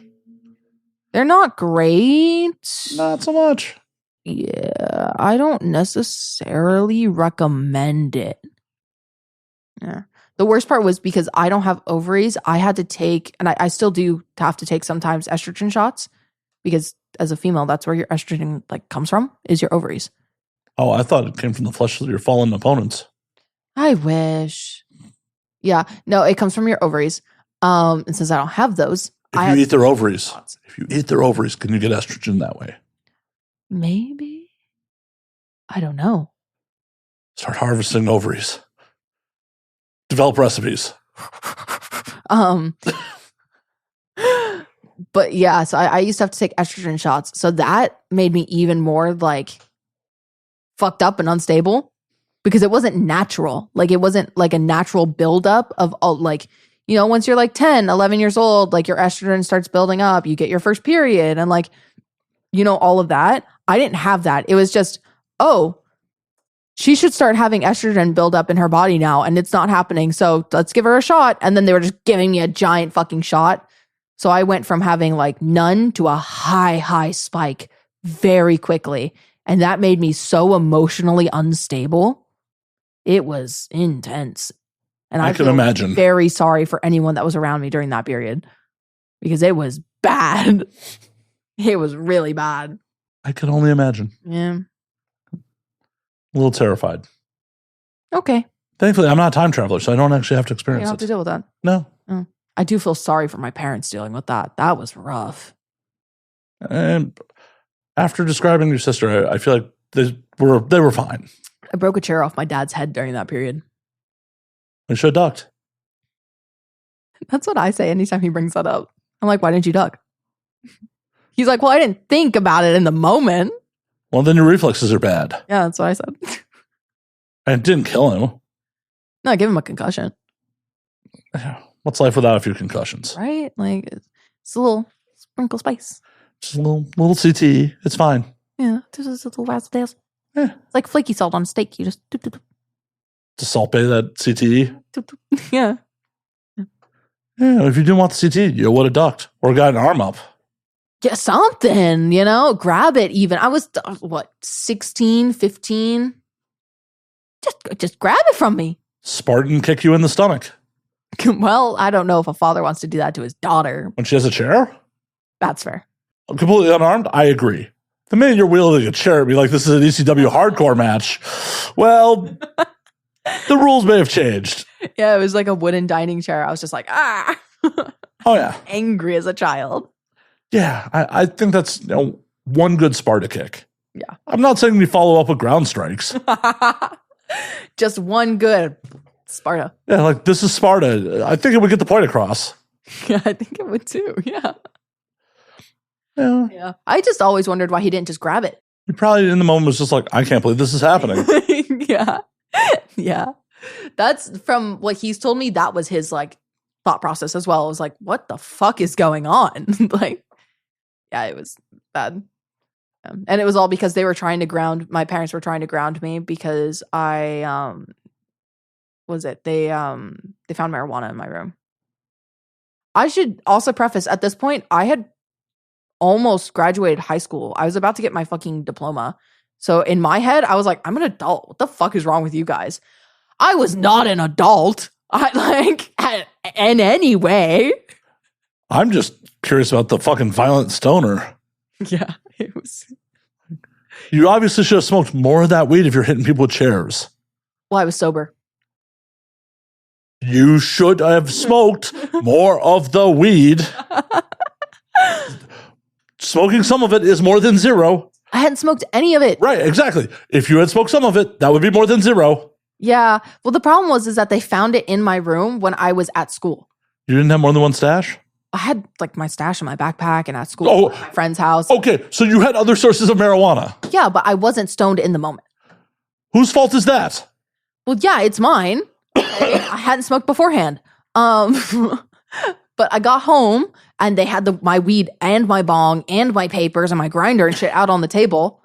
They're not great. Not so much. Yeah, I don't necessarily recommend it. Yeah. The worst part was because I don't have ovaries, I had to take, and I still do have to take sometimes estrogen shots because as a female, that's where your estrogen like comes from, is your ovaries. Oh, I thought it came from the flesh of your fallen opponents. I wish. Yeah, no, it comes from your ovaries. And since I don't have those, If you eat their ovaries, can you get estrogen that way? Maybe. I don't know. Start harvesting ovaries. Develop recipes. But yeah, so I used to have to take estrogen shots. So that made me even more like fucked up and unstable because it wasn't natural. Like it wasn't like a natural buildup of like, you know, once you're like 10, 11 years old, like your estrogen starts building up, you get your first period and like, you know, all of that. I didn't have that. It was just, oh, she should start having estrogen build up in her body now and it's not happening. So let's give her a shot. And then they were just giving me a giant fucking shot. So I went from having like none to a high spike very quickly. And that made me so emotionally unstable. It was intense. And I can imagine. Very sorry for anyone that was around me during that period because it was bad. It was really bad. I can only imagine. Yeah. A little terrified. Okay. Thankfully, I'm not a time traveler, so I don't actually have to You experience don't have to it. deal with that. No. Oh. I do feel sorry for my parents dealing with that. That was rough. And after describing your sister, I feel like they were fine. I broke a chair off my dad's head during that period. They should have ducked. That's what I say anytime he brings that up. I'm like, why didn't you duck? He's like, well, I didn't think about it in the moment. Well, then your reflexes are bad. Yeah, that's what I said. And it didn't kill him. No, give him a concussion. What's life without a few concussions? Right? Like, it's a little sprinkle spice. Just a little CTE. It's fine. Yeah, just a little razzle dazzle. Yeah. It's like flaky salt on a steak. You just To Salt Bay that CTE. Yeah. Yeah, if you didn't want the CTE, you would have ducked or got an arm up. Yeah, something, you know, grab it even. I was, 16, 15? Just grab it from me. Spartan kick you in the stomach. Well, I don't know if a father wants to do that to his daughter. When she has a chair? That's fair. Completely unarmed? I agree. The minute you're wielding a chair, be like, this is an ECW hardcore match. Well, the rules may have changed. Yeah, it was like a wooden dining chair. I was just like, ah. Oh, yeah. Angry as a child. Yeah, I think that's one good Sparta kick. Yeah. I'm not saying we follow up with ground strikes. Just one good Sparta. Yeah, like, this is Sparta. I think it would get the point across. Yeah, I think it would too. Yeah. Yeah. Yeah. I just always wondered why he didn't just grab it. He probably in the moment was just like, I can't believe this is happening. Yeah. Yeah. That's from what he's told me. That was his like thought process as well. It was like, what the fuck is going on? Like, yeah, it was bad. And it was all because they were trying to ground, my parents were trying to ground me because they found marijuana in my room. I should also preface at this point, I had almost graduated high school. I was about to get my fucking diploma. So in my head, I was like, I'm an adult. What the fuck is wrong with you guys? I was not an adult. In any way. I'm just curious about the fucking violent stoner. Yeah, it was. You obviously should have smoked more of that weed if you're hitting people with chairs. Well, I was sober. You should have smoked more of the weed. Smoking some of it is more than zero. I hadn't smoked any of it. Right, exactly. If you had smoked some of it, that would be more than zero. Yeah. Well, the problem is that they found it in my room when I was at school. You didn't have more than one stash? I had like my stash in my backpack and at school, at my friend's house. Okay, so you had other sources of marijuana. Yeah, but I wasn't stoned in the moment. Whose fault is that? Well, yeah, it's mine. I hadn't smoked beforehand. But I got home and they had my weed and my bong and my papers and my grinder and shit out on the table.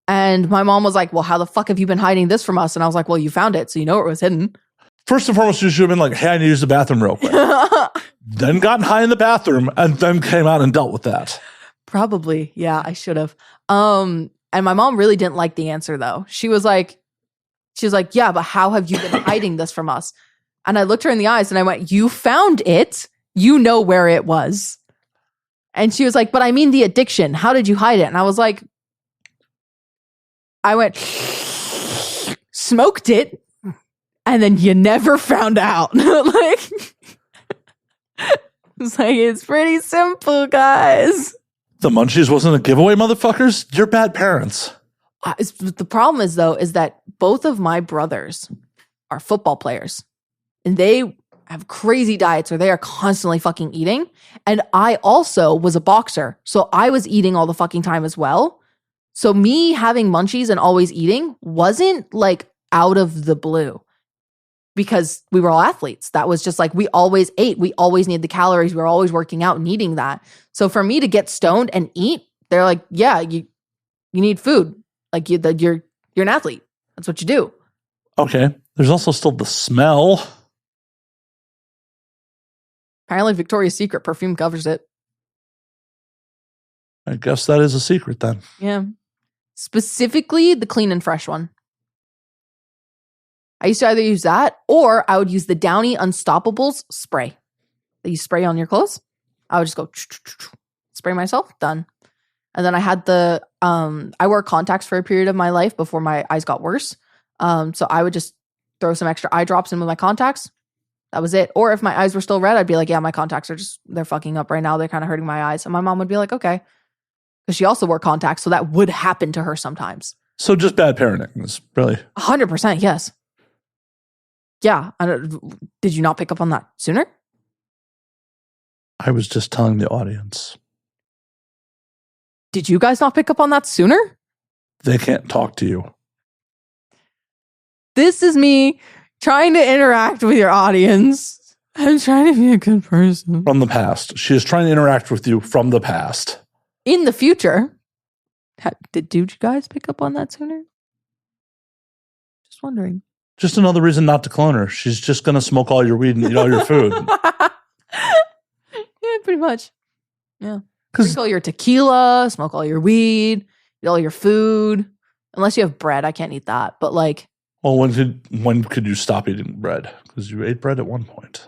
And my mom was like, well, how the fuck have you been hiding this from us? And I was like, well, you found it, so you know it was hidden. First and foremost, you should have been like, hey, I need to use the bathroom real quick. Then gotten high in the bathroom and then came out and dealt with that. Probably. Yeah, I should have. And my mom really didn't like the answer though. She was like, yeah, but how have you been hiding this from us? And I looked her in the eyes and I went, you found it. You know where it was. And she was like, but I mean the addiction. How did you hide it? And I was like, I went, smoked it. And then you never found out. It's pretty simple, guys. The munchies wasn't a giveaway, motherfuckers. You're bad parents. The problem is, though, is that both of my brothers are football players. And they have crazy diets where they are constantly fucking eating. And I also was a boxer. So I was eating all the fucking time as well. So me having munchies and always eating wasn't like out of the blue. Because we were all athletes. That was just like, we always ate. We always needed the calories. We were always working out and eating that. So for me to get stoned and eat, they're like, yeah, you need food. Like you're an athlete. That's what you do. Okay. There's also still the smell. Apparently Victoria's Secret perfume covers it. I guess that is a secret then. Yeah. Specifically the clean and fresh one. I used to either use that or I would use the Downy Unstoppables spray that you spray on your clothes. I would just go spray myself, done. And then I had I wore contacts for a period of my life before my eyes got worse. So I would just throw some extra eye drops in with my contacts. That was it. Or if my eyes were still red, I'd be like, yeah, my contacts they're fucking up right now. They're kind of hurting my eyes. And my mom would be like, okay. Because she also wore contacts. So that would happen to her sometimes. So just bad parenting is really 100%. Yes. Yeah. Did you not pick up on that sooner? I was just telling the audience. Did you guys not pick up on that sooner? They can't talk to you. This is me trying to interact with your audience. I'm trying to be a good person. From the past. She is trying to interact with you from the past. In the future. Did you guys pick up on that sooner? Just wondering. Just another reason not to clone her. She's just going to smoke all your weed and eat all your food. Yeah, pretty much. Yeah. Drink all your tequila, smoke all your weed, eat all your food. Unless you have bread, I can't eat that. But like, well, when could you stop eating bread? Because you ate bread at one point.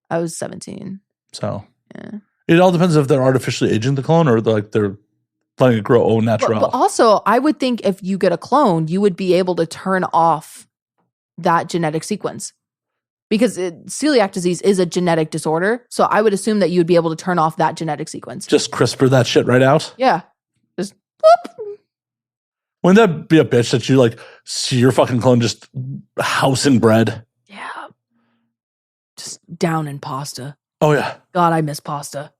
I was 17. So yeah, it all depends if they're artificially aging the clone or they're letting it grow au naturel. But also, I would think if you get a clone, you would be able to turn off that genetic sequence. Because celiac disease is a genetic disorder. So I would assume that you would be able to turn off that genetic sequence. Just CRISPR that shit right out? Yeah. Just whoop. Wouldn't that be a bitch that you like see your fucking clone just housing bread? Yeah. Just down in pasta. Oh, yeah. God, I miss pasta.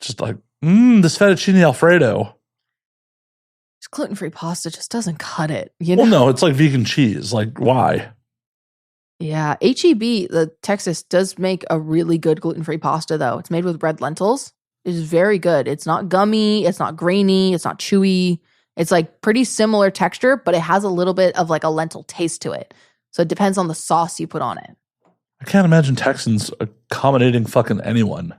Just like, this fettuccine Alfredo. This gluten-free pasta just doesn't cut it. You know? Well, no, it's like vegan cheese. Like, why? Yeah, HEB, the Texas, does make a really good gluten-free pasta, though. It's made with red lentils. It is very good. It's not gummy. It's not grainy. It's not chewy. It's like pretty similar texture, but it has a little bit of like a lentil taste to it. So it depends on the sauce you put on it. I can't imagine Texans accommodating fucking anyone.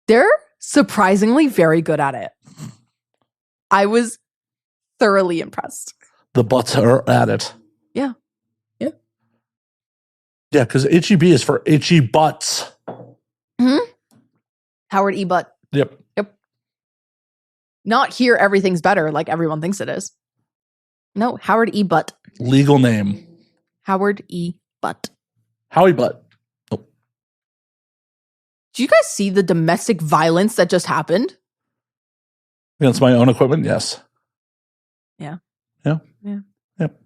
They're surprisingly very good at it. I was thoroughly impressed. The butts are at it. Yeah. Yeah. Yeah, because HEB is for HE butts. Hmm? Howard E. Butt. Yep. Not here, everything's better like everyone thinks it is. No, Howard E. Butt. Legal name. Howard E. Butt. Howie Butt. Oh. Did you guys see the domestic violence that just happened? Against my own equipment? Yes. Yeah. Yeah. Yeah. Yep.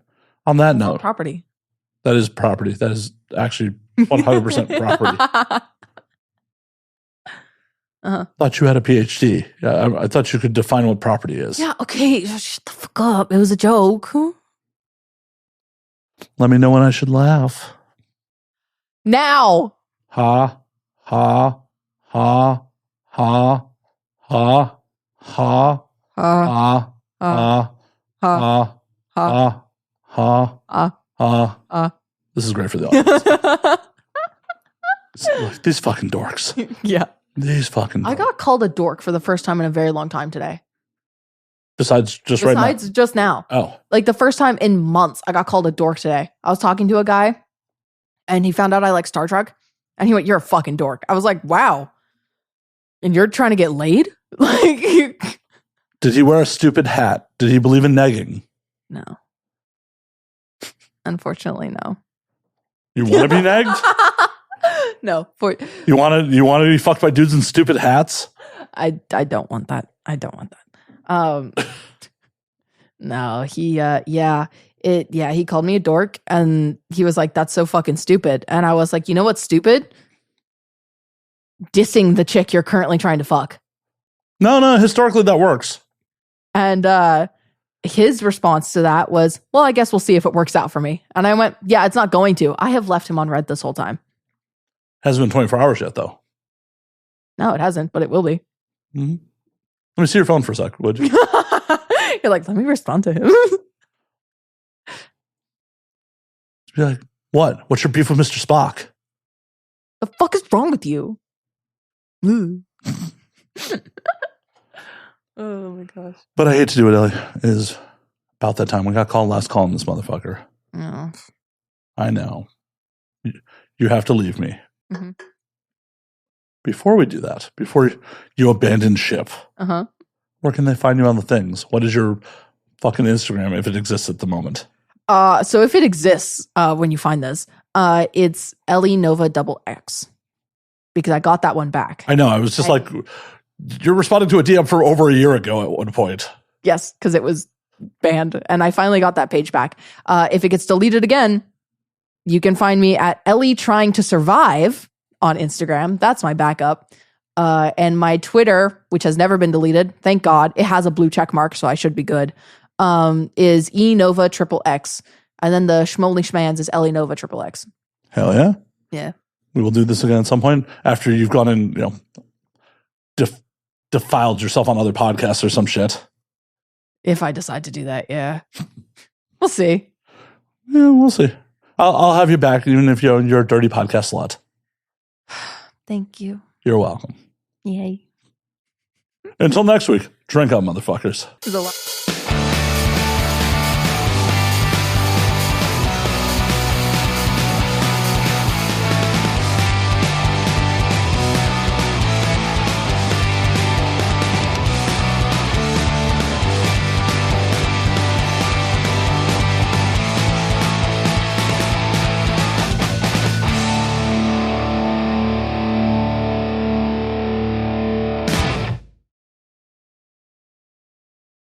On that note. Property. That is property. That is actually 100% property. Uh-huh. Thought you had a PhD. Yeah, I thought you could define what property is. Yeah, okay. Shut the fuck up. It was a joke. Let me know when I should laugh. Now. Ha, ha, ha, ha, ha, ha, ha, ha, ha, ha, ha, ha. This is great for the audience. These fucking dorks. Yeah. These fucking. I got called a dork for the first time in a very long time today. Besides right now. Besides just now. Oh. Like the first time in months, I got called a dork today. I was talking to a guy and he found out I like Star Trek and he went, "You're a fucking dork." I was like, wow. And you're trying to get laid? Like, did he wear a stupid hat? Did he believe in negging? no. Unfortunately, no. You want to be negged? No. You want to be fucked by dudes in stupid hats? I don't want that. I don't want that. No, he he called me a dork and he was like, "That's so fucking stupid." And I was like, "You know what's stupid? Dissing the chick you're currently trying to fuck." No, historically that works. And his response to that was, "Well, I guess we'll see if it works out for me." And I went, "Yeah, it's not going to. I have left him on red this whole time." Hasn't been 24 hours yet, though. No, it hasn't, but it will be. Mm-hmm. Let me see your phone for a sec, would you? You're like, let me respond to him. Be like, what? What's your beef with Mr. Spock? The fuck is wrong with you? Oh my gosh. But I hate to do it, Ellie. It is about that time. We got last call on this motherfucker. Oh. I know. You have to leave me. Mm-hmm. Before we do that, before you abandon ship, where can they find you on the things? What is your fucking Instagram, if it exists at the moment? So if it exists when you find this, it's Ellie Nova XX. Because I got that one back. I know. I was just like, you're responding to a DM for over a year ago at one point. Yes, because it was banned. And I finally got that page back. If it gets deleted again, you can find me at Ellie Trying to Survive on Instagram. That's my backup. And my Twitter, which has never been deleted, thank God, it has a blue check mark, so I should be good, is ENOVA XXX. And then the Schmoly Schmans is Ellie Nova XXX. Hell yeah. Yeah. We will do this again at some point after you've gone and, defiled yourself on other podcasts or some shit. If I decide to do that, yeah. We'll see. Yeah, we'll see. I'll have you back even if you're a dirty podcast slut. Thank you. You're welcome. Yay. Until next week, drink up, motherfuckers. This is a lot.